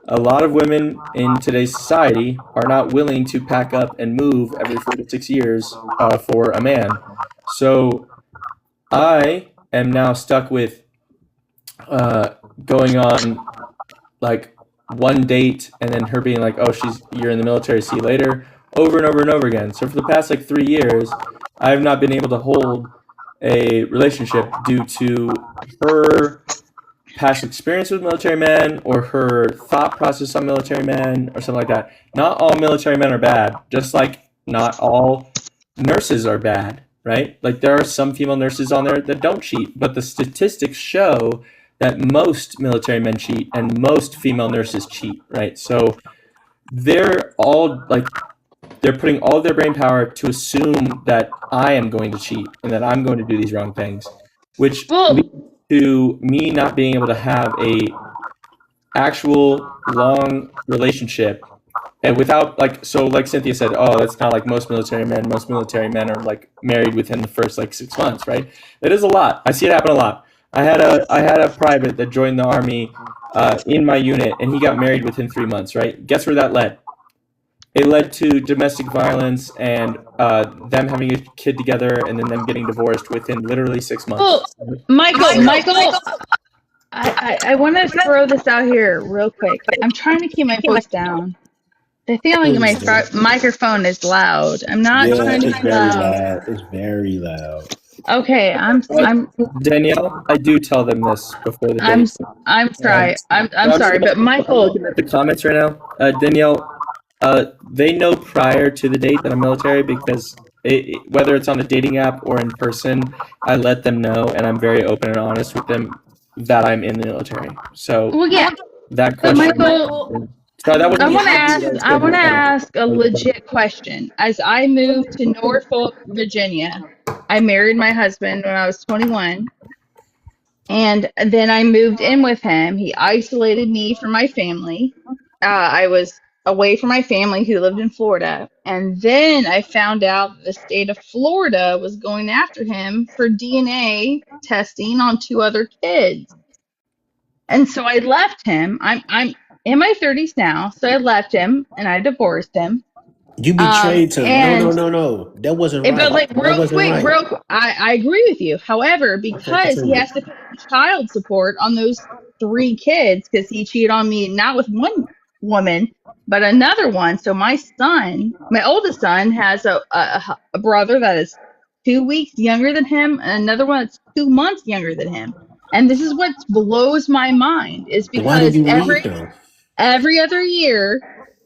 a lot of women in today's society are not willing to pack up and move every 4 to 6 years for a man. So I am now stuck with going on like one date and then her being like, "Oh, you're in the military. See you later," over and over and over again. So for the past like 3 years, I have not been able to hold a relationship due to her past experience with military men or her thought process on military men or something like that. Not all military men are bad, just like not all nurses are bad, right? Like there are some female nurses on there that don't cheat, but the statistics show that most military men cheat and most female nurses cheat, right? So they're all like they're putting all of their brain power to assume that I am going to cheat and that I'm going to do these wrong things, which leads to me not being able to have a actual long relationship. And without like, so like Cynthia said, oh, that's not like most military men. Most military men are like married within the first like 6 months, right? It is a lot. I see it happen a lot. I had a private that joined the army in my unit, and he got married within 3 months, right? Guess where that led? It led to domestic violence and them having a kid together, and then them getting divorced within literally 6 months.
Well, Michael, I want to throw this out here real quick. I'm trying to keep my voice down. I feel like my microphone is loud. I'm not trying to
it's
be
very
loud.
loud. It's very loud.
Okay, I'm
Danielle, I do tell them this before the date.
I'm sorry, but Michael,
I'm looking at the comments right now. Danielle, they know prior to the date that I'm military because whether it's on a dating app or in person, I let them know, and I'm very open and honest with them that I'm in the military. So
well, yeah,
that
but
question.
Michael,
Sorry, that
I want to ask a legit question. As I moved to Norfolk, Virginia, I married my husband when I was 21. And then I moved in with him. He isolated me from my family. I was away from my family who lived in Florida. And then I found out the state of Florida was going after him for DNA testing on 2 other kids. And so I left him. I'm in my 30s now, so I left him and I divorced him.
You betrayed him. No. That wasn't right.
But like
that wasn't right.
I agree with you. However, because he has to pay child support on those 3 kids because he cheated on me not with one woman but another one. So my oldest son, has a brother that is 2 weeks younger than him and another one that's 2 months younger than him. And this is what blows my mind is
Why did
because
you leave though?
every other year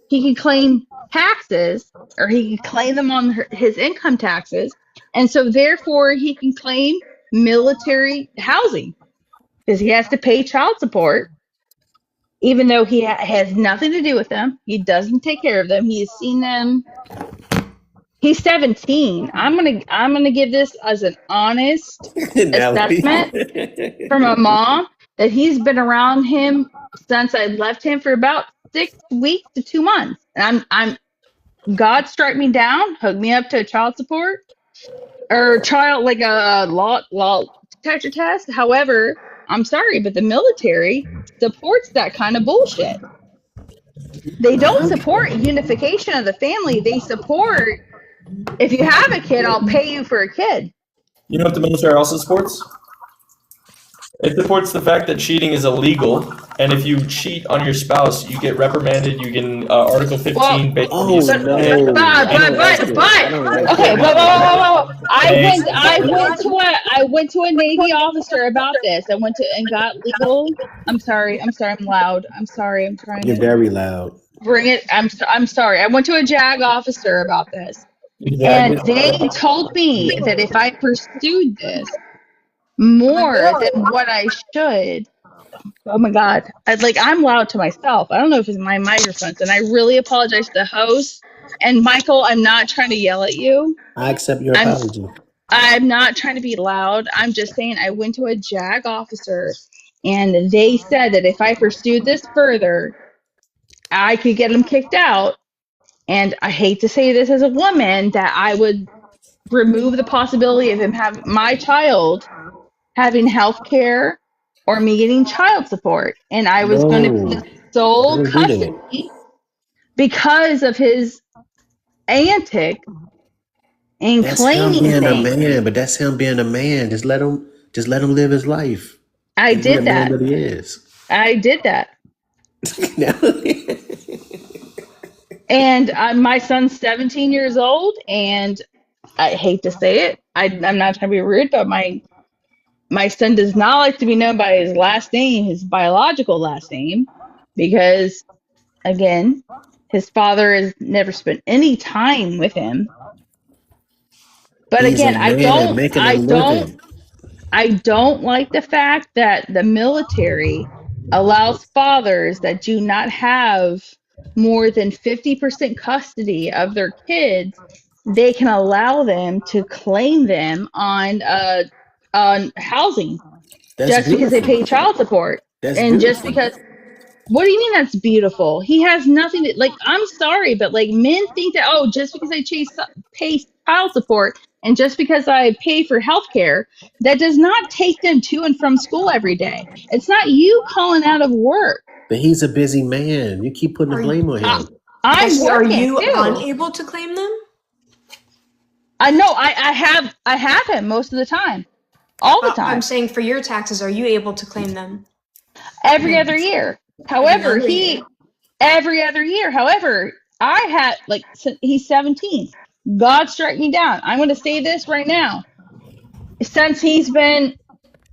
he can claim taxes or he can claim them on his income taxes. And so therefore he can claim military housing because he has to pay child support, even though he has nothing to do with them. He doesn't take care of them. He's seen them. He's 17. I'm gonna give this as an honest assessment from a mom that he's been around him since I left him for about 6 weeks to 2 months. And I'm God struck me down, hooked me up to a child support or child like a law detector test. However, I'm sorry, but the military supports that kind of bullshit. They don't support unification of the family. They support if you have a kid, I'll pay you for a kid.
You know what the military also supports? It supports the fact that cheating is illegal, and if you cheat on your spouse, you get reprimanded. You get Article 15 based on the
but okay, whoa. I went to a Navy officer about this. I went to and got legal. I'm sorry, I'm loud. I'm sorry, I'm trying
You're
to
very loud.
bring it. I'm sorry. I went to a JAG officer about this, and they told me that if I pursued this more than what I should, Oh my god! I'm loud to myself. I don't know if it's my microphones, and I really apologize to the host. And Michael, I'm not trying to yell at you.
I accept your
I'm
apology.
I'm not trying to be loud. I'm just saying I went to a JAG officer, and they said that if I pursued this further, I could get him kicked out. And I hate to say this as a woman, that I would remove the possibility of him having my child having health care or me getting child support. And I was going to be
No,
the sole
don't do that.
custody because of his antics and
That's him
claiming
being a
things.
man, but that's him being a man. Just let him live his life.
I
And be the
did
man
that.
that he is.
I did that. And my son's 17 years old, and I hate to say it. I'm not trying to be rude, but my son does not like to be known by his last name, his biological last name, because again, his father has never spent any time with him. But
He's a
again,
man making a living.
I don't like the fact that the military allows fathers that do not have more than 50% custody of their kids, they can allow them to claim them on housing
That's
just because they
beautiful.
pay child support.
That's
And just
beautiful.
because, what do you mean that's beautiful? He has nothing to, I'm sorry, but men think that, oh, just because I pay child support and just because I pay for healthcare, that does not take them to and from school every day. It's not you calling out of work.
But he's a busy man. You keep putting the blame on him.
I'm
Bessie, are
working
you
too.
unable to claim them?
I know I have him most of the time. All the time.
I'm saying for your taxes, are you able to claim them?
Every other year. However, every other year. However, I had he's 17. God struck me down. I'm going to say this right now. Since he's been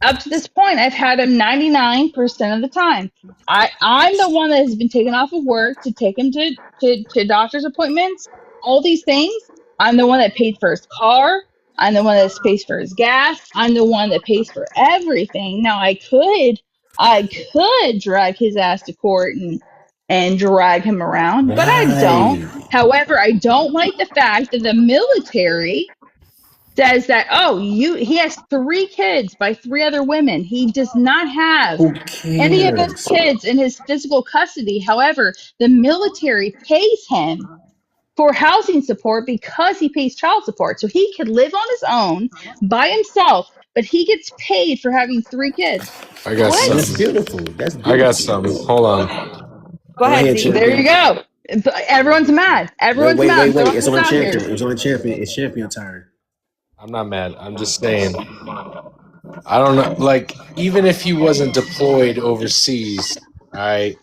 up to this point, I've had him 99% of the time. I'm the one that has been taken off of work to take him to doctor's appointments, all these things. I'm the one that paid for his car. I'm the one that pays for his gas. I'm the one that pays for everything. Now I could drag his ass to court and drag him around, but I don't.
Right.
However, I don't like the fact that the military says that, oh, he has 3 kids by 3 other women. He does not have
Who
any of his
cares?
kids in his physical custody. However, the military pays him for housing support because he pays child support. So he could live on his own by himself, but he gets paid for having 3 kids.
I got
What?
That's
some.
beautiful. That's
I got
beautiful.
some. Hold on.
Go ahead, Z. There you go. Everyone's mad. Everyone's
Wait.
mad.
It's on
Out here.
champion. It's on champion. It's champion turn.
I'm not mad. I'm just saying. I don't know. Like, even if he wasn't deployed overseas, all right,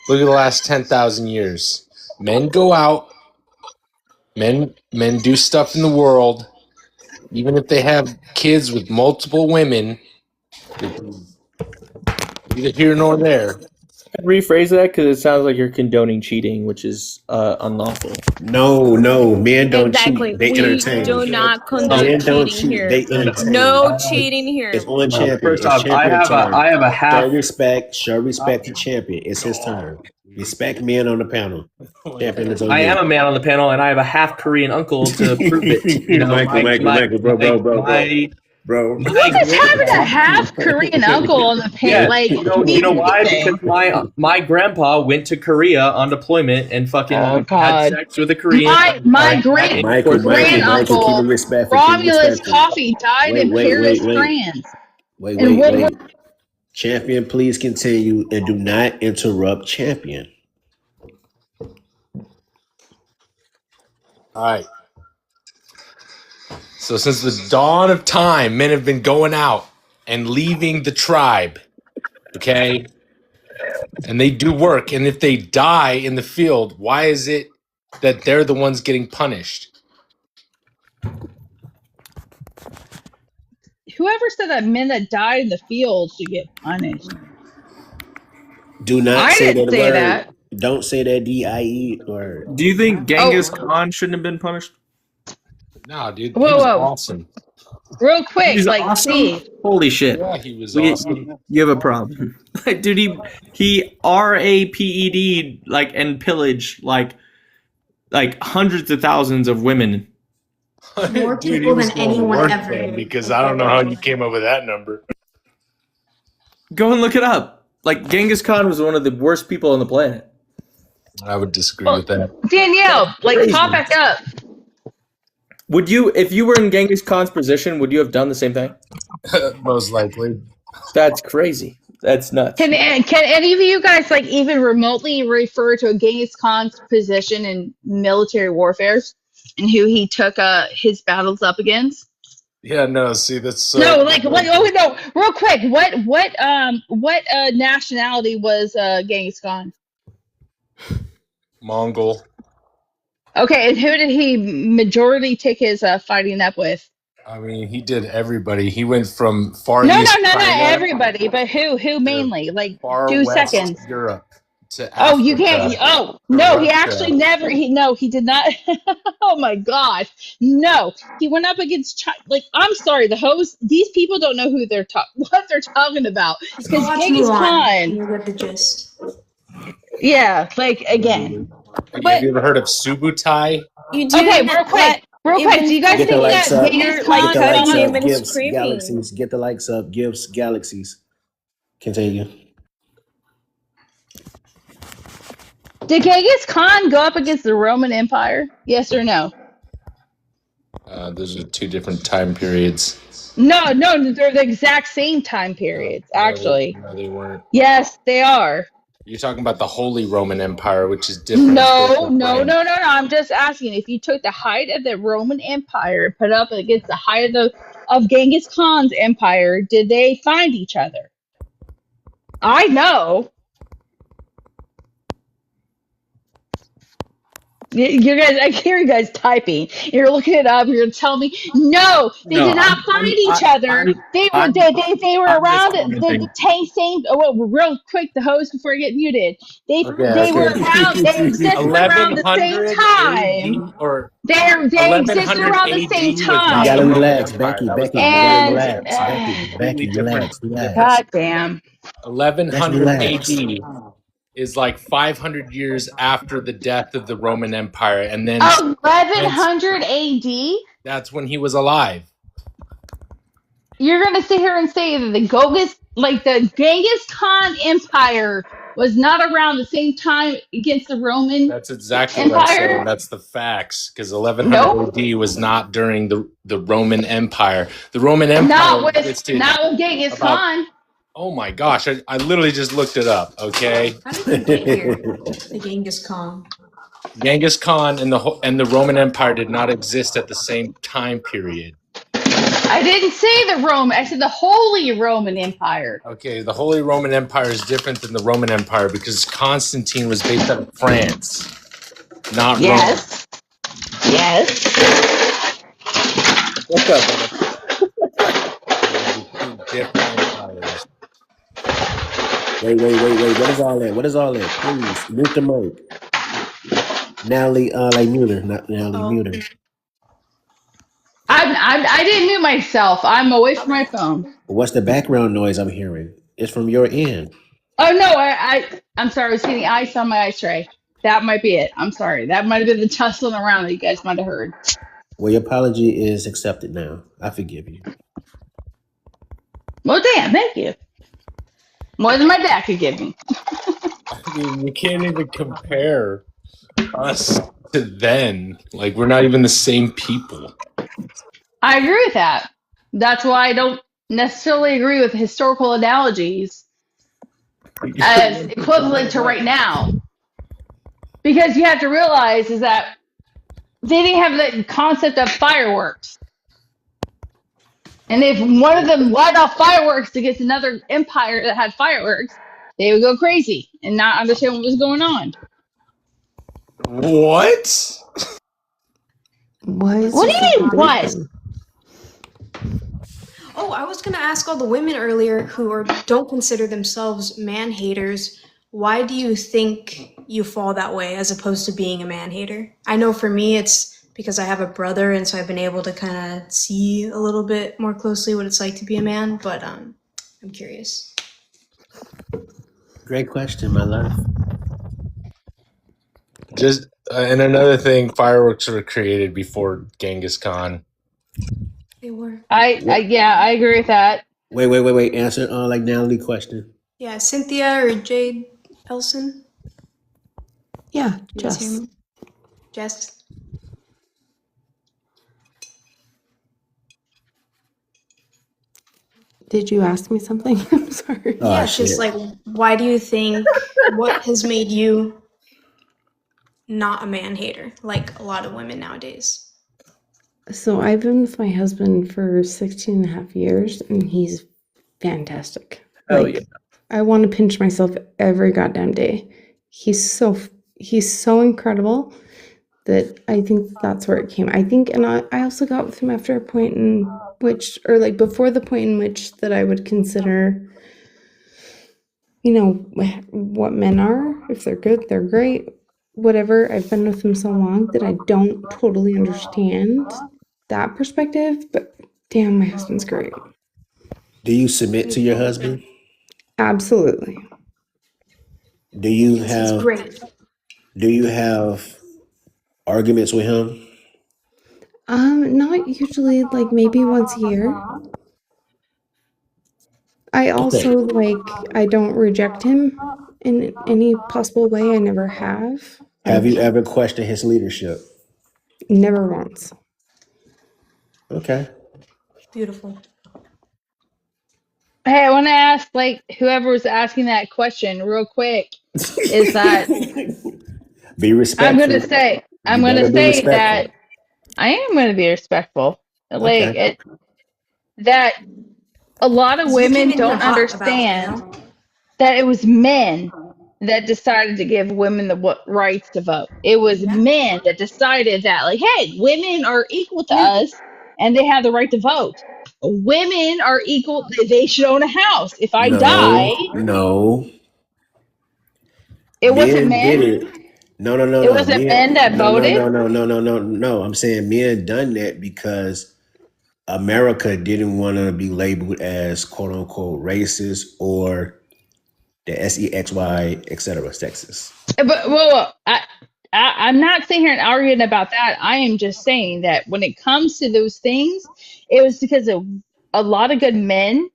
look at the last 10,000 years. Men go out. Men do stuff in the world. Even if they have kids with multiple women, neither here nor there.
Rephrase that because it sounds like you're condoning cheating, which is unlawful.
No, men don't
Exactly.
cheat. They
We
entertain.
do not condone
Men don't
cheating
cheat.
here.
They entertain.
No cheating here.
It's on champion.
First
It's
off,
champion turn.
I have a half.
Show respect to champion. It's his turn. Respect men on the panel. Champion is on
I
you.
am a man on the panel, and I have a half Korean uncle to prove it. You know,
Michael, bro.
Who is having a half Korean uncle on the panel?
Yeah,
Like,
you know why? Because my grandpa went to Korea on deployment and fucking had sex with a Korean.
My great grand uncle
keep him respectful.
Romulus Coffee died in Paris, France.
Wait. Champion, please continue and do not interrupt champion.
All right. So since the dawn of time, men have been going out and leaving the tribe, okay? And they do work. And if they die in the field, why is it that they're the ones getting punished?
Whoever said that men that died in the field should get punished?
Do not
I
say
didn't
that
say
word.
that.
Don't say that DIE word.
Do you think Genghis Khan shouldn't have been punished?
No, dude.
Whoa,
he was
whoa.
awesome.
Real quick,
He's
like,
awesome.
Steve.
Holy shit!
Yeah, he was awesome.
You have a problem, dude. He raped like and pillaged like hundreds of thousands of women.
More
Dude, he
people
was
than
going
anyone
worse
ever.
then, because I don't know how you came up with that number.
Go and look it up. Like Genghis Khan was one of the worst people on the planet.
I would disagree with that.
Danielle, like,
Crazy.
pop back up.
Would you, if you were in Genghis Khan's position, would you have done the same thing?
Most likely.
That's crazy. That's nuts.
Can any of you guys, like, even remotely refer to a Genghis Khan's position in military warfare and who he took his battles up against?
Yeah, no, see, that's
No, like, oh no, real quick, what nationality was Genghis Khan?
Mongol.
Okay, and who did he majority take his fighting up with?
I mean, he did everybody. He went from Far
No,
East
not
China
everybody, but who mainly? Like,
Far
2
West
seconds.
Europe to
Oh,
Africa.
you can't. Oh, no, he actually never. He did not. Oh my gosh, no, he went up against China. Like, I'm sorry, these people don't know what they're talking about. Because
Let's
Genghis
move on.
Khan.
You get the gist.
Yeah, like, again.
Have you ever heard of Subutai?
You
Okay,
didn't
real quick. Do you guys
Get the
think
likes
that
up.
Genghis
Get
Khan?
the likes
cutting him
up.
and
Gifts,
screaming.
galaxies. Get the likes up. Gifts, galaxies. Continue.
Did Genghis Khan go up against the Roman Empire? Yes or no?
Those are two different time periods.
No, they're the exact same time periods, actually.
No, they weren't.
Yes, they are.
You're talking about the Holy Roman Empire, which is different.
No. I'm just asking, if you took the height of the Roman Empire and put it up against the height of Genghis Khan's empire, did they find each other? I know. You guys, I hear you guys typing. You're looking it up. You're gonna tell me no, they did not find each other. They were around the same. Oh, real quick, the host before you get muted. They were around. They existed around the same time.
Or
they existed around the same time.
You gotta relax, Becky. You gotta
And
relax, Becky. Relax.
God damn.
1100
relax.
AD is like 500 years after the death of the Roman Empire, and then
1100 AD.
That's when he was alive.
You're gonna sit here and say that the Genghis Khan Empire was not around the same time against the Roman.
That's exactly
Empire?
what I'm saying. That's the facts, because 1100 AD was not during the Roman Empire. The Roman Empire
Not
existed
with Genghis Khan.
Oh my gosh! I literally just looked it up. Okay.
How did we get here? The Genghis Khan.
Genghis Khan and the Roman Empire did not exist at the same time period.
I didn't say the Roman. I said the Holy Roman Empire.
Okay, the Holy Roman Empire is different than the Roman Empire because Constantine was based out of France, not Rome.
Yes.
What's up,
different empires.
Wait. What is all that? Please, mute the mic. Natalie, Mueller, not Natalie Mueller.
I didn't mute myself. I'm away from my phone.
What's the background noise I'm hearing? It's from your end.
Oh no, I'm sorry. I was getting ice on my ice tray. That might be it. I'm sorry. That might have been the tussling around that you guys might have heard.
Well, your apology is accepted now. I forgive you.
Well, damn, thank you. More than my dad could give me.
I mean, you can't even compare us to then. Like, we're not even the same people.
I agree with that. That's why I don't necessarily agree with historical analogies as equivalent to right now. Because you have to realize is that they didn't have the concept of fireworks. And if one of them light off fireworks against another empire that had fireworks, they would go crazy and not understand what was going on.
What?
What do
you mean, what?
Oh, I was going to ask all the women earlier who don't consider themselves man-haters, why do you think you fall that way as opposed to being a man-hater? I know for me, it's
because I have a brother, and so I've been able to kind of see a little bit more closely what it's like to be a man. But I'm curious.
Great question, my love.
Just and another thing, fireworks were created before Genghis Khan.
They were.
Yeah, I agree with that.
Wait. Answer like Natalie question.
Yeah, Cynthia or Jade Elson.
Yeah,
You guys hear
Jess.
me? Jess.
Did you ask me something? I'm sorry.
Yeah, it's just like, why do you think, what has made you not a man hater like a lot of women nowadays?
So I've been with my husband for 16 and a half years, and he's fantastic.
Oh,
Like,
yeah.
I want to pinch myself every goddamn day. He's so incredible that I think that's where it came. I think, and I also got with him after a point in which, or like before the point in which that I would consider, you know, what men are. If they're good, they're great. Whatever. I've been with him so long that I don't totally understand that perspective, but damn, my husband's great.
Do you submit to your husband?
Absolutely.
Do you
Yes, he's
have
great.
Do you have arguments with him?
Not usually, like maybe once a year. I also like I don't reject him in any possible way. I never have.
Have
Like
you ever questioned his leadership?
never once.
Okay.
Beautiful.
Hey, I want to ask, like, whoever was asking that question real quick, is that
Be respectful.
I'm going to say
respectful.
that I am going to be respectful.
Okay.
That a lot of
You came
women
in here
don't
hot about it, you
understand
know?
that it was men that decided to give women the rights to vote. It was men that decided that, like, hey, women are equal to us and they have the right to vote. Women are equal, they should own a house. If I die,
No.
it wasn't
Men did
men.
it. No.
It wasn't men that voted.
No. I'm saying men done that because America didn't want to be labeled as quote unquote racist or the SEXY, etc. sexist.
But well, I'm not sitting here and arguing about that. I am just saying that when it comes to those things, it was because of a lot of good men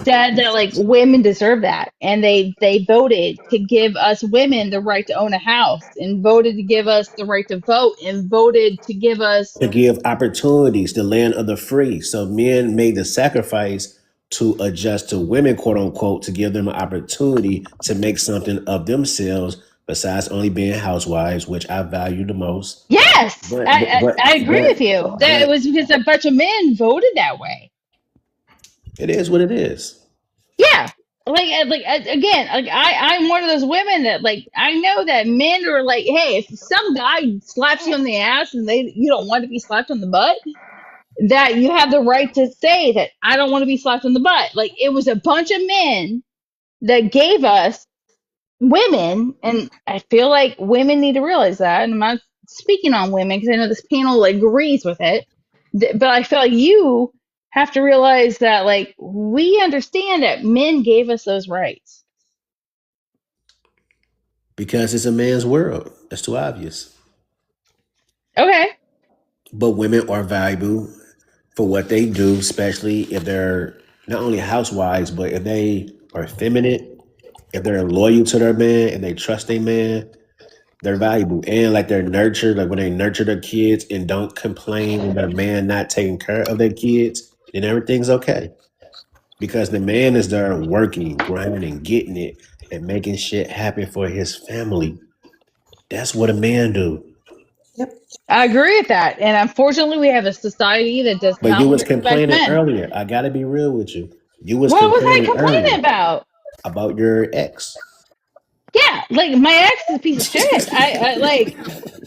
said that like women deserve that, and they voted to give us women the right to own a house, and voted to give us the right to vote, and voted to give us.
To give opportunities, the land of the free. So men made the sacrifice to adjust to women, quote unquote, to give them an opportunity to make something of themselves besides only being housewives, which I value the most.
Yes,
But
I agree with you. That it was because a bunch of men voted that way.
it is what it is.
Yeah. Again, like I'm one of those women that like I know that men are like, hey, if some guy slaps you on the ass and you don't want to be slapped on the butt, that you have the right to say that I don't want to be slapped on the butt. Like it was a bunch of men that gave us women, and I feel like women need to realize that. And I'm not speaking on women because I know this panel agrees with it, but I feel like you have to realize that like we understand that men gave us those rights.
Because it's a man's world. That's too obvious.
Okay.
But women are valuable for what they do, especially if they're not only housewives, but if they are feminine, if they're loyal to their man and they trust their man, they're valuable. And like they're nurtured, like when they nurture their kids and don't complain when their man not taking care of their kids, then everything's okay. Because the man is there working, grinding, getting it, and making shit happen for his family. That's what a man do.
I agree with that. And unfortunately we have a society that does
But you
not
was
respect
complaining
men.
earlier. I gotta be real with you. You was
What was I
complaining
complaining
earlier
about
your ex.
Yeah, like my ex is a piece of shit. I like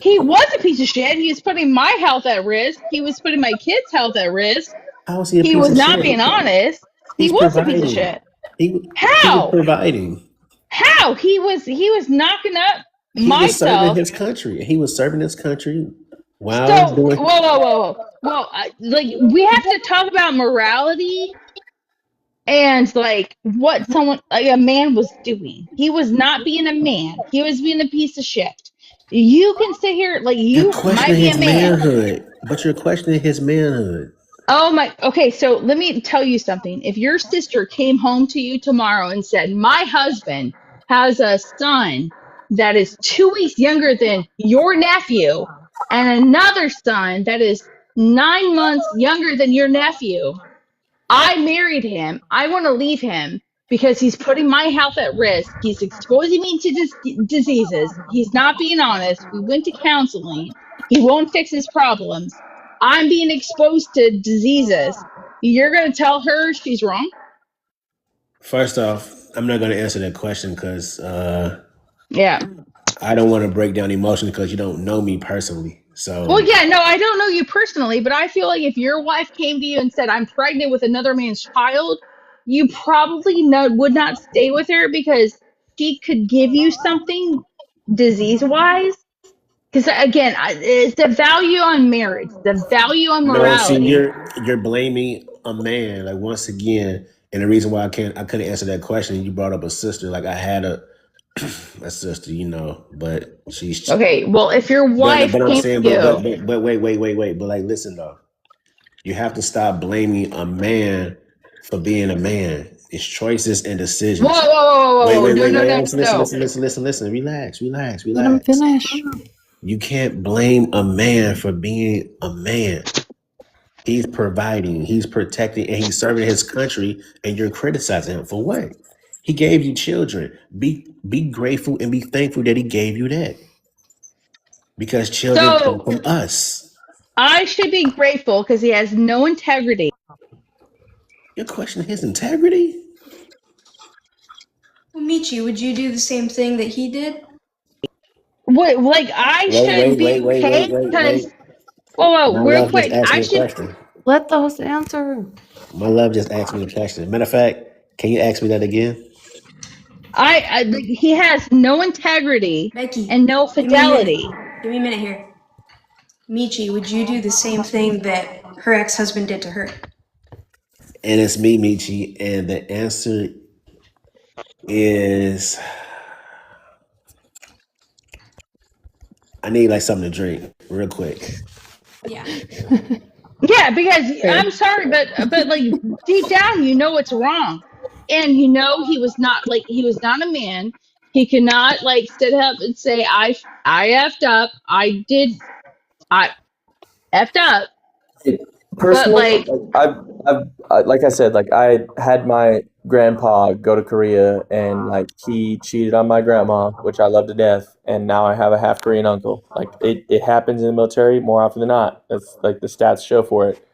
he was a piece of shit. He was putting my health at risk. He was putting my kids' health at risk.
How is he a
He
piece
was
of
not
shit?
being honest. He
He's
was a piece of
providing.
shit.
He was
How?
providing.
How? He was knocking up
He
my
was serving
stuff.
his country. He was serving his country while
So,
doing.
whoa. Well, like we have to talk about morality and like what someone like a man was doing. He was not being a man. He was being a piece of shit. You can sit here like
You're
you might
questioning
be a
his
man.
manhood, but you're questioning his manhood.
Oh my, okay, so let me tell you something. If your sister came home to you tomorrow and said, "My husband has a son that is 2 weeks younger than your nephew, and another son that is 9 months younger than your nephew, I married him. I want to leave him because he's putting my health at risk. He's exposing me to diseases. He's not being honest. We went to counseling. He won't fix his problems. I'm being exposed to diseases. You're going to tell her she's wrong?"
First off, I'm not going to answer that question because
Yeah.
I don't want to break down emotions because you don't know me personally.
Well,
So
yeah, no, I don't know you personally, but I feel like if your wife came to you and said, "I'm pregnant with another man's child," you probably would not stay with her because she could give you something disease wise. Because again, it's the value on marriage, the value on
no, see,
morality.
you're blaming a man. Like once again, and the reason why I couldn't answer that question. You brought up a sister. Like I had a sister, but she's.
Okay, well, if your wife
But I'm
came to
saying,
you,
but wait. But like, listen though, you have to stop blaming a man for being a man. It's choices and decisions.
whoa, no, no,
Wait.
no, no.
Listen. Relax.
Let him finish.
You can't blame a man for being a man. He's providing, he's protecting, and he's serving his country, and you're criticizing him for what? He gave you children. Be grateful and be thankful that he gave you that. Because children come
So
from us.
I should be grateful because he has no integrity.
You're questioning his integrity?
Well, Michi, would you do the same thing that he did?
What, like I should be okay
Wait.
because whoa,
My
real
love just
quick,
asked
I
me a
should.
question.
Let the host answer.
My love just asked me a question. Matter of fact, can you ask me that again?
Like, he has no integrity
Becky,
and no
give me a minute.
fidelity.
Give me a minute here. Michi, would you do the same thing that her ex-husband did to her?
And it's Me-Meechie, and the answer is I need like something to drink real quick.
Yeah.
Yeah, because I'm sorry, but like deep down, you know it's wrong, and you know he was not a man. He cannot like sit up and say I effed up. I effed up. But
Personally,
like,
like I said, like I had my grandpa go to Korea and like he cheated on my grandma, which I love to death, and now I have a half Korean uncle. Like it happens in the military more often than not. That's like the stats show for it.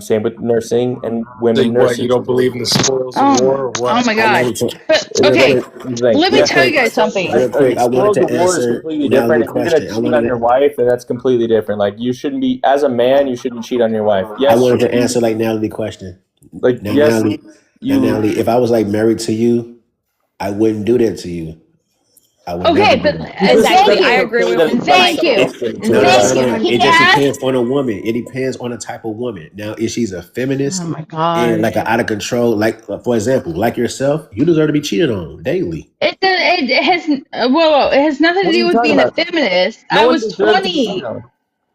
Same with nursing and women
Like what? You
nurses.
don't believe in the spoils of war or
oh
what?
my
I
god.
wanted to
But
Here's
okay,
the thing.
let me
real
tell you
quick,
guys something.
I wanted
Spoils
to
of war is
answer
completely different.
Natalie's
If you're gonna
question.
cheat on your wife, then that's completely different. Like you shouldn't be, as a man, you shouldn't cheat on your wife.
I
Yes,
wanted to answer like Natalie's question.
like
Now,
yes,
Natalie, if I was like married to you, I wouldn't do that to you. I would never
Okay,
do
but
that.
thank
Exactly. I
you,
agree with
thank you,
No.
thank you. He
It just
has.
depends on a woman. It depends on the type of woman. Now, if she's a feminist
Oh my
and
god.
like an out of control, like for example, like yourself, you deserve to be cheated on daily.
It has whoa, it has nothing to
What are
do
you
with
talking
being a
about?
feminist.
No
I
one
was
deserves to be cheated
20.
on.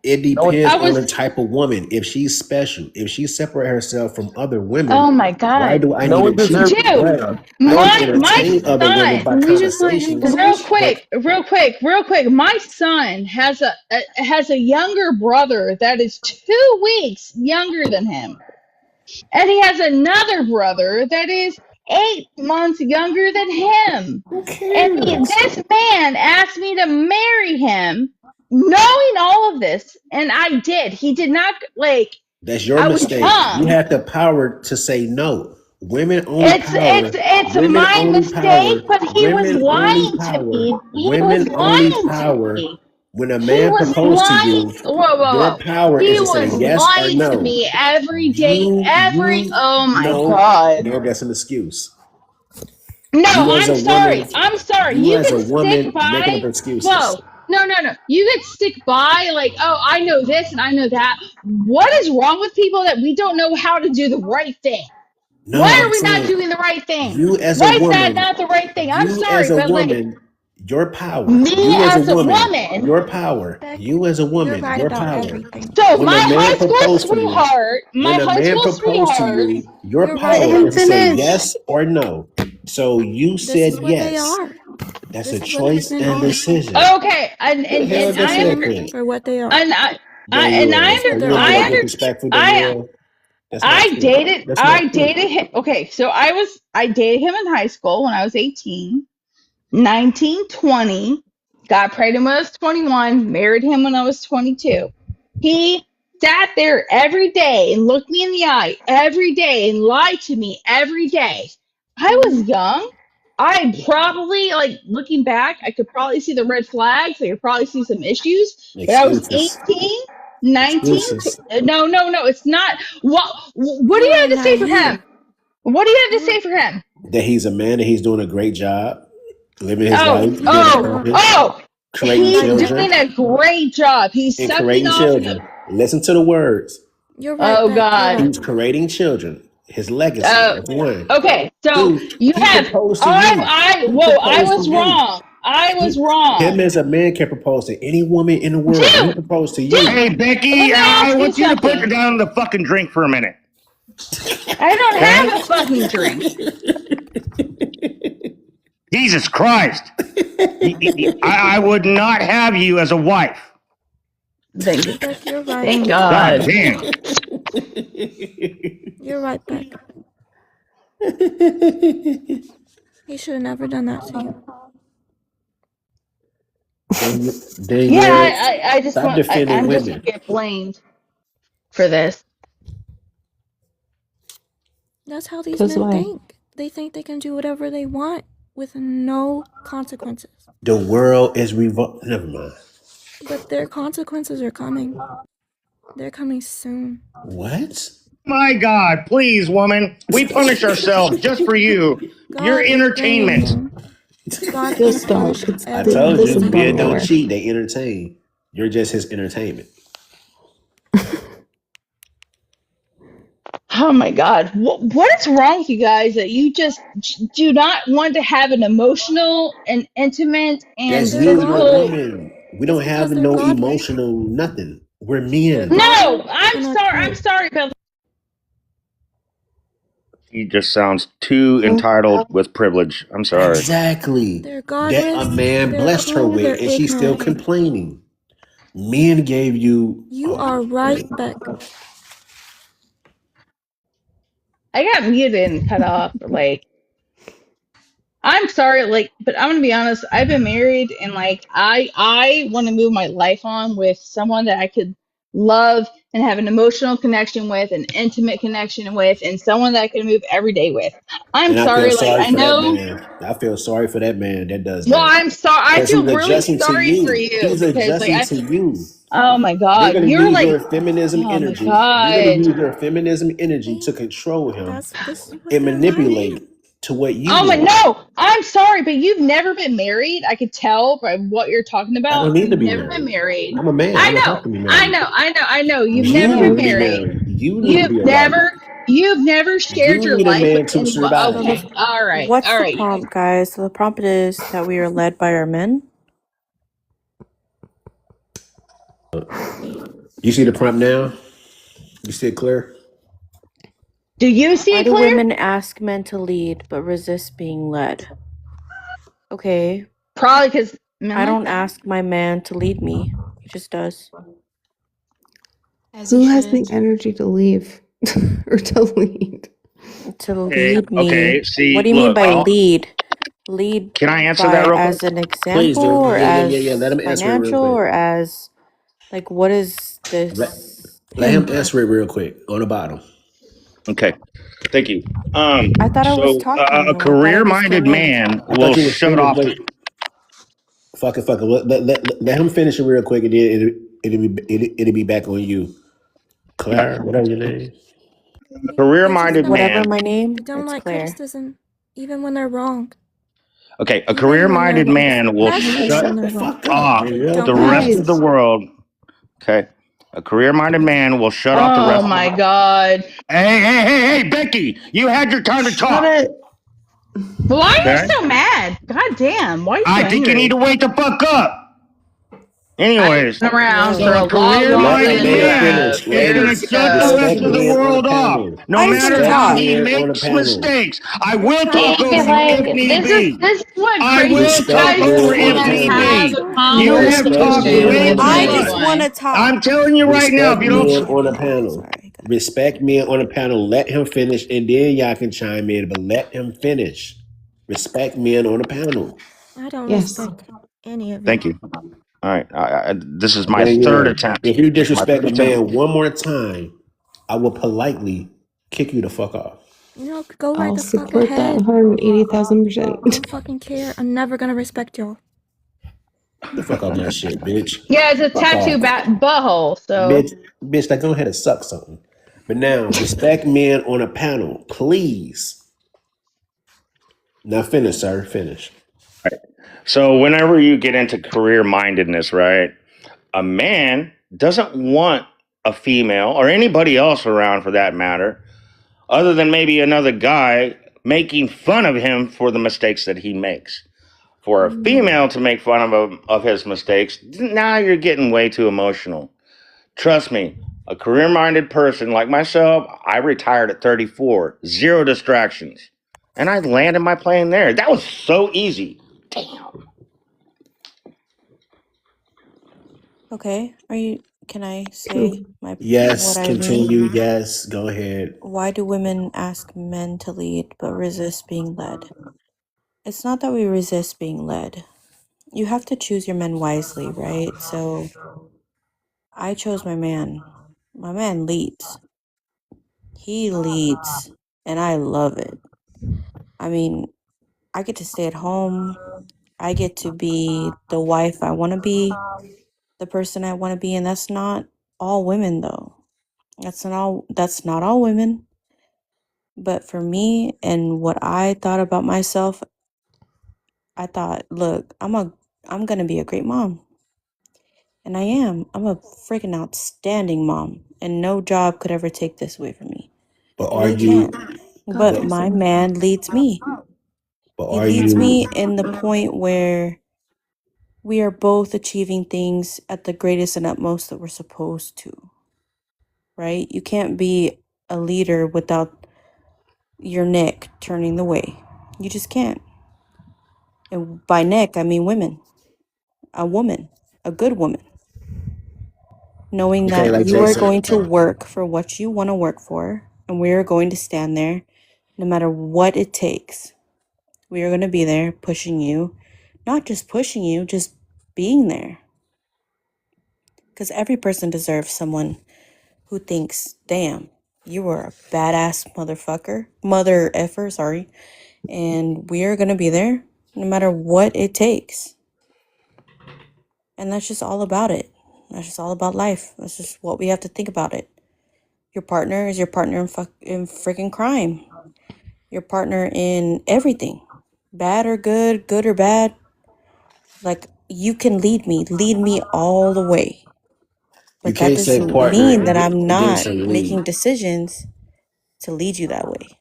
It
No one.
depends
I
on the
was
type of woman. If she's special, if she separate herself from other women,
oh my
why
god.
do I
No
need to
one
cheat?
deserves to be
Dude,
cheated
What?
on.
I
No one.
can
my
entertain other women by
son,
Can we just let him
conversations,
real
finish?
but
quick. My son has a younger brother that is 2 weeks younger than him. And he has another brother that is 8 months younger than him.
who
And
cares?
this man asked me to marry him, knowing all of this, and I did. He did not like.
That's your
I was
mistake. You
young.
have the power to say no. Women only
It's
power.
it's it's
Women
my
only
mistake,
power.
but he was
Women only
lying to
power.
me. He was
Women only
lying to
power.
me.
When a
He
man
was
proposed to
lying.
you, your
Whoa.
power is
He
to say
was
yes or
lying to
no.
me every day.
You
Oh my
no,
god.
no, that's an excuse.
No,
You as
I'm
a woman,
sorry. I'm sorry.
you
You
as
can
a
stick
woman making up
by. Whoa.
excuses.
No. You could stick by like, oh, I know this and I know that. What is wrong with people that we don't know how to do the right thing?
No,
Why are
I'm
we not
saying
doing the right thing?
you as a
Why is that
woman,
not the right thing? I'm
you as
sorry,
a
but like
woman, your power.
me
You as a
as a
woman,
woman.
your power.
Beck,
You as a
you're
woman,
right
your
about
power.
everything.
So
When a
my
man
high school
proposed to you,
sweetheart,
when a man proposed to you, your
You're right
power
Let him
is
about
to say
everything.
finish.
yes or no. So you
This
said
is what they
yes.
are.
That's a
This is what
choice
men
and
are.
decision.
okay, and
The
and,
hell
and
is that
Dismiss
I
saying,
them
under
Chris?
for what they are.
and
Danielle,
That's what they're
you want to
are.
disrespectful, Danielle? That's not true. That's not
I
true.
dated him. Okay, so I dated him in high school when I was 18. 19, 20, got pregnant when I was 21, married him when I was 22. He sat there every day and looked me in the eye every day and lied to me every day. I was young. I probably, like, looking back, I could probably see the red flags. I could probably see some issues, but I was
Excuses.
18, 19.
Excuses.
No, it's not. What do
You
you
are
have to say for
naive.
him? What do you have to say for him?
That he's a man, that he's doing a great job, living his
Oh,
life, being
No.
accomplished, creating
he's
Right,
children,
doing a great job. He's
and
sucking
creating
off.
children. Listen to the words.
You're right,
Oh
Beck. You're
God.
right.
He's creating children. His legacy. That's one.
Okay. So
Two,
you
he
have.
proposed to you. He
I
proposed to
was
you.
wrong. I was
Him
wrong.
as a man can propose to any woman in the world, but he proposed to you.
Hey,
Let
Becky,
me
I
ask you
want you to put
something.
down the fucking drink for a minute.
I don't
Okay?
have a fucking drink.
Jesus Christ. I would not have you as a wife.
Thank
Beck, you're right.
Thank
God
God.
damn.
You're right, Beck. He should have never done that to you.
Yeah,
Danielle,
I just
stop
want.
defending
I'm just
women.
gonna get blamed for this.
That's how these
'Cause
men
why?
think. They think they can do whatever they want with no consequences.
The world is revolving. Never mind.
But their consequences are coming. They're coming soon.
What?
My God, please, woman. We punish ourselves just for you. Your
God is blaming
entertainment.
him. God can
Just don't.
punish
I
everyone
told
for
This
you,
is
sinning.
going
men don't
nowhere.
cheat, they entertain. You're just his entertainment.
Oh my God. What is wrong with you guys that you just do not want to have an emotional and intimate and
That's
They're
you, you're a
physical?
godly.
woman. We
It's
don't have
because they're
no
godly.
emotional nothing. We're
They're
men.
No,
godly
I'm
and are
sorry. I'm
pure.
sorry, Bill.
He just sounds too
Huh?
entitled with privilege. I'm sorry.
Exactly.
They're
That a
godless,
man
they're
blessed her
cruel,
with,
they're
and she's still
ignorant.
complaining. Men gave you.
You
Oh,
are right, Beck.
I got muted and cut off. Like, I'm sorry, like, but I'm gonna be honest. I've been married, and like, I want to move my life on with someone that I could love and have an emotional connection with, an intimate connection with, and someone that I can move every day with. I'm
and I feel
sorry, like,
sorry
I
for that
know.
man. I feel sorry for that man that does
Well,
that.
I'm sorry. I
Because
feel
he's
really
adjusting to
sorry for
you.
you
He's
because, like,
adjusting to you.
oh my
They're
God,
going to
you're
use
like,
your feminism
oh my
energy. You're going to
God.
use your feminism energy to
See?
control him
This is what
and
they're like.
manipulate to what you
Oh my
want.
no, I'm sorry, but you've never been married. I could tell by what you're talking
I
about.
don't need to
You've
be
never been
married.
married.
I'm a man. I
I
don't
know,
have to be married.
I know. You've
You
never
need
been
to be
married.
married. You need to be a wife.
You've never shared
You
your
need a
life with
man to
anyone.
So
survive.
the
Okay, all right,
what's
all
the
right.
prompt, guys? So the prompt is that we are led by our men.
You see the prompt now? You see it clear?
Do you see
Why
it
do
clear?
women ask men to lead but resist being led? Okay.
Probably because men
I
like
don't
that.
ask my man to lead me. He just does.
As
Who
he
has the
should.
energy to leave or to lead?
To
Okay,
lead me.
okay.
What
See,
do you mean
look,
by lead? Lead
can I answer that
by
real quick?
as an
Please
example
do.
or
Yeah. Let
as
him answer it real
financial
quick.
or as like what is
Let,
this
let him
thing?
answer it real quick on the bottom.
Okay, thank you.
I thought I was
So
talking
a
though. I thought I just
career-minded
came in.
man
I thought
will
you was
shut
finished.
off.
Wait, fuck it. Let him finish it real quick, and then it'll be back on you.
Okay,
Claire, whatever your name.
a
They just
career-minded
don't
Whatever
man.
my
they
name,
don't
it's
like
Claire.
criticism, even when they're wrong.
Okay, a
Even when
career-minded
they're
man will
messy
shut
and they're
The
wrong.
fuck up,
off
man.
the
Don't
rest
worry.
of the world. Okay, a career-minded man will shut off the
Oh
rest of the
my
world.
God.
Hey, Becky, you had your time to
Shut
talk.
it.
Why are you
Okay,
so mad? God damn. Why are you so
I think you need
angry?
to wake the fuck up.
I've
Anyways,
been around
so
for
a
a lot
Let
career-minded
the
longer than you
man
have.
finish,
man is
Years
gonna
ladies.
shut the
ago.
rest
Respect
of the
men on the
world off.
panel.
No
I just want to
matter
Respect
how
talk.
he
men on the
makes
panel.
mistakes, I
I'm
will
trying
talk
to
over
See,
you
like,
if
talk.
need
this is
be.
this is what
I
crazy.
will
You
Respect
talk
guys
over
men
just
on
if
the
want to
need
panel.
have
be.
a
You
No,
have
Respect
talked
conversation
men
way
on the
with
too
I
much.
just
panel.
want
anyone.
to talk.
I'm telling you right now, if
Respect
you don't,
men
Sorry,
on the
guys.
panel.
Sorry, guys.
Respect men on the panel. Let him finish, and then y'all can chime in. But let him finish. Respect men on the panel.
I don't
Yes.
respect any of
thank
you.
you. All right, this is my third
Danielle,
attempt.
if you
This is my
disrespect
third
a
attempt.
man one more time, I will politely kick you the fuck off.
No, go right
I'll
the fuck
support that
ahead.
180,000%.
I don't fucking care. I'm never gonna respect y'all.
Get the fuck off my shit, bitch.
Yeah, it's a
Fuck
tattoo
off.
butthole. So
Bitch, like go ahead and suck something. But now, respect men on a panel, please. Now finish, sir. Finish.
So whenever you get into career mindedness, right? A man doesn't want a female or anybody else around for that matter, other than maybe another guy making fun of him for the mistakes that he makes. For a female to make fun of him of his mistakes, now you're getting way too emotional. Trust me, a career minded person like myself, I retired at 34, zero distractions. And I landed my plane there. That was so easy. Damn.
Okay, are you? Can I say
True.
what
Yes,
I mean?
continue. Yes, go ahead.
Why do women ask men to lead but resist being led? It's not that we resist being led. You have to choose your men wisely, right? So I chose my man. My man leads. He leads, and I love it. I mean, I get to stay at home. I get to be the wife I want to be, the person I want to be, and that's not all women though. That's not all women. But for me and what I thought about myself, I thought, look, I'm going to be a great mom. And I am. I'm a freaking outstanding mom, and no job could ever take this away from me.
But
It
are
really
you
can't.
God
But
but
bless
my
him.
man leads me.
but
He
are
leads me
you
in the point where we are both achieving things at the greatest and utmost that we're supposed to, right? You can't be a leader without your neck turning the way. You just can't. And by neck, I mean women. A woman, a good woman, knowing
okay,
that
like
you are
Jason?
going to work for what you want to work for, and we are going to stand there no matter what it takes. We are going to be there pushing you, not just pushing you, just being there. Because every person deserves someone who thinks, damn, you were a badass mother effer, sorry. And we are going to be there no matter what it takes. And that's just all about it. That's just all about life. That's just what we have to think about it. Your partner is your partner in freaking crime. Your partner in everything. Bad or good, good or bad. Like, you can lead me all the way.
You
But that
can't say
doesn't
partner
mean
and
that I'm
then
not
say
making
lead.
decisions to lead you that way.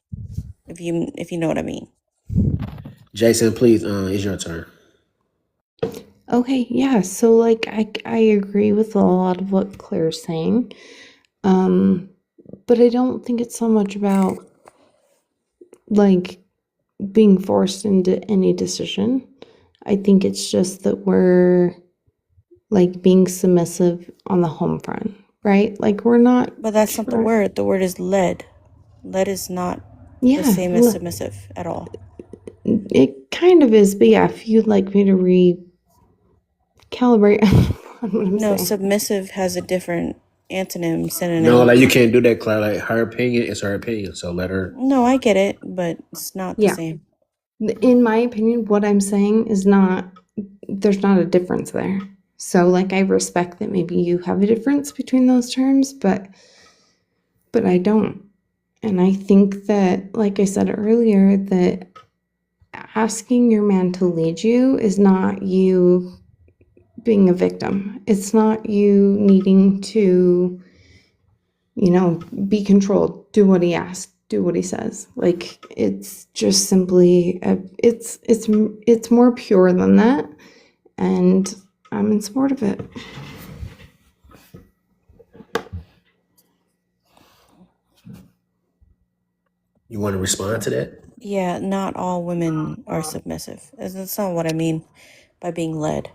If you know what I mean.
Jason, please, it's your turn.
Okay, yeah. So like I agree with a lot of what Claire's saying. But I don't think it's so much about like being forced into any decision. I think it's just that we're like being submissive on the home front, right? Like we're not
But that's not the word. The word is led. Led is not the
yeah,
same as submissive at all.
it kind of is, but yeah, if you'd like me to recalibrate on what I'm
No,
saying.
submissive has a different antonym,
No,
synonym.
like you can't do that, Claire. Like her opinion is her opinion. So let her.
No, I get it, but it's not the
Yeah.
same.
In my opinion, what I'm saying is there's not a difference there. So like I respect that maybe you have a difference between those terms, but I don't. And I think that, like I said earlier, that asking your man to lead you is not you being a victim. It's not you needing to, be controlled. Do what he asks. Do what he says. Like, it's just simply it's more pure than that, and I'm in support of it.
You want to respond to that?
Yeah, not all women are submissive. That's not what I mean by being led.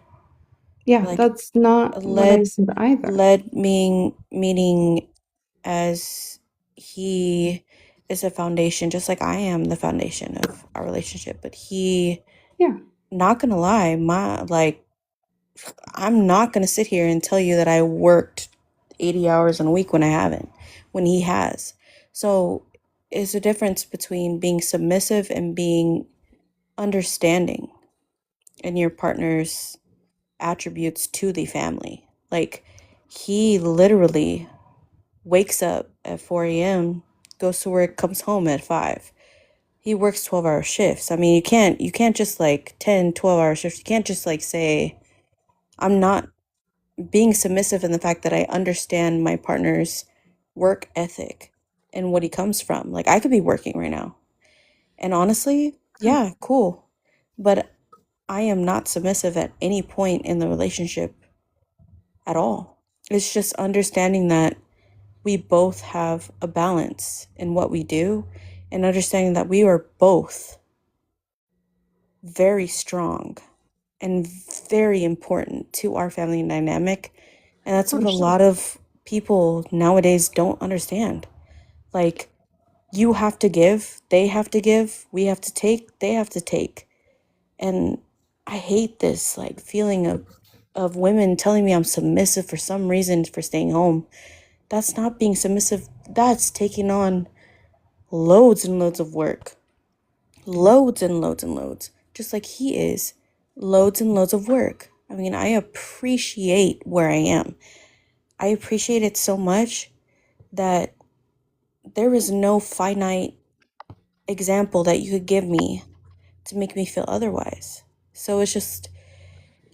Yeah,
Like,
that's not what I said either.
led meaning as he is a foundation, just like I am the foundation of our relationship. But not gonna lie, I'm not gonna sit here and tell you that I worked 80 hours in a week when I haven't, when he has. So it's a difference between being submissive and being understanding in your partner's attributes to the family. Like, he literally wakes up at 4 a.m., goes to work, comes home at 5. He works 12-hour shifts. I mean, you can't just like 10, 12-hour shifts. You can't just like say, I'm not being submissive in the fact that I understand my partner's work ethic and what he comes from. Like, I could be working right now. And honestly, yeah, cool. But I am not submissive at any point in the relationship at all. It's just understanding that we both have a balance in what we do and understanding that we are both very strong and very important to our family dynamic. And that's what a lot of people nowadays don't understand. Like, you have to give, they have to give, we have to take, they have to take. And I hate this like feeling of women telling me I'm submissive for some reason for staying home. That's not being submissive. That's taking on loads and loads of work. Loads and loads and loads. Just like he is. Loads and loads of work. I mean, I appreciate where I am. I appreciate it so much that there is no finite example that you could give me to make me feel otherwise. So it's just,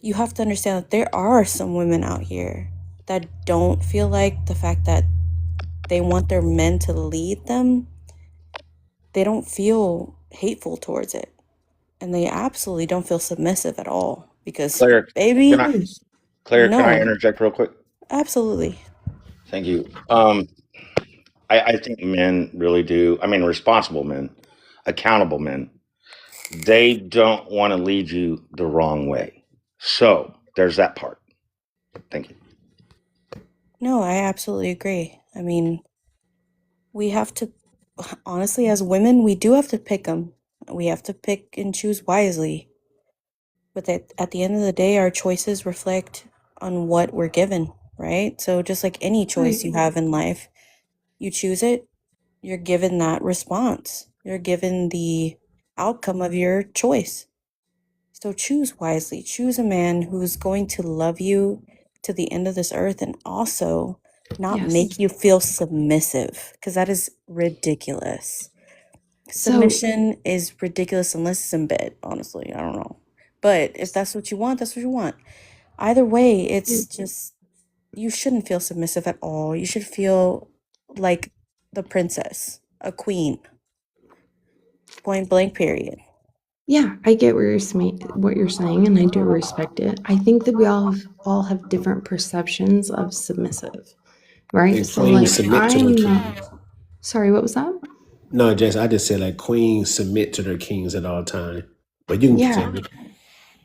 you have to understand that there are some women out here that don't feel like the fact that they want their men to lead them, they don't feel hateful towards it. And they absolutely don't feel submissive at all. Because,
Claire,
baby,
can I
no.
interject real quick?
Absolutely.
Thank you. I think men really do. I mean, responsible men, accountable men, they don't want to lead you the wrong way. So there's that part. Thank you.
No, I absolutely agree. I mean, we have to, honestly, as women, we do have to pick them. We have to pick and choose wisely. But at the end of the day, our choices reflect on what we're given, right? So just like any choice you have in life, you choose it, you're given that response. You're given the outcome of your choice. So choose wisely. Choose a man who's going to love you to the end of this earth and also not make you feel submissive, because that is ridiculous. Submission is ridiculous unless it's in bed, honestly. I don't know. But if that's what you want, that's what you want. Either way, it's just, you shouldn't feel submissive at all. You should feel like the princess, a queen. Point blank, period.
Yeah, I get what you're saying, and I do respect it. I think that we all have different perceptions of submissive, right?
And
So,
queens
like,
submit to their
I'm not.
king.
Sorry, what was that?
No, Jess, I just said like queens submit to their kings at all time. But you can
Yeah.
continue.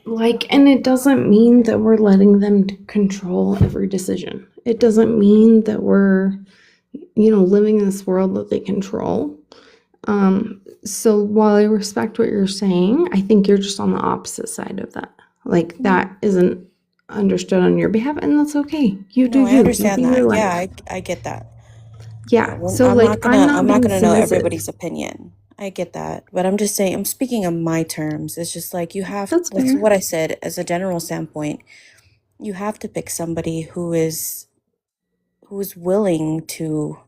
Like, and it doesn't mean that we're letting them control every decision. It doesn't mean that we're, living in this world that they control. So while I respect what you're saying, I think you're just on the opposite side of that. Like, that isn't understood on your behalf, and that's okay. You do
No, I
you.
understand
You do your
that.
life.
Yeah, I get that.
Yeah.
Well,
So, like, I'm not
I'm not
being
gonna know
submissive.
everybody's opinion. I get that. But I'm just saying, I'm speaking of my terms. It's just like,
That's
that's
fair.
what I said as a general standpoint. You have to pick somebody who is willing to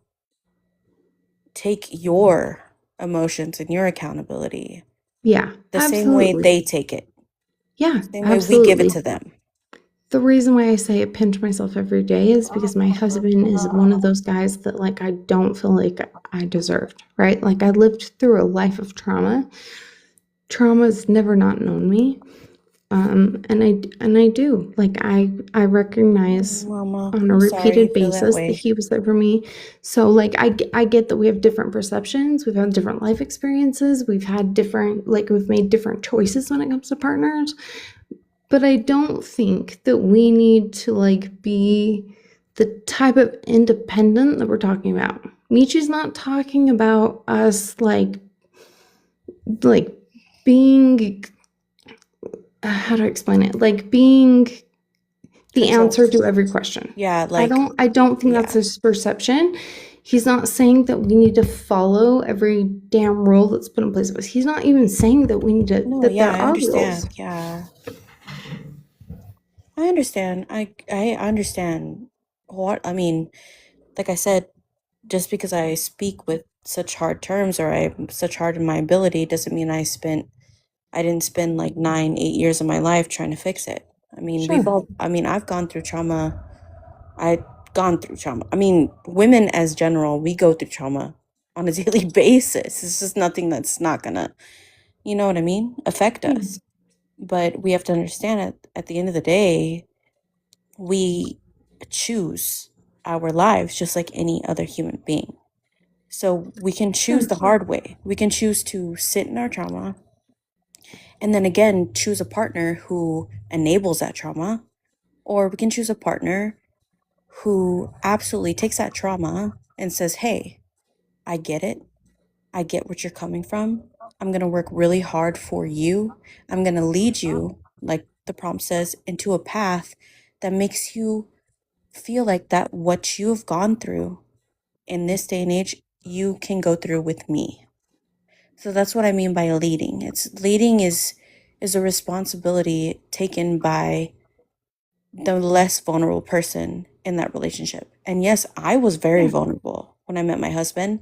take your emotions and your accountability
Yeah,
The same way
absolutely.
they take it.
Yeah,
Same way
absolutely.
we give it to them.
The reason why I say I pinch myself every day is because my husband is one of those guys that, like, I don't feel like I deserved, right? Like, I lived through a life of trauma. Trauma's never not known me. And I do. Like, I recognize
Mama,
on a
I'm sorry you
repeated
feel that
basis that
way.
he was there for me. So, like, I get that we have different perceptions. We've had different life experiences. We've had different, like, we've made different choices when it comes to partners. But I don't think that we need to, like, be the type of independent that we're talking about. Meechie's not talking about us, like being, how do I explain it? Like, being the
Control.
answer to every question.
Yeah,
I
like,
don't think that's his perception. He's not saying that we need to follow every damn rule that's put in place of us. He's not even saying that we need to,
no,
that
yeah,
there
I
are
understand.
rules.
Yeah. I understand. I understand what I mean, like I said, just because I speak with such hard terms or I'm such hard in my ability doesn't mean I didn't spend like 9, 8 years of my life trying to fix it. I mean,
Sure.
I've gone through trauma. I've gone through trauma. I mean, women as general, we go through trauma on a daily basis. It's just nothing that's not gonna, you know what I mean, affect us. But we have to understand at the end of the day, we choose our lives just like any other human being. So we can choose the hard way. We can choose to sit in our trauma and then again choose a partner who enables that trauma, or we can choose a partner who absolutely takes that trauma and says, "Hey, I get it. I get what you're coming from. I'm going to work really hard for you. I'm going to lead you, like the prompt says, into a path that makes you feel like that what you've gone through in this day and age, you can go through with me." So that's what I mean by leading. It's leading is a responsibility taken by the less vulnerable person in that relationship. And yes, I was very vulnerable when I met my husband,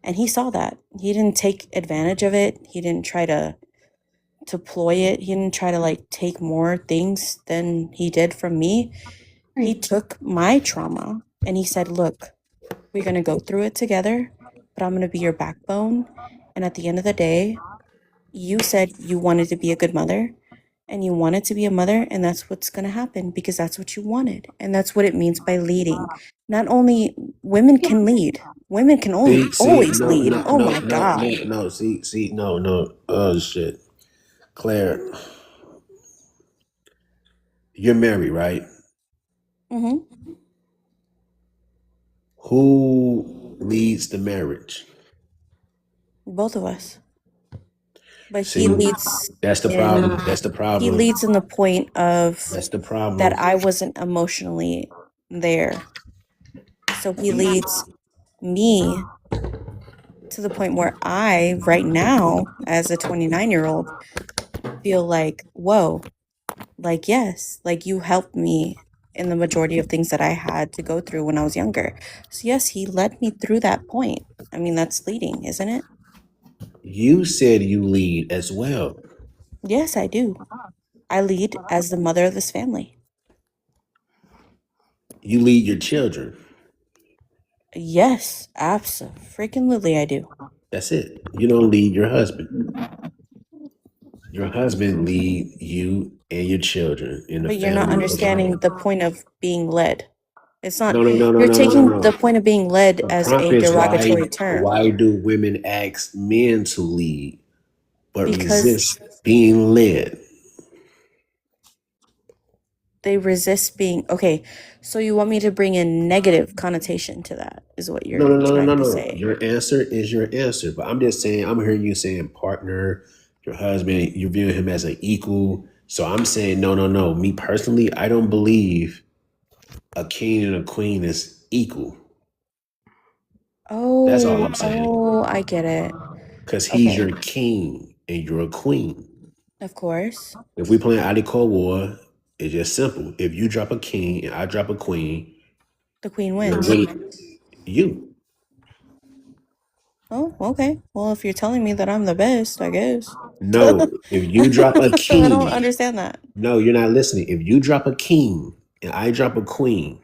and he saw that. He didn't take advantage of it. He didn't try to ploy it. He didn't try to like take more things than he did from me. He took my trauma and he said, "Look, we're going to go through it together, but I'm going to be your backbone. And at the end of the day, you said you wanted to be a good mother and you wanted to be a mother, and that's what's going to happen because that's what you wanted." And that's what it means by leading. Not only women can lead, women can always
No,
lead.
no,
Oh
no,
my
no,
God.
no, no. See, no, no. Oh shit, Claire, you're married, right?
Mm-hmm.
Who leads the marriage?
Both of us. But he
See,
leads
that's the
in
problem. That's the
he
problem.
leads in the point of
That's the problem.
that I wasn't emotionally there. So he leads me to the point where I, right now, as a 29-year-old, feel like, whoa, like, yes, like you helped me in the majority of things that I had to go through when I was younger. So, yes, he led me through that point. I mean, that's leading, isn't it?
You said you lead as well.
Yes, I do. I lead as the mother of this family.
You lead your children.
Yes, absolutely, I do.
That's it. You don't lead your husband. Your husband lead you and your children in the
But you're not
family
understanding
program.
the point of being led. It's not,
No, no, no, no,
you're
no, no, no,
taking the
no.
point of being led
The
as
prompt
a
is
derogatory term
why do women ask men to lead but
because
resist being led?
they resist being okay. So you want me to bring a negative connotation to that, is what
No,
you're
no, no, no, no,
trying to
no.
say.
Your answer is your answer. But I'm just saying, I'm hearing you saying partner, your husband, you're viewing him as an equal. So I'm saying, no, no, no. Me personally, I don't believe a king and a queen is equal. That's all I'm saying.
I get it.
Because he's
Okay,
your king and you're a queen.
of course.
If we playing Ali Cold War, it's just simple. If you drop a king and I drop a queen,
The queen
you're
wins.
winning. You.
Oh, okay. Well, if you're telling me that I'm the best, I guess.
No, if you drop a
I don't
king,
understand that.
no, you're not listening. If you drop a king and I drop a queen,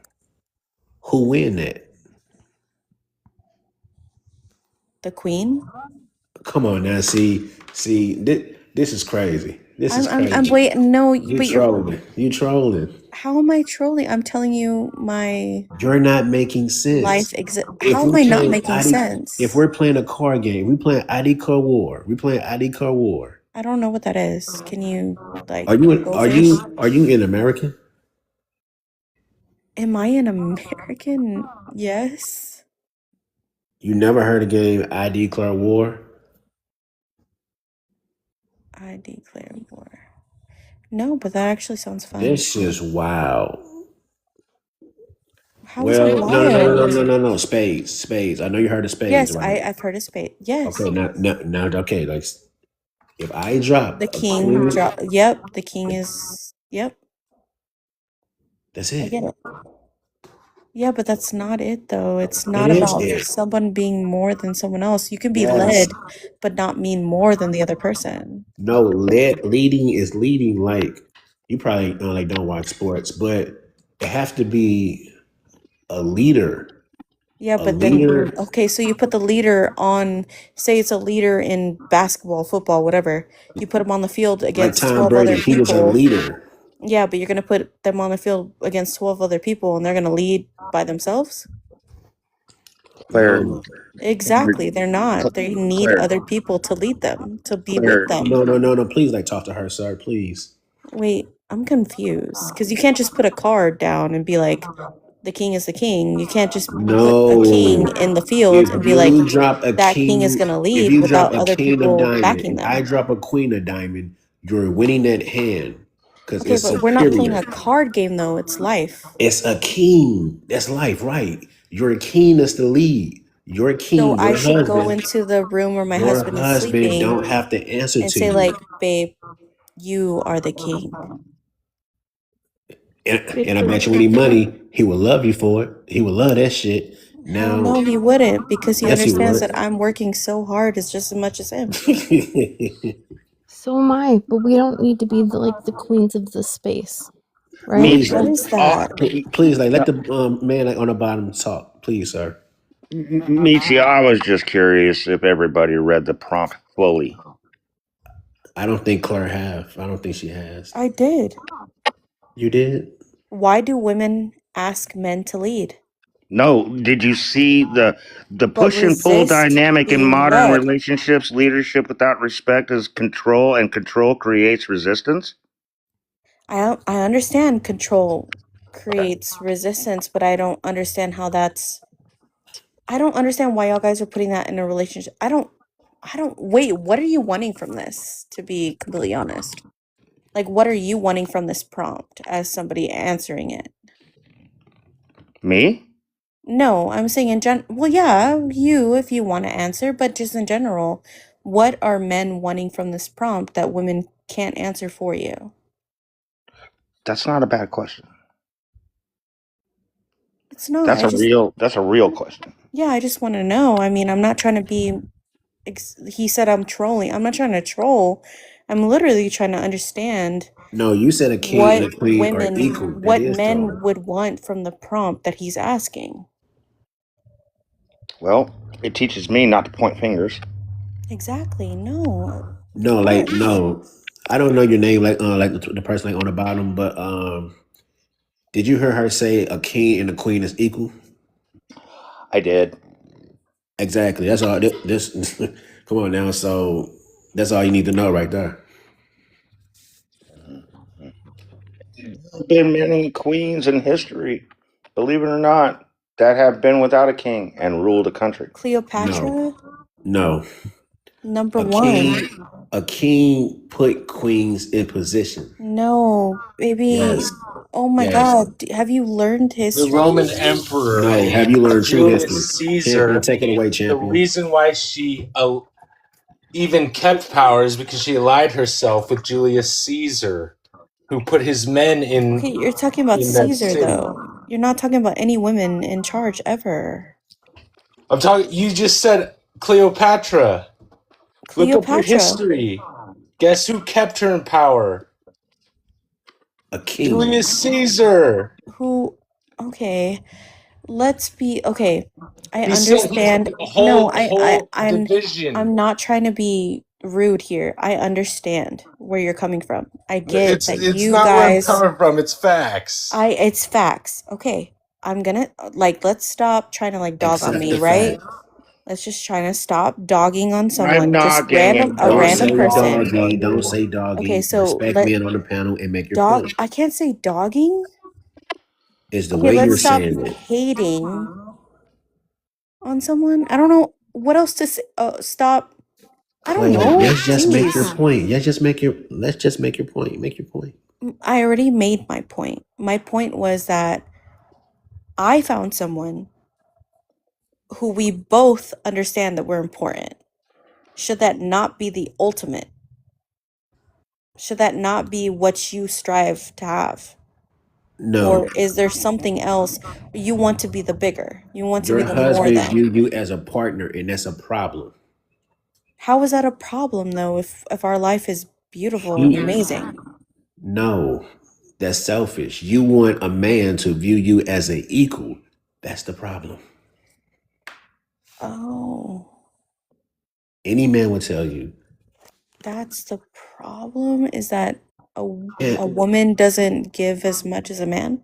who win that?
The queen?
Come on now, see, this is crazy. This is
I'm
crazy.
wait, no,
You
but you're
trolling. You trolling.
how am I trolling? I'm telling you my
You're not making sense.
life how am I not making
If
sense?
we're playing a card game, we playing ID card war. We playing ID card war.
I don't know what that is. Can you like
Are you
go
are
fish?
you are you in American?
Am I an American? Yes.
You never heard a game ID card war?
I declare war. No, but that actually sounds fun.
This is wild.
How is it
Well,
wild?
no. Spades. I know you heard of spades,
Yes,
right?
I've heard of spade. Yes.
Okay, now, okay. Like, if I drop
The
a
king
queen,
drop. Yep, the king is. Yep,
that's
I
it.
get it. Yeah, but that's not it though. It's
It
not
is
about
it.
someone being more than someone else. You can be
Yes.
led, but not mean more than the other person.
No, leading is leading. Like, you probably like don't watch sports, but it has to be a leader.
Yeah,
A
but then
leader,
okay, so you put the leader on, say it's a leader in basketball, football, whatever. You put him on the field
like
against
Tom
12 other
Brady, he was a
people.
leader.
Yeah, but you're gonna put them on the field against 12 other people and they're gonna lead by themselves?
Claire,
No,
Exactly. They're not. They need
Claire,
other people to lead them, to be with
Claire.
them.
no. Please, like, talk to her, sir. Please.
Wait, I'm confused because you can't just put a card down and be like, the king is the king. You can't just put a
No.
king in the field and
If
be like,
you drop a
that king is
king,
gonna
if
lead
you drop
without
a
other
king of
people
diamond,
backing
and I
them.
drop a queen of diamond, you're winning that hand because
Okay,
it's
but we're not playing
superior.
a card game though. It's life.
It's a king. That's life, right? Your king is the lead. Your
So
king,
I should go into the room where my
your
husband is
husband
sleeping
don't have to answer
and
to
say
you.
like, babe, you are the king.
And I bet you any money, he would love you for it. He would love that shit.
Hell
Now,
no, he wouldn't because he
yes, he
understands
would.
that I'm working so hard as just as much as him.
So am I, but we don't need to be the queens of the space, right?
Meets
What
Like,
is that?
Please, like, let the man like on the bottom talk, please, sir.
Meechie, I was just curious if everybody read the prompt fully.
I don't think Claire have. I don't think she has.
I did.
You did?
Why do women ask men to lead?
No, did you see the
But
push and pull
resist
dynamic in
being
modern
led.
relationships? Leadership without respect is control, and control creates resistance.
I understand control creates resistance, but I don't understand how that's I don't understand why y'all guys are putting that in a relationship. I don't wait, what are you wanting from this, to be completely honest? Like what are you wanting from this prompt as somebody answering it?
Me?
No, I'm saying in well, yeah, you if you want to answer, but just in general, what are men wanting from this prompt that women can't answer for you?
That's not a bad question.
It's not.
That's
I
a
just
real question.
yeah, I just want to know. I mean, I'm not trying to be he said I'm trolling. I'm not trying to troll. I'm literally trying to understand
No, you said a king and
what
a queen are
women,
equal. That
what
is
men
trolling.
would want from the prompt that he's asking.
Well, it teaches me not to point fingers.
Exactly. No. Of
No, like,
course.
no. I don't know your name, like the person like on the bottom, but did you hear her say a king and a queen is equal?
I did.
Exactly. That's all. This come on now. So that's all you need to know right there.
Been many queens in history, believe it or not, that have been without a king and ruled a country.
No,
Cleopatra,
no.
number
A
one.
king put queens in position.
No, baby.
Yes,
Oh my
yes.
God. Have you learned
The
history?
Roman emperor
No, have you learned true history?
Julius
Champion,
Caesar.
take it away,
The
champion.
reason why she even kept power is because she allied herself with Julius Caesar, who put his men
Okay, you're talking about
in that
Caesar
city.
though. You're not talking about any women in charge ever.
I'm talking. You just said Cleopatra. Look up your
Cleopatra.
history. Guess who kept her in power?
A king.
Julius Caesar.
Who? Okay, let's be okay. I
He set
understand.
a
No,
whole division.
I'm not trying to be rude here. I understand where you're coming from. I get that
It's
you
not where I'm
guys.
coming from. It's facts.
It's facts. Okay, I'm gonna let's stop trying to dog on
Accept
me,
the
right?
fact.
Let's just try to stop dogging on
I'm
someone, just
dogging and
a
Don't
random
say
person.
doggy. Don't say doggy.
Okay, so
Respect men on the panel and make your point.
I can't say dogging.
Is the
Okay,
way you're
let's stop
saying it.
hating on someone. I don't know what else to say. Stop. I don't
Clay,
know.
let's just make your
Jeez.
point. Let's just make your point. Make your point.
I already made my point. My point was that I found someone who we both understand that we're important. Should that not be the ultimate? Should that not be what you strive to have?
No.
Or is there something else? You want to be the bigger. You want to
Your
be the more
husband
than.
view you as a partner, and that's a problem.
How is that a problem though if our life is beautiful and amazing?
No, that's selfish. You want a man to view you as an equal. That's the problem.
Oh,
Any man would tell you.
that's the problem, is that a
Yeah.
woman doesn't give as much as a man?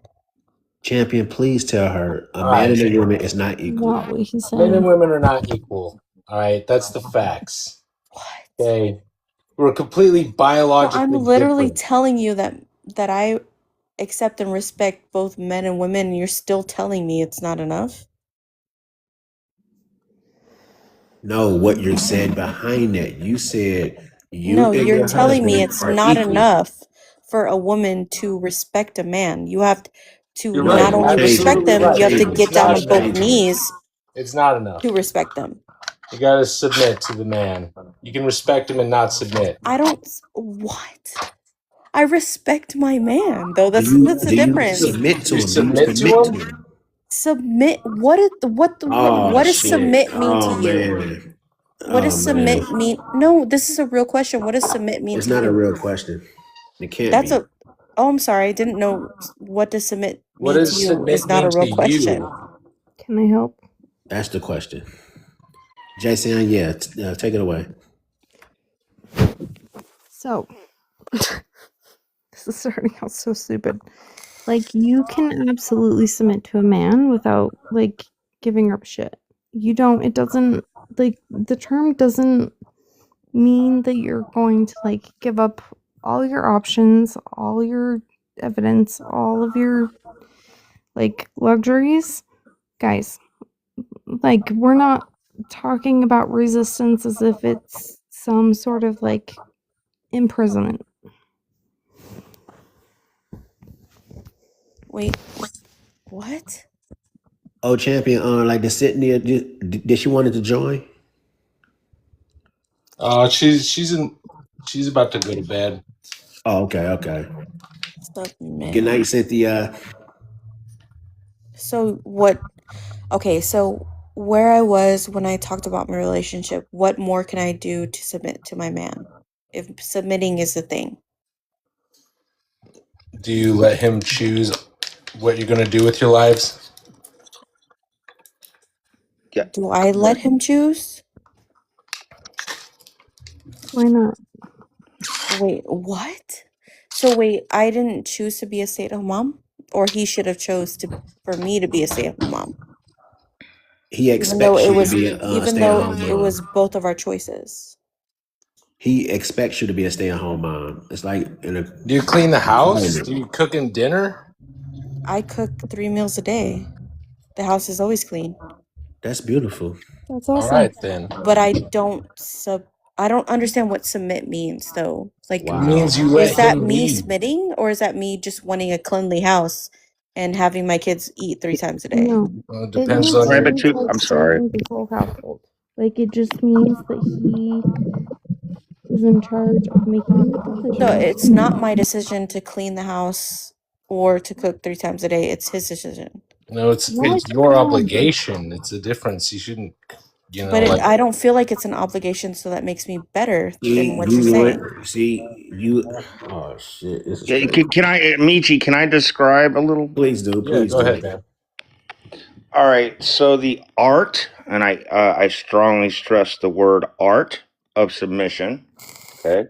Champion, please tell her a
All
man
right.
and a woman is not equal.
Not what he's
Men and
saying.
women are not equal. All right, that's the facts.
What?
Okay, we're completely
No,
biologically
I'm literally
different.
telling you that I accept and respect both men and women, and you're still telling me it's not enough?
No, what you said behind that. You said you
No,
and
you're
your
telling me
husband
it's
are
not
equal.
enough for a woman to respect a man. You have to
You're
not
right.
No,
only
change
respect
it.
Absolutely
them,
right.
you have to
Change
It's
get
it.
down
not
on both
enough.
Change it.
knees
It's not enough.
to respect them.
You got to submit to the man. You can respect him and not submit.
I don't. What? I respect my man, though.
Do
That's
you
the
do you
difference.
submit to
You
him? Do you
submit to
submit to
him?
him?
Submit.
Oh
What does
shit.
submit mean to
Oh
you?
man.
What does
Oh man.
submit mean? No, this is a real question. What does submit mean
It's
to
not a
you?
real question. It can't
That's
be.
a. Oh, I'm sorry. I didn't know. What does submit
What
mean to
does
you is
submit
not a
mean to
real question.
you?
Can I help?
That's the question. Jason, yeah, take it away.
So, this is starting out so stupid. You can absolutely submit to a man without, giving up shit. It doesn't, the term doesn't mean that you're going to, give up all your options, all your evidence, all of your, luxuries. Guys, we're not talking about resistance as if it's some sort of, imprisonment.
Wait. What?
Oh, champion, like the Sydney, did she wanted to join?
She's about to go to bed.
Oh, okay.
Submit.
Good night, Cynthia.
So what? Okay, so where I was when I talked about my relationship, what more can I do to submit to my man? If submitting is the thing.
Do you let him choose what you're gonna do with your lives?
Do I let him choose?
Why not?
Wait, what? So wait, I didn't choose to be a stay-at-home mom? Or he should have chose for me to be a stay-at-home mom?
He
Even though
expects
it
you to
was
be a
even though
stay-at-home
it was
mom.
both of our choices.
He expects you to be a stay-at-home mom. It's like in a.
Do you clean the house? Do you cook him dinner?
I cook 3 meals a day. The house is always clean.
That's beautiful.
That's
All
awesome.
right then.
But I don't understand what submit means though.
It means you let
Is that
him
me
lead.
submitting, or is that me just wanting a cleanly house and having my kids eat 3 times a day?
No.
Well, it
It
depends
means
on your.
he's
I'm sorry.
serving the whole household. It just means that he is in charge of making the
So
decisions.
it's not my decision to clean the house or to cook 3 times a day. It's his decision.
No, it's
No,
your obligation. It's a difference. You shouldn't. You know,
But
like
I don't feel like it's an obligation, so that makes me better than what you're
you
saying.
want you oh shit, this is
Yeah,
crazy.
can I, Michi? Can I describe a little?
Please do,
yeah,
please
go
do.
ahead, man.
All right. So the art, and I strongly stress the word art of submission. Okay.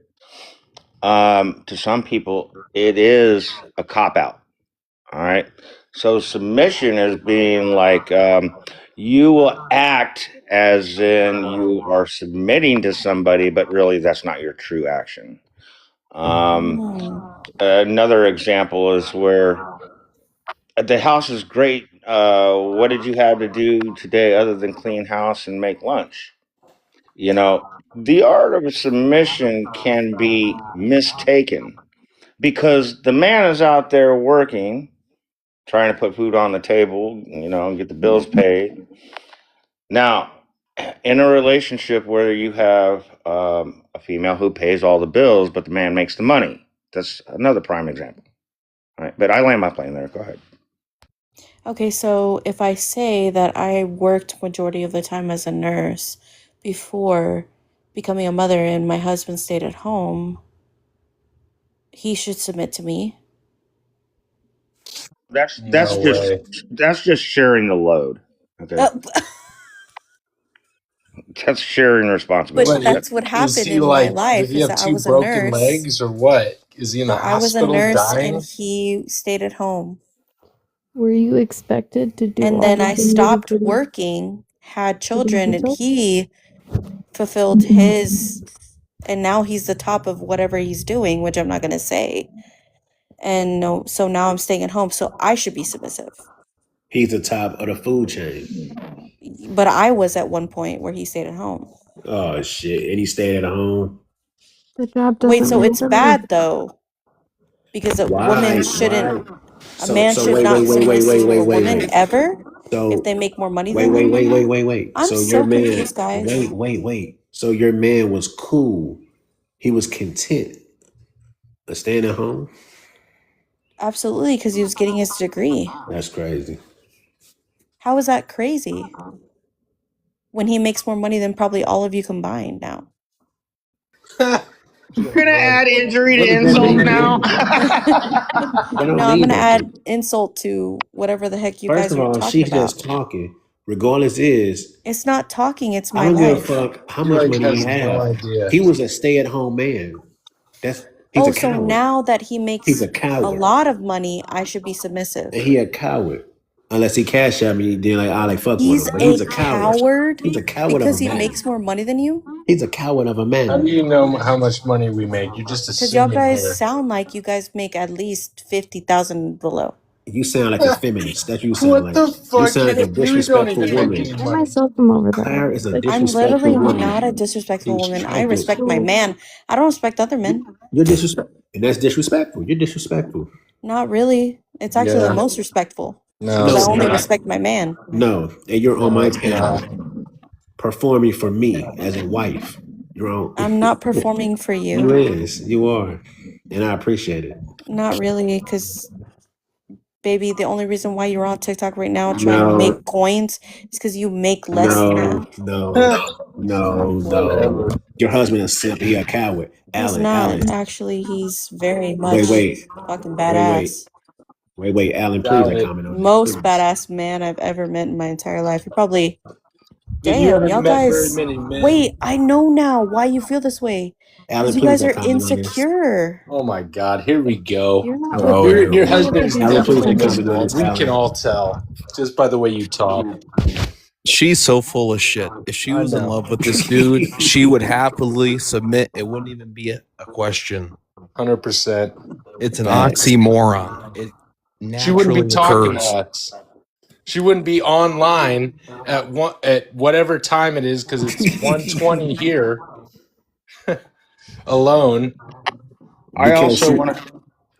To some people, it is a cop out. All right. So submission is being like you will act as in you are submitting to somebody, but really that's not your true action. Another example is where the house is great. What did you have to do today other than clean house and make lunch? You know, the art of submission can be mistaken because the man is out there working, trying to put food on the table, you know, and get the bills paid. Now, in a relationship where you have a female who pays all the bills, but the man makes the money, that's another prime example. All right, but I land my plane there. Go ahead.
Okay, so if I say that I worked majority of the time as a nurse before becoming a mother and my husband stayed at home, he should submit to me.
That's
No way.
that's just sharing the load. Okay, that's sharing responsibility.
But
What
that's what
is
happened
he
in my
like? Does
life
he
is
have
that I
two
was a
broken
nurse.
legs or what? Is he in
So
the
I was a
hospital
nurse and
dying?
he stayed at home.
Were you expected to do
And
all
then
the
I
things for
stopped
the
working, had
for the
children, and
hospital?
he fulfilled his, and now he's the top of whatever he's doing, which I'm not going to say. And no, so now I'm staying at home, so I should be submissive.
He's the top of the food chain.
But I was at one point where he stayed at home.
Oh shit. And he stayed at home.
The job
Wait,
doesn't
so
make
it's
a man.
bad though, because a woman
Why?
shouldn't, a
So
man should
wait, wait,
not
wait, wait,
submit
wait,
to
wait,
a
wait,
woman
wait.
ever if
So
they make more money
wait,
than
wait,
them.
wait, wait, wait, wait.
I'm
So your
so
man,
confused, guys.
wait. So your man was cool. He was content of staying at home.
Absolutely, because he was getting his degree.
That's crazy.
How is that crazy? When he makes more money than probably all of you combined now.
You're gonna add injury
What
to
does that
insult
mean,
now.
dude? That don't
No, I'm
mean
gonna
nothing.
add insult to whatever the heck you
First
guys
of
are
all,
talking
she's
about.
just talking. Regardless is,
It's not talking, it's
I
my
don't give a
life.
fuck how
He
much
like
money he
has no
have.
idea.
He was a stay-at-home man. He's
Oh,
a
so
coward.
now that he
He's
makes
a
a
coward.
lot of money, I should be
And
submissive.
he a coward. Unless he cash at me, then like I like fuck with
He's
him. But he's
a
a coward.
coward
He's a coward of a
because he
man.
makes more money than you?
He's a coward of a
How do
man.
you know how much money we make? You're just
Because y'all
assuming
guys
here.
sound like you guys make at least 50,000 below.
You sound like a feminist. That's what you sound
What
like.
the
You
fuck?
sound like a
You don't
disrespectful
even make
woman.
any
I
money.
myself am over that.
Claire is a
Like,
I'm
disrespectful
literally
woman.
not a disrespectful
She's
woman. I
trying to.
respect my man. I don't respect other men.
You're disrespectful, and that's disrespectful. You're disrespectful.
Not really. It's actually the
Yeah.
most respectful
No,
because I
No,
it's
it's
only
not.
not.
respect my man.
No, and you're on
No,
my
it's not.
panel performing for me as a wife. You're on.
I'm not performing for
You
you.
is. You are, and I appreciate it.
Not really, because baby, the only reason why you're on TikTok right now trying to
No,
make coins is because you make less than
no,
that.
no.
Whatever.
Your husband is simp. He a coward.
He's
Alan.
not. Actually, he's very
Wait,
much
wait,
fucking
wait.
badass.
Alan, please
Doubt
don't
it.
comment on it.
Most
Please.
badass man I've ever met in my entire life. He probably.
Dude, you
Damn,
haven't
y'all
met very
guys.
many men.
Wait, I know now why you feel this way.
Alan,
Because you
please
guys
don't
are
comment on this.
insecure.
Oh my god, here we go.
you're not with
Oh,
the
Your
you're not with the
husband's
Alan, please
definitely
don't
disrespectful.
comment on
miserable.
this,
We can
Alan.
all tell just by the way you talk.
She's so full of shit. If she
I
was in
know.
love with this dude, she would happily submit. It wouldn't even be a question.
100%.
It's an
Facts.
oxymoron. It
She wouldn't be
naturally
talking to
occurs.
us. She wouldn't be online at whatever time it is because it's 1:20 here alone.
I
Because
also
she,
want to.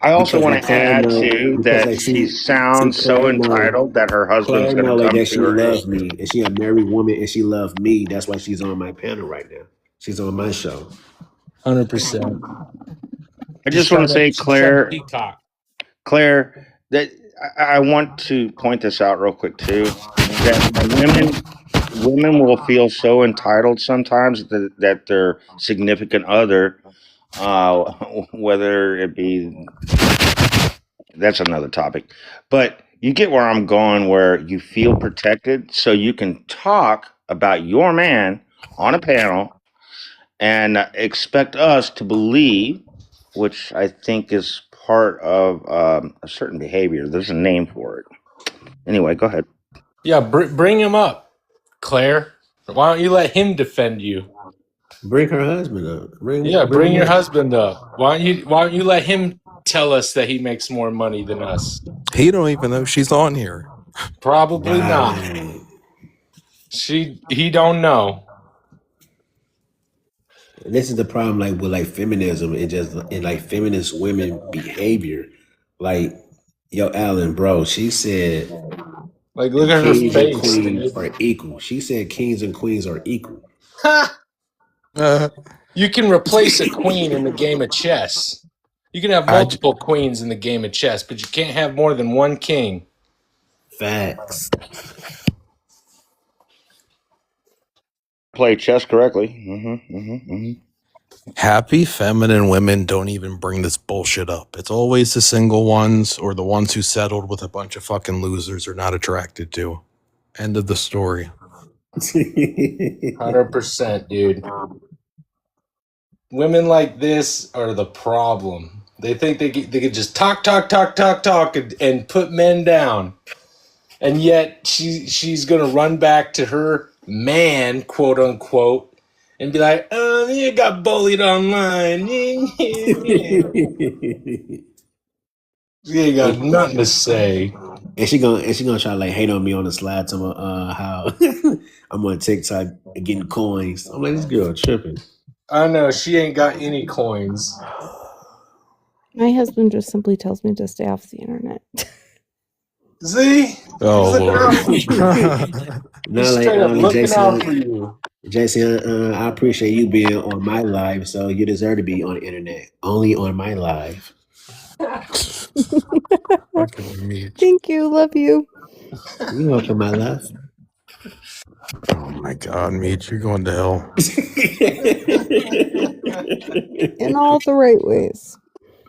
I also
because
want
like
to
Claire
add
know,
too
because
that
like
she
see
sounds so
Claire know,
entitled that her husband's
Claire
going to
know like
come
that
to
she
her aid.
loves me, and she a married woman, and she loves me. That's why she's on my panel right now. She's on my show.
100%.
I just want to say,
She's trying to
Claire,
peacock.
that I want to point this out real quick too. That women will feel so entitled sometimes that their significant other, whether it be, that's another topic, but you get where I'm going, where you feel protected so you can talk about your man on a panel and expect us to believe, which I think is part of a certain behavior. There's a name for it. Anyway, go ahead.
Yeah, bring him up, Claire. Why don't you let him defend you?
Bring her husband up.
Bring
him
your
up.
husband up. Why don't you let him tell us that he makes more money than us?
He don't even know she's on here.
Probably not. He don't know.
And this is the problem, like with like feminism and like feminist women behavior. Like, yo, Alan, bro, she said
Like, look at her
kings and
face,
queens
dude.
are equal. She said kings and queens are equal.
You can replace a queen in the game of chess. You can have multiple queens in the game of chess, but you can't have more than one king.
Facts.
Play chess correctly.
Happy feminine women don't even bring this bullshit up. It's always the single ones or the ones who settled with a bunch of fucking losers are not attracted to. End of the story.
100%, dude. Women like this are the problem. They think they could just talk, and put men down. And yet she's going to run back to her man, quote unquote, and be like, oh, you got bullied online. She ain't got nothing to say.
And she gonna try to like hate on me on the slide to how I'm on TikTok getting coins. I'm like, this girl tripping.
I know, she ain't got any coins.
My husband just simply tells me to stay off the internet.
See?
Oh, Lord.
Not like Jason, I appreciate you being on my live, so you deserve to be on the internet. Only on my live.
Thank you. Love you.
You welcome my love.
Oh my God, Meech, you're going to hell.
In all the right ways.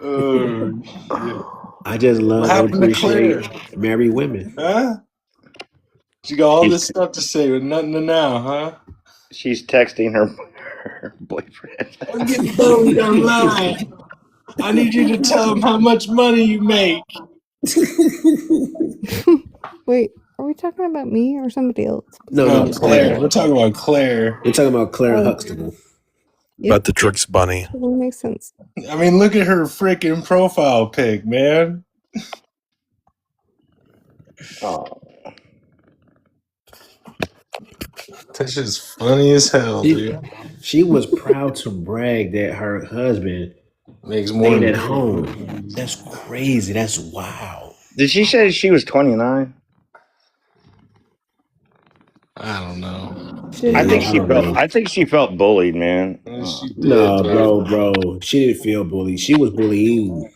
Oh, shit.
I just love and appreciate married women.
Huh? She got all this stuff to say with nothing to now, huh?
She's texting her boyfriend.
I'm getting bullied online. I need you to tell him how much money you make.
Wait, are we talking about me or somebody else?
No,
Claire. We're talking about Claire.
We're talking about Claire Huxtable.
About the Tricks Bunny.
Totally makes sense.
I mean, look at her freaking profile pic, man.
Oh.
That shit's funny as hell, dude.
She was proud to brag that her husband
makes more
stayed
than
at home. That's crazy. That's wild.
Did she say she was 29?
I don't know.
I think she felt bullied, man.
She did,
no, bro. She didn't feel bullied. She was bullying.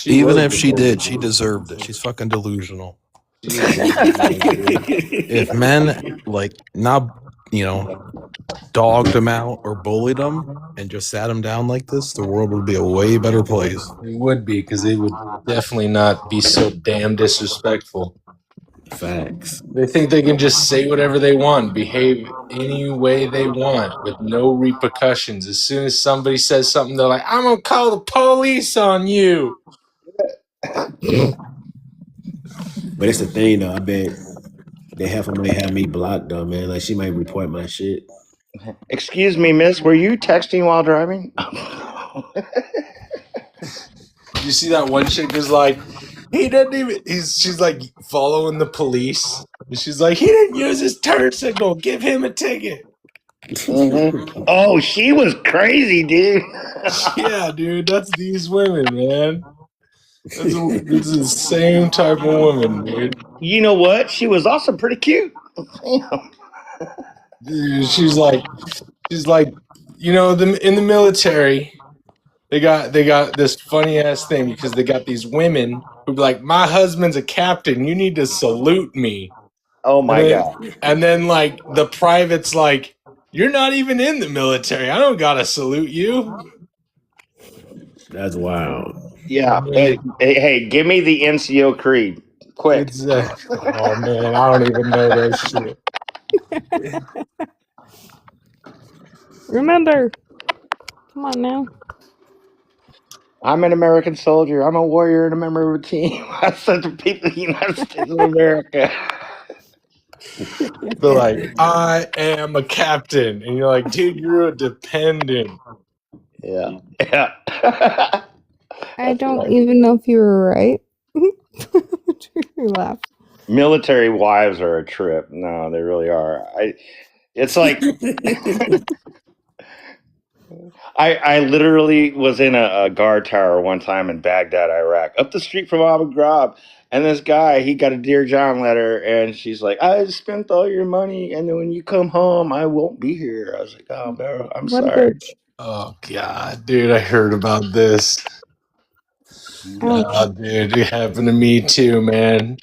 Even if she did, she deserved it. She's fucking delusional. If men like not, dogged them out or bullied them and just sat them down like this, the world would be a way better place.
It would be, because they would definitely not be so damn disrespectful.
Facts.
They think they can just say whatever they want, behave any way they want with no repercussions. As soon as somebody says something, they're like, I'm gonna call the police on you.
But it's the thing though, I bet they might have me blocked though, man. Like she might report my shit.
Excuse me, miss, were you texting while driving?
You see that one chick who's like, he didn't even, she's like following the police. She's like, he didn't use his turn signal, give him a ticket.
Oh, she was crazy, dude.
Yeah, dude, that's these women, man. This is the same type of woman, dude.
You know what? She was also pretty cute.
Dude, she's like, in the military, they got this funny ass thing because they got these women who be like, my husband's a captain, you need to salute me.
Oh
And
my
then,
god.
and then like the private's like, you're not even in the military. I don't gotta salute you.
That's wild.
Yeah.
And
Hey,
then
hey, hey, give me the NCO Creed, quick.
it's oh man, I don't even know that shit.
Remember. Come on now.
I'm an American soldier. I'm a warrior and a member of a team. I sent the people of the United States of America.
They're like, I am a captain, and you're like, dude, you're a dependent.
Yeah. Yeah.
I
That's
don't
right.
even know if you were right. You laugh.
Military wives are a trip. No, they really are. It's like I literally was in a guard tower one time in Baghdad, Iraq, up the street from Abu Ghraib. And this guy, he got a Dear John letter, and she's like, I spent all your money, and then when you come home, I won't be here. I was like, oh, bro, I'm
What a
sorry.
bitch.
Oh god, dude, I heard about this.
Ouch.
Oh, dude, it happened to me too, man.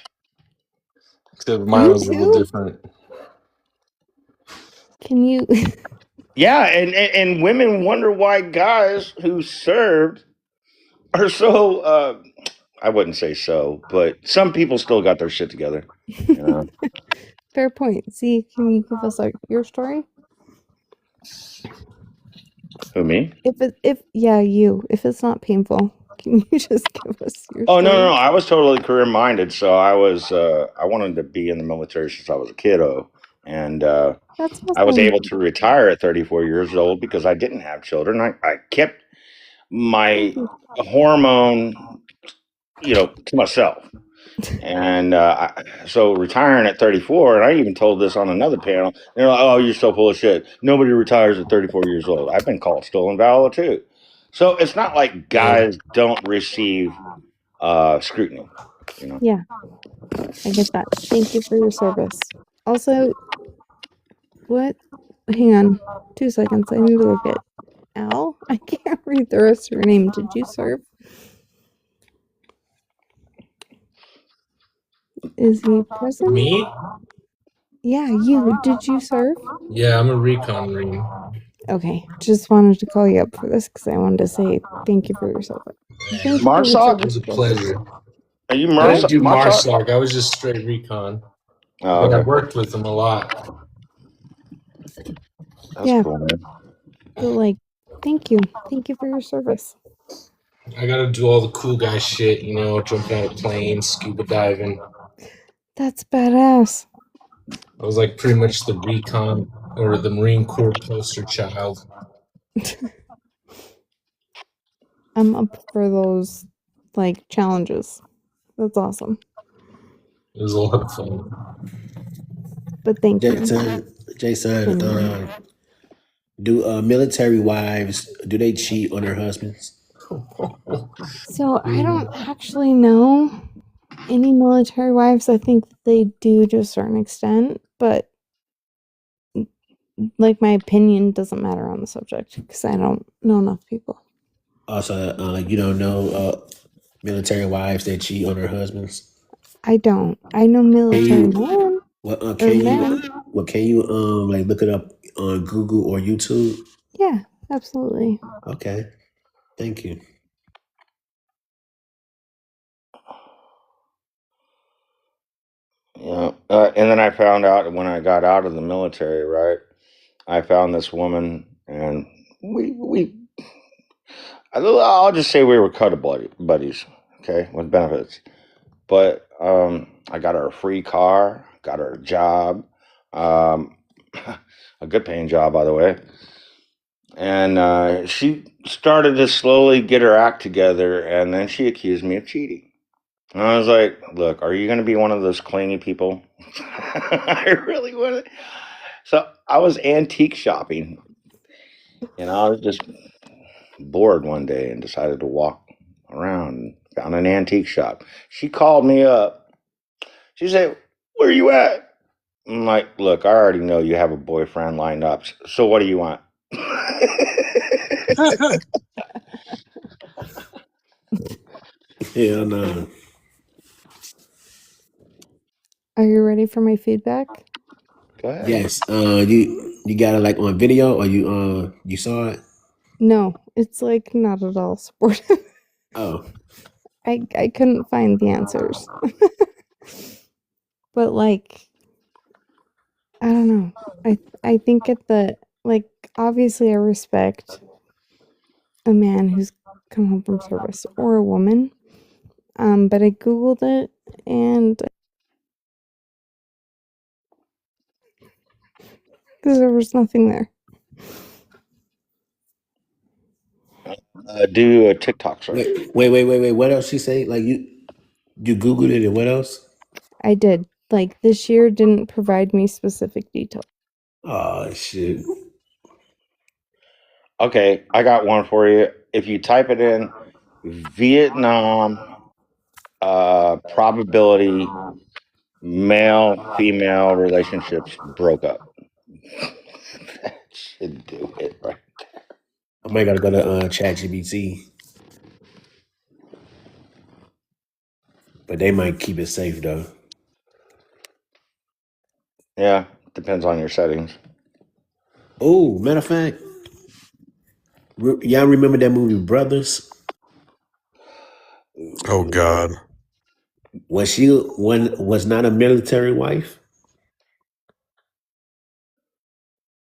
Except mine
You
was a little
too?
different.
Can you
Yeah, and women wonder why guys who served are so, I wouldn't say so, but some people still got their shit together. You know?
Fair point. See, can you give us your story?
Who, me?
If yeah, you. If it's not painful, can you just give us your
Oh no, no,
story?
no! I was totally career minded, so I wanted to be in the military since I was a kiddo, and
That's
I was
awesome.
able to retire at 34 years old because I didn't have children. I kept my hormone, to myself, and so retiring at 34, and I even told this on another panel. They're like, "Oh, you're so full of shit. Nobody retires at 34 years old." I've been called stolen valor too, so it's not like guys don't receive scrutiny, you know.
Yeah, I get that. Thank you for your service. Also, what? Hang on. 2 seconds. I need to look at Al. I can't read the rest of your name. Did you serve? Is he present?
Me?
Yeah, you. Did you serve?
Yeah, I'm a recon marine.
Okay, just wanted to call you up for this because I wanted to say thank you for your service. Thank you for your
Marsoc?
It was
service,
a
Joseph.
pleasure.
Are you
I didn't
Marsoc?
do
Marsoc?
MARSOC. I was just straight recon.
Oh,
But I
okay.
worked with them a lot.
That's
Yeah,
cool, man.
but thank you. Thank you for your service.
I gotta do all the cool guy shit, jumping out of planes, scuba diving.
That's badass.
I was like pretty much the recon or the Marine Corps poster child.
I'm up for those challenges. That's awesome.
It was a lot of fun.
But thank you.
Jason, do military wives do they cheat on their husbands?
So I don't actually know any military wives. I think they do to a certain extent, but my opinion doesn't matter on the subject because I don't know enough people.
Also, you don't know military wives that cheat on their husbands.
I don't. I know military men.
Can you look it up on Google or YouTube?
Yeah, absolutely.
Okay, thank you.
Yeah. And then I found out when I got out of the military, right? I found this woman, and I'll just say we were buddies, okay, with benefits. But I got her a free car, got her a job, um, a good paying job, by the way. And she started to slowly get her act together, and then she accused me of cheating. And I was like, look, are you going to be one of those clingy people? I really want to. So I was antique shopping, and I was just bored one day and decided to walk around and found an antique shop. She called me up. She said, where you at? I'm like, look, I already know you have a boyfriend lined up. So what do you want?
Hell no.
Are you ready for my feedback?
Go ahead.
Yes. You got it like on video or you saw it?
No, it's like not at all supportive.
Oh.
I couldn't find the answers. But like I don't know. I think at the like obviously I respect a man who's come home from service or a woman. But I googled it and because there was nothing there.
Do a TikTok search.
Wait. What else she say? Like you Googled it and what else?
I did. Like this year didn't provide me specific details.
Oh shit.
Okay, I got one for you. If you type it in, Vietnam probability male female relationships broke up. That should do it right.
I might gotta go to ChatGPT. But they might keep it safe though.
Yeah, depends on your settings.
Oh, matter of fact, y'all remember that movie Brothers?
Oh God.
Was not a military wife?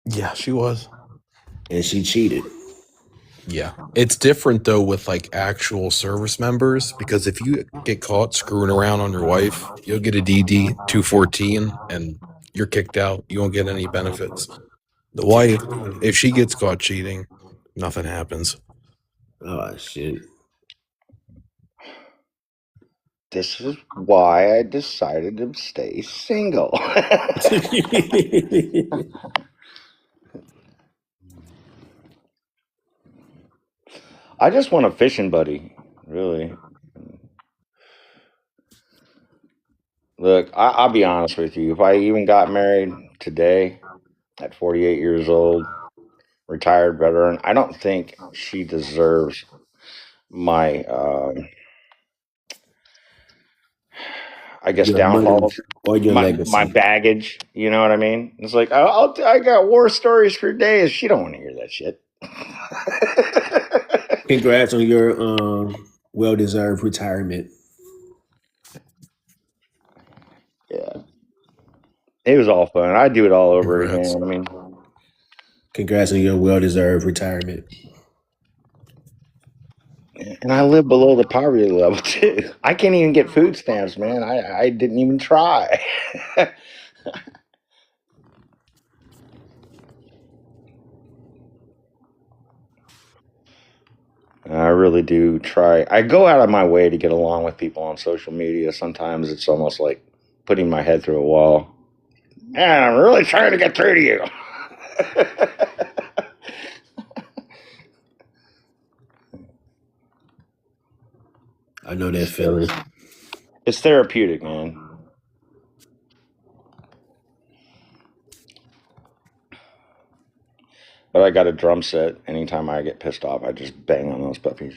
Yeah, she was.
And she cheated.
Yeah. It's different though with like actual service members because if you get caught screwing around on your wife, you'll get a DD 214 and you're kicked out. You won't get any benefits. The wife, if she gets caught cheating, nothing happens.
Oh shit.
This is why I decided to stay single. I just want a fishing buddy, really. Look, I'll be honest with you. If I even got married today at 48 years old, retired veteran, I don't think she deserves my, I guess,
Your money
downfalls,
or your
my
legacy.
baggage. You know what I mean? It's like, I got war stories for days. She don't want to hear that shit.
Congrats on your well-deserved retirement.
Yeah. It was all fun. I'd do it all over
Congrats.
again. I mean,
Congrats on your well-deserved retirement.
and I live below the poverty level too. I can't even get food stamps, man. I didn't even try. I really do try. I go out of my way to get along with people on social media. Sometimes it's almost like putting my head through a wall. Man, I'm really trying to get through to you.
I know that feeling.
It's therapeutic, man. But I got a drum set. Anytime I get pissed off, I just bang on those puppies.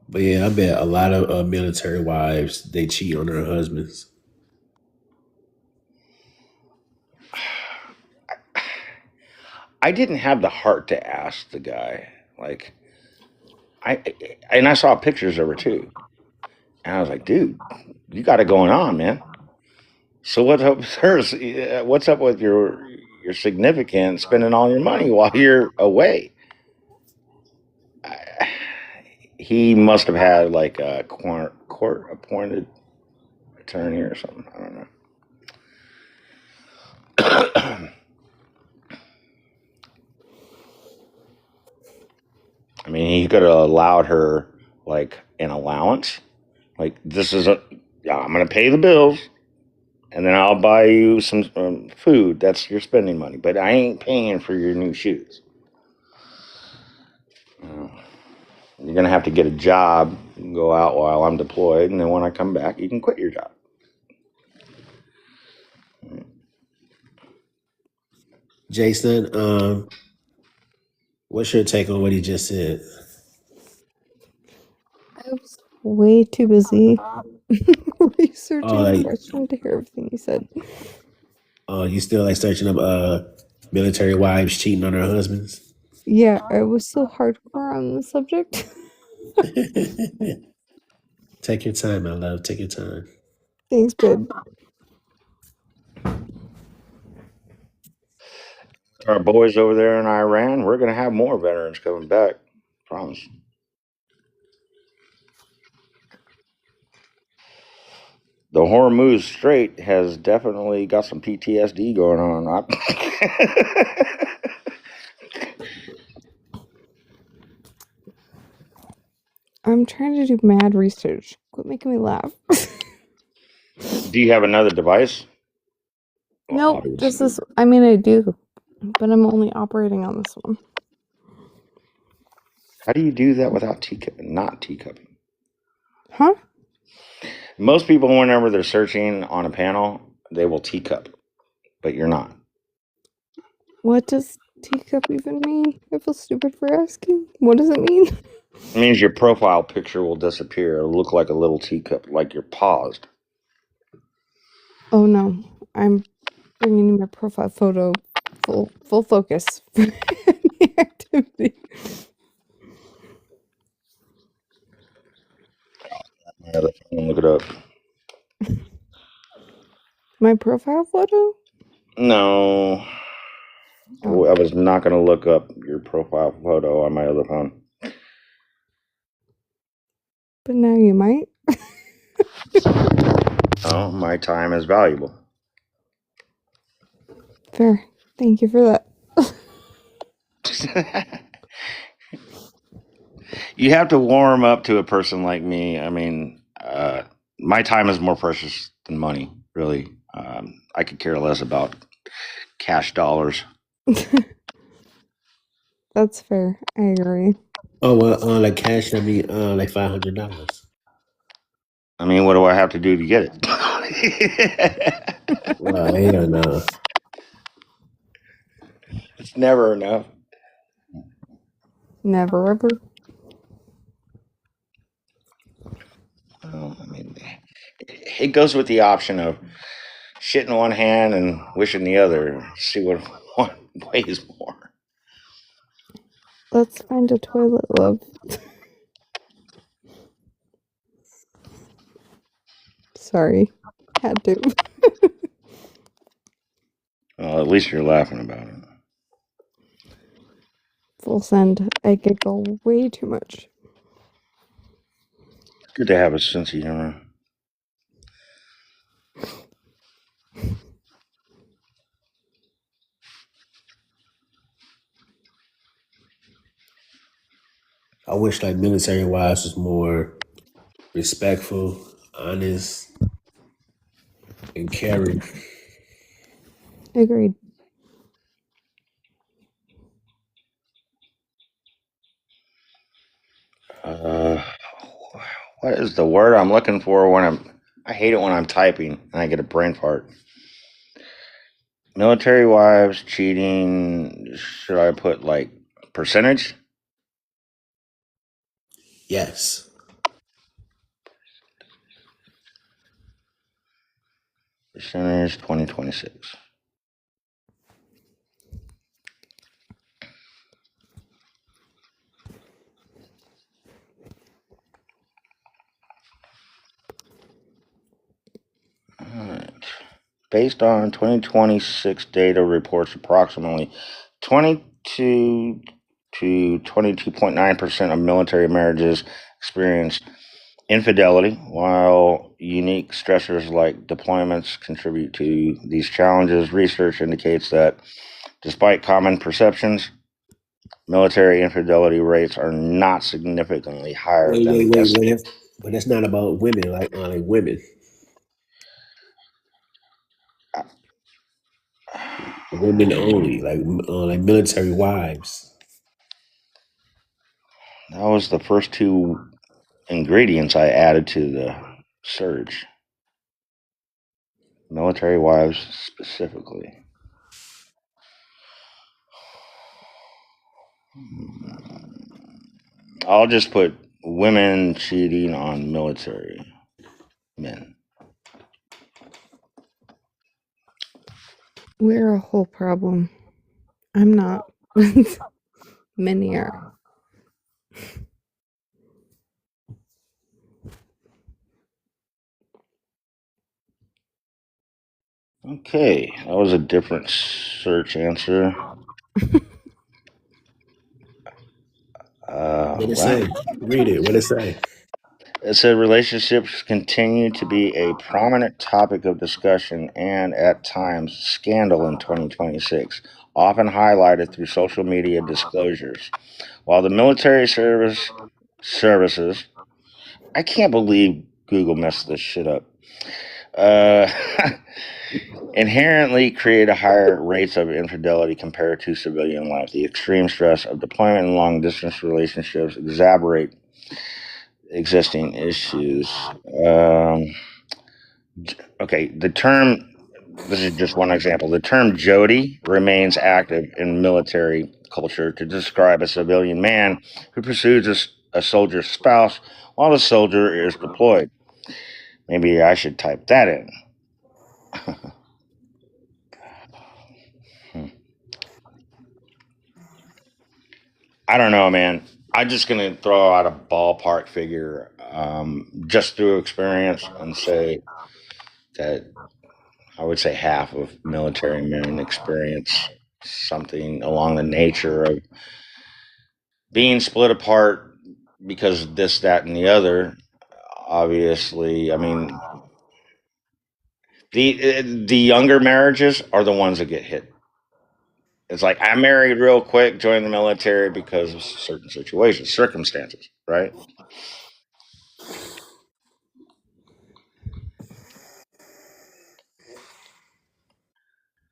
But yeah, I bet a lot of military wives they cheat on their husbands.
I didn't have the heart to ask the guy. Like, I saw pictures of her too, and I was like, dude, you got it going on, man. So what's up with hers? What's up with your significant spending all your money while you're away? He must have had like a court appointed attorney or something. I don't know. I mean, he could have allowed her like an allowance. Like, this is I'm going to pay the bills and then I'll buy you some food. That's your spending money, but I ain't paying for your new shoes. You're going to have to get a job, go out while I'm deployed, and then when I come back, you can quit your job.
Jason, what's your take on what he just said?
I was way too busy Researching the
Like,
question to hear everything you said.
you still like searching up military wives cheating on their husbands?
Yeah, I was so hardcore on the subject.
Take your time, my love. Take your time.
Thanks, babe.
Our boys over there in Iran, we're going to have more veterans coming back. Promise. The Hormuz Strait has definitely got some PTSD going on.
I'm trying to do mad research. Quit making me laugh.
Do you have another device?
Nope, just this. I mean, I do, but I'm only operating on this one.
How do you do that without not teacupping?
Huh?
Most people, whenever they're searching on a panel, they will teacup, but you're not.
What does teacup even mean? I feel stupid for asking. What does it mean?
It means your profile picture will disappear. It'll look like a little teacup, like you're paused.
Oh no, I'm bringing you my profile photo. Full focus for any activity.
Look it up.
My profile photo?
No.
Oh.
I was not going to look up your profile photo on my other phone.
But now you might.
Oh, my time is valuable.
Fair. Thank you for that.
You have to warm up to a person like me. I mean, my time is more precious than money, really. I could care less about cash dollars.
That's fair. I agree.
Oh well, like cash. I mean, like $500.
I mean, what do I have to do to get it?
Well, hell no.
It's never enough.
Never ever.
Well, I mean, it goes with the option of shit in one hand and wish in the other. See what one weighs more.
Let's find a toilet, love. Sorry. Had to.
Well, at least you're laughing about it.
Full send. I giggle way too much.
Good to have a sense of humor.
I wish like military wives was more respectful, honest, and caring.
Agreed.
What is the word I'm looking for when I hate it when I'm typing and I get a brain fart. Military wives cheating. Should I put like percentage?
Yes.
Percentage 2026. Alright. Based on 2026 data reports approximately 22 to 22.9% of military marriages experienced infidelity, while unique stressors like deployments contribute to these challenges. Research indicates that despite common perceptions, military infidelity rates are not significantly higher
Wait,
than
wait,
the
wait, wait. But that's not about women, like women. Women only, like military wives.
That was the first two ingredients I added to the search. Military wives specifically. I'll just put women cheating on military. men.
We're a whole problem. I'm not. Many are.
Okay, that was a different search answer.
What did it
Wow.
say? Read it. What did it say?
It said relationships continue to be a prominent topic of discussion and, at times, scandal in 2026, often highlighted through social media disclosures. While the military services, I can't believe Google messed this shit up. Uh, inherently create a higher rates of infidelity compared to civilian life. The extreme stress of deployment and long distance relationships exacerbate existing issues. Okay, the term, this is just one example. The term Jody remains active in military culture to describe a civilian man who pursues a soldier's spouse while the soldier is deployed. Maybe I should type that in. I don't know, man. I'm just going to throw out a ballpark figure just through experience and say that I would say half of military men experience something along the nature of being split apart because of this, that, and the other. Obviously, I mean, the younger marriages are the ones that get hit. It's like I married real quick, joined the military because of certain situations, circumstances, right?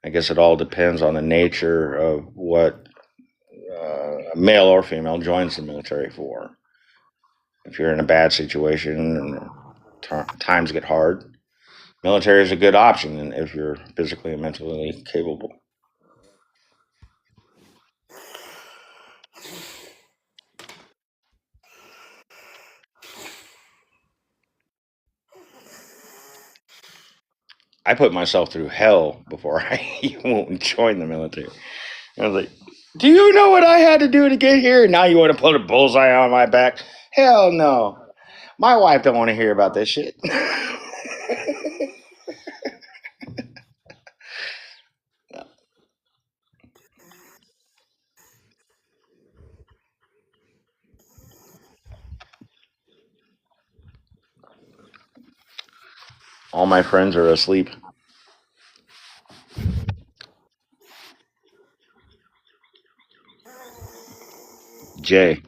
I guess it all depends on the nature of what male or female joins the military for. If you're in a bad situation and times get hard, military is a good option and if you're physically and mentally capable. I put myself through hell before I even joined the military. I was like, do you know what I had to do to get here? Now you want to put a bullseye on my back? Hell no. My wife don't want to hear about this shit. All my friends are asleep. Jay.